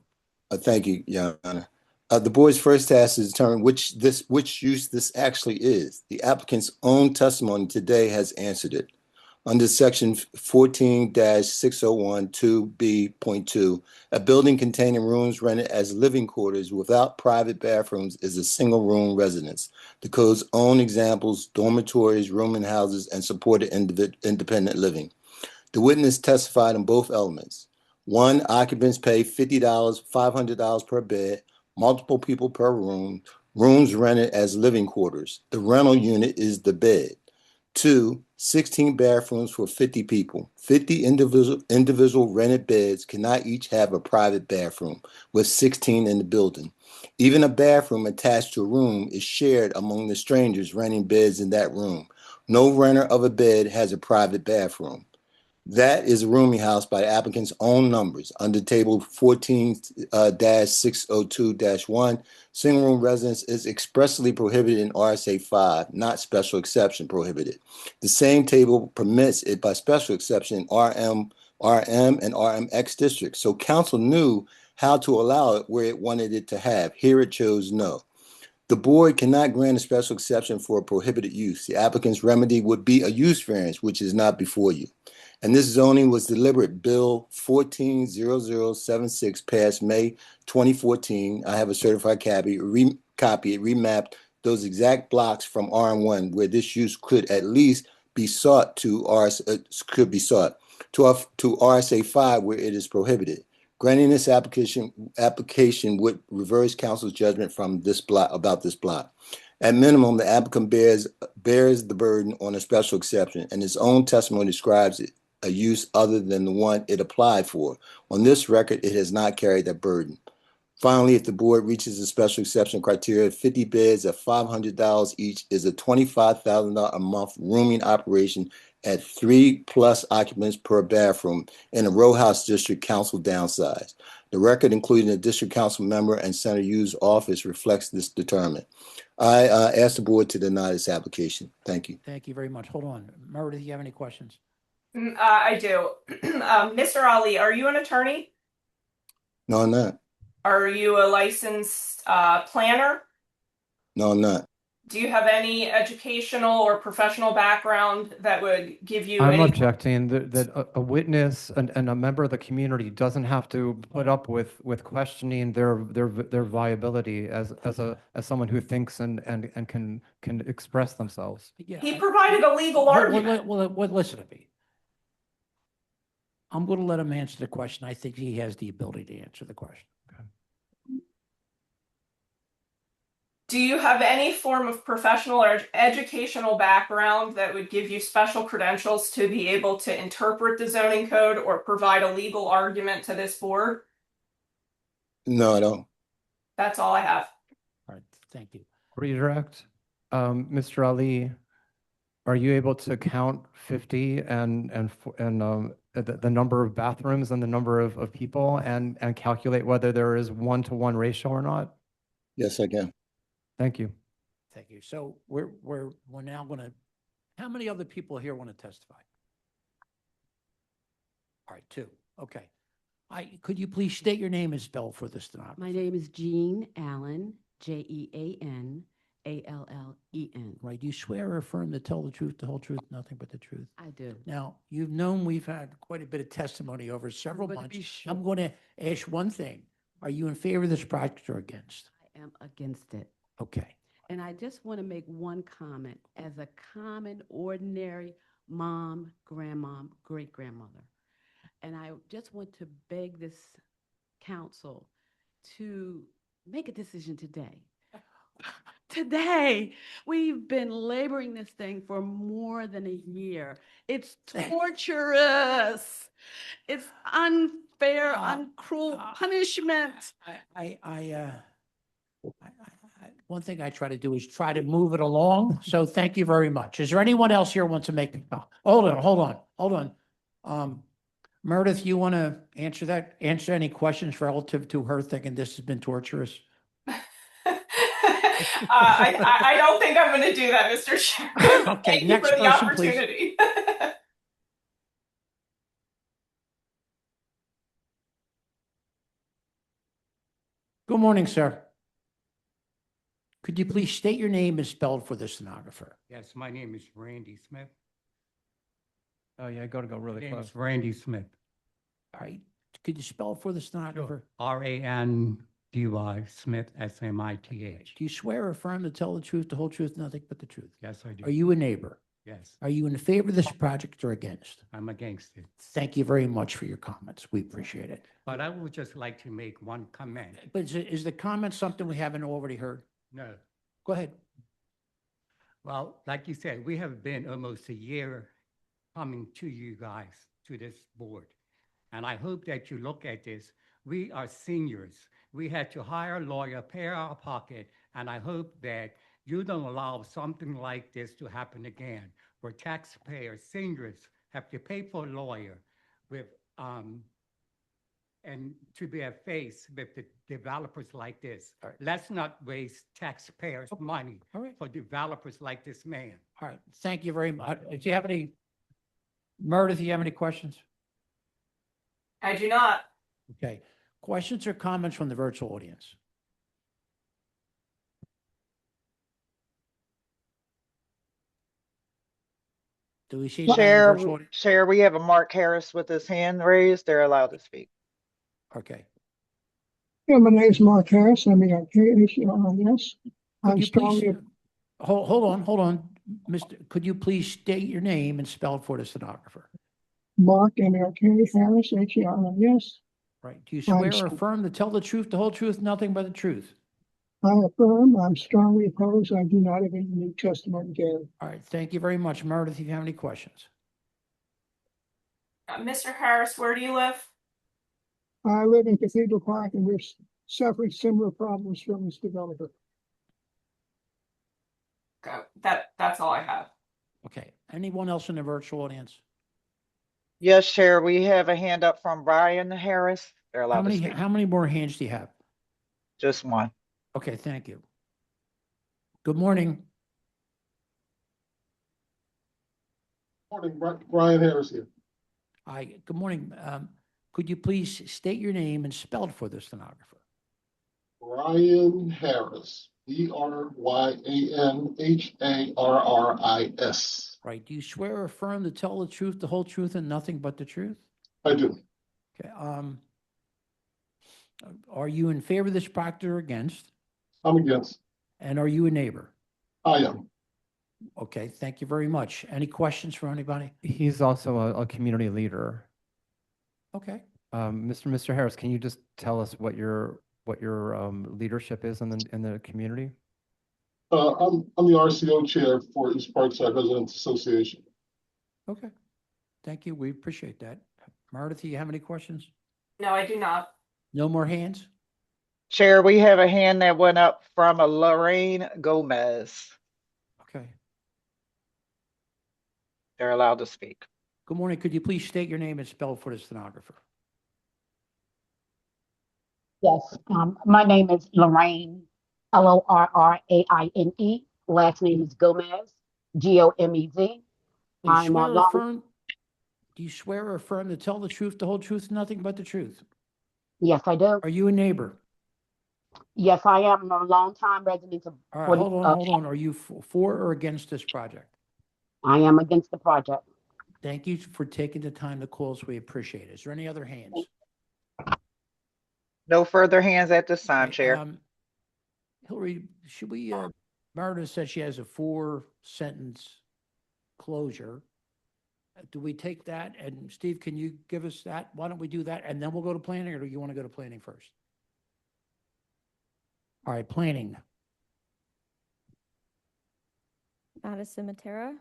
Thank you, Your Honor. The board's first task is to determine which use this actually is. The applicant's own testimony today has answered it. Under section 14-6012B.2, a building containing rooms rented as living quarters without private bathrooms is a single-room residence. The code's own examples, dormitories, rooming houses, and supported independent living. The witness testified on both elements. One, occupants pay $50, $500 per bed, multiple people per room, rooms rented as living quarters. The rental unit is the bed. Two, 16 bathrooms for 50 people. 50 individual rented beds cannot each have a private bathroom, with 16 in the building. Even a bathroom attached to a room is shared among the strangers renting beds in that room. No renter of a bed has a private bathroom. That is a rooming house by the applicant's own numbers. Under table 14-602-1, single room residence is expressly prohibited in RSA 5, not special exception prohibited. The same table permits it by special exception in RM and RMX districts. So council knew how to allow it where it wanted it to have. Here it chose no. The board cannot grant a special exception for a prohibited use. The applicant's remedy would be a use variance, which is not before you. And this zoning was deliberate. Bill 140076 passed May 2014. I have a certified copy. It remapped those exact blocks from RM1 where this use could at least be sought to RSA 5 where it is prohibited. Granting this application would reverse council's judgment from this block about this block. At minimum, the applicant bears the burden on a special exception, and his own testimony describes it a use other than the one it applied for. On this record, it has not carried that burden. Finally, if the board reaches the special exception criteria, 50 beds at $500 each is a $25,000 a month rooming operation at 3+ occupants per bathroom in a row house district council downsized. The record, including a district council member and Senator Yu's office, reflects this determinant. I ask the board to deny this application. Thank you. Thank you very much. Hold on. Meredith, do you have any questions? I do. Mr. Ali, are you an attorney? No, I'm not. Are you a licensed planner? No, I'm not. Do you have any educational or professional background that would give you I'm any? objecting that a witness and a member of the community doesn't have to put up with questioning their viability as someone who thinks and can express themselves. He provided a legal argument. Well, listen to me. I'm going to let him answer the question. I think he has the ability to answer the question. Do you have any form of professional or educational background that would give you special credentials to be able to interpret the zoning code or provide a legal argument to this board? No, I don't. That's all I have. All right, thank you. Redirect. Mr. Ali, are you able to count 50 and the number of bathrooms and the number of people and calculate whether there is 1-to-1 ratio or not? Yes, I can. Thank you. Thank you. So we're now going to, how many other people here want to testify? All right, 2. Okay. Could you please state your name and spell for the stenographer? My name is Jean Allen, Jeanallen. Right. Do you swear or affirm to tell the truth, the whole truth, nothing but the truth? I do. Now, you've known we've had quite a bit of testimony over several But months. be sure- I'm going to ask one thing. Are you in favor of this project or against? I am against it. Okay. And I just want to make one comment as a common, ordinary mom, grandmom, great-grandmother. And I just want to beg this council to make a decision today. Today, we've been laboring this thing for more than a year. It's torturous. It's unfair, uncruel punishment. One thing I try to do is try to move it along. So thank you very much. Is there anyone else here wants to make? Hold on. Meredith, you want to answer any questions relative to her thinking this has been torturous? I don't think I'm going to do that, Mr. Chair. Okay, Thank next you for the person, please. opportunity. Good morning, sir. Could you please state your name and spell it for the stenographer? Yes, my name is Randy Smith. Oh, yeah, go My really name close. is Randy Smith. All right. Could you spell it for the stenographer? Randy Smith, Smith. Do you swear or affirm to tell the truth, the whole truth, nothing but the truth? Yes, I do. Are you a neighbor? Yes, Are you in favor of this project or against? I'm against it. Thank you very much for your comments. We appreciate it. But I would just like to make one comment. But is the comment something we haven't already heard? No. Go ahead. Well, like you said, we have been almost a year coming to you guys, to this board. And I hope that you look at this. We are seniors. We had to hire a lawyer, pay out of pocket, and I hope that you don't allow something like this to happen again, where taxpayers, seniors, have to pay for a lawyer with, and to be a face with the developers like this. Let's not waste taxpayers' money for developers like this man. All right. Thank you very much. Do you have any, Meredith, do you have any questions? I do not. Okay. Questions or comments from the virtual audience? Do we see? none in the Chair, virtual audience? Chair, we have a Mark Harris with his hand raised. They're allowed to speak. Okay. Yeah, my name is Mark Harris. I'm yes. Could I'm you please, strongly, hold on, Mr. Could you please state your name and spell it for the stenographer? Mark, M-A-R-K, Harris, H-E-R-R-S. Right. Do you I'm swear or st- affirm to tell the truth, the whole truth, nothing but the truth? I affirm, I'm strongly opposed. I do not have any new testimony to give. All right. Thank you very much. Meredith, if you have any questions? Mr. Harris, where do you live? I live in Cathedral Park and we're suffering similar problems from this developer. That's all I have. Okay. Anyone else in the virtual audience? Yes, Chair, we have a hand up from Brian Harris. They're allowed to speak. How many more hands do you have? Just one. Okay, thank you. Good morning. Morning, Brian Harris here. Hi, good morning. Could you please state your name and spell it for the stenographer? Brian Harris, BRYANHARRIS. Right. Do you swear or affirm to tell the truth, the whole truth, and nothing but the truth? I do. Okay. Are you in favor of this project or against? I'm against. And are you a neighbor? I am. Okay, thank you very much. Any questions from anybody? He's also a community leader. Okay. Mr. Harris, can you just tell us what your leadership is in the community? I'm the RCO chair for East Parkside Residents Association. Okay. Thank you. We appreciate that. Meredith, do you have any questions? No, I do not. No more hands? Chair, we have a hand that went up from a Lorraine Gomez. Okay. They're allowed to speak. Good morning. Could you please state your name and spell for the stenographer? Yes, my name is Lorraine, Lorraine. Last name is Gomez, Gomez. Do you swear or affirm to tell the truth, the whole truth, nothing but the truth? Yes, I do. Are you a neighbor? Yes, I am a longtime resident of. All right, hold on. Are you for or against this project? I am against the project. Thank you for taking the time to call us. We appreciate it. Is there any other hands? No further hands at this time, Chair. Hillary, should we, Meredith said she has a 4-sentence closure. Do we take that? And Steve, can you give us that? Why don't we do that? And then we'll go to planning, or do you want to go to planning first? All right, planning. Madison Matera,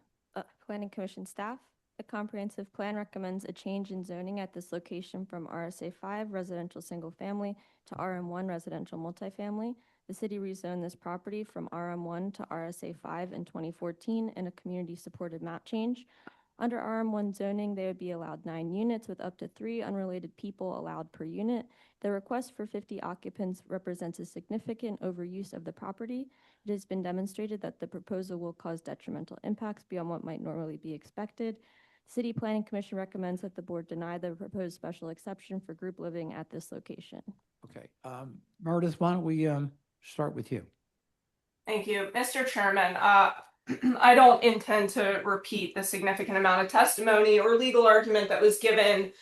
Planning Commission staff. The comprehensive plan recommends a change in zoning at this location from RSA 5 residential single family to RM1 residential multifamily. The city rezoned this property from RM1 to RSA 5 in 2014 in a community supported map change. Under RM1 zoning, they would be allowed 9 units with up to 3 unrelated people allowed per unit. The request for 50 occupants represents a significant overuse of the property. It has been demonstrated that the proposal will cause detrimental impacts beyond what might normally be expected. The City Planning Commission recommends that the board deny the proposed special exception for group living at this location. Okay, Meredith, why don't we start with you? Thank you, Mr. Chairman. I don't intend to repeat the significant amount of testimony or legal argument that was given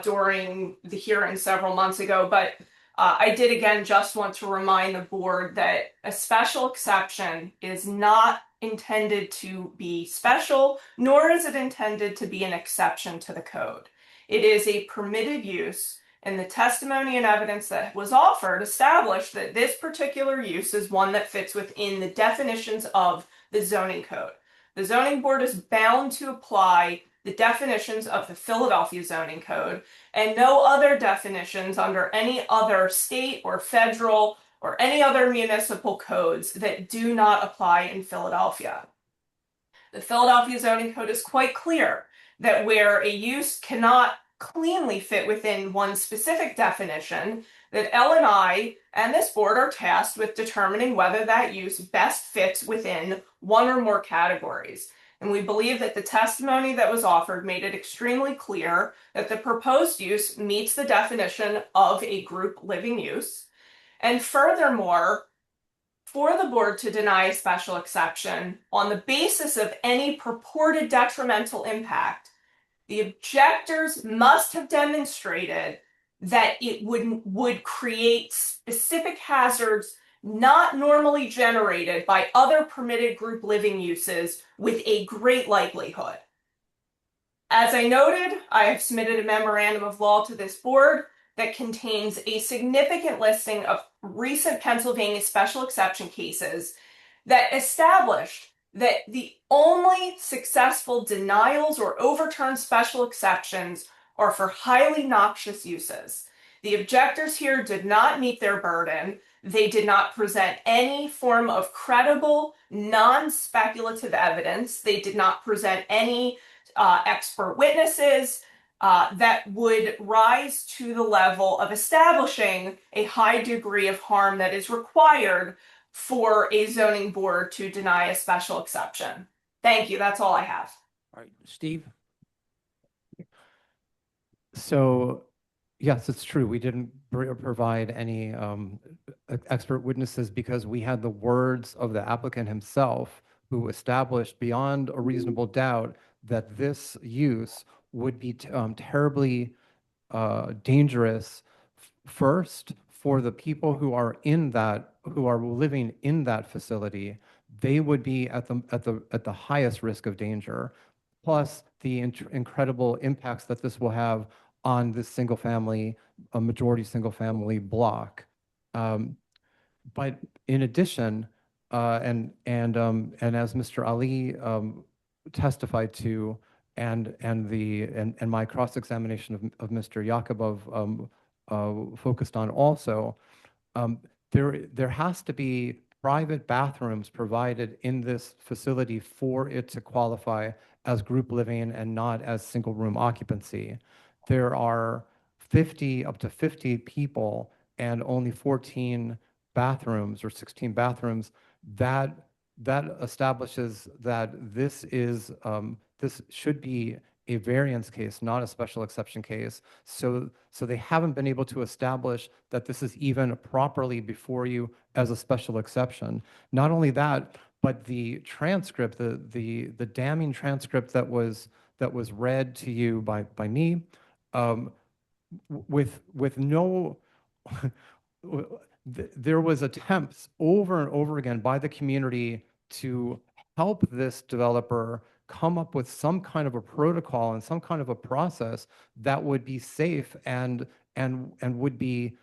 during the hearing several months ago, but I did again just want to remind the board that a special exception is not intended to be special, nor is it intended to be an exception to the code. It is a permitted use, and the testimony and evidence that was offered established that this particular use is one that fits within the definitions of the zoning code. The zoning board is bound to apply the definitions of the Philadelphia zoning code and no other definitions under any other state or federal or any other municipal codes that do not apply in Philadelphia. The Philadelphia zoning code is quite clear that where a use cannot cleanly fit within one specific definition, that L&I and this board are tasked with determining whether that use best fits within one or more categories. And we believe that the testimony that was offered made it extremely clear that the proposed use meets the definition of a group living use. And furthermore, for the board to deny a special exception on the basis of any purported detrimental impact, the objectors must have demonstrated that it would create specific hazards not normally generated by other permitted group living uses with a great likelihood. As I noted, I have submitted a memorandum of law to this board that contains a significant listing of recent Pennsylvania special exception cases that established that the only successful denials or overturned special exceptions are for highly noxious uses. The objectors here did not meet their burden. They did not present any form of credible, non-speculative evidence. They did not present any expert witnesses that would rise to the level of establishing a high degree of harm that is required for a zoning board to deny a special exception. Thank you. That's all I have. All right, Steve? So, yes, it's true. We didn't provide any expert witnesses because we had the words of the applicant himself, who established beyond a reasonable doubt that this use would be terribly dangerous, first for the people who are living in that facility. They would be at the highest risk of danger, plus the incredible impacts that this will have on this a majority single family block. But in addition, and as Mr. Ali testified to, and my cross-examination of Mr. Yakubov focused on also, there has to be private bathrooms provided in this facility for it to qualify as group living and not as single room occupancy. There are up to 50 people and only 14 bathrooms or 16 bathrooms. That establishes that this should be a variance case, not a special exception case. So they haven't been able to establish that this is even properly before you as a special exception. Not only that, but the transcript, the damning transcript that was read to you by me, with no, there was attempts over and over again by the community to help this developer come up with some kind of a protocol and some kind of a process that would be safe and would be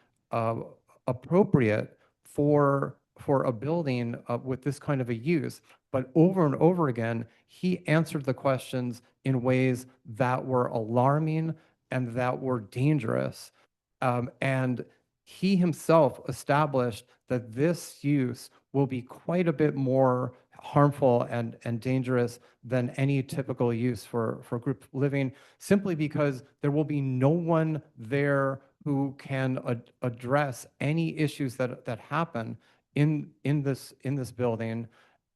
appropriate for a building with this kind of a use. But over and over again, he answered the questions in ways that were alarming and that were dangerous. And he himself established that this use will be quite a bit more harmful and dangerous than any typical use for group living, simply because there will be no one there who can address any issues that happen in this building.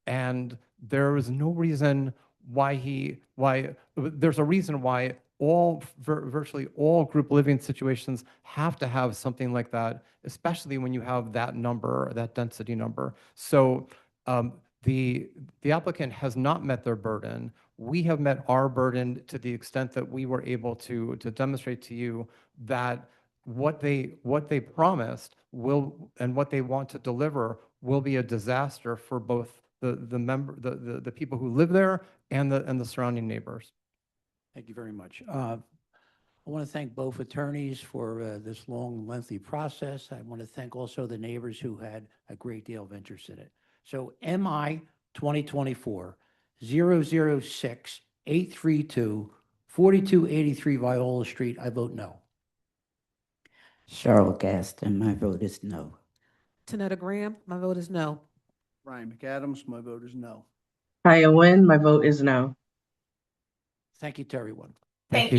And there is no reason there's a reason why virtually all group living situations have to have something like that, especially when you have that number, that density number. So the applicant has not met their burden. We have met our burden to the extent that we were able to demonstrate to you that what they promised will, and what they want to deliver will be a disaster for both the people who live there and the surrounding neighbors. Thank you very much. I want to thank both attorneys for this long, lengthy process. I want to thank also the neighbors who had a great deal of interest in it. So MI 2024 006 832 4283 Viola Street, I vote no. Cheryl Gaston, my vote is no. Tanetta Graham, my vote is no. Ryan McAdams, my vote is no. Kaya Wynn, my vote is no. Thank you to everyone. Thank you.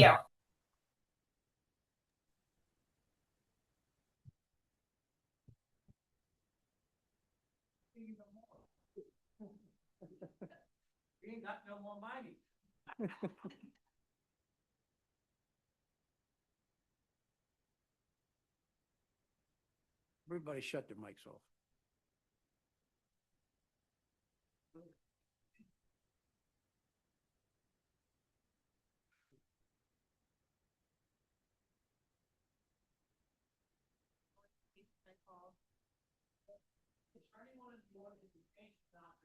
We ain't got no more money. Everybody shut their mics off. Attorney wanted to go into the case, not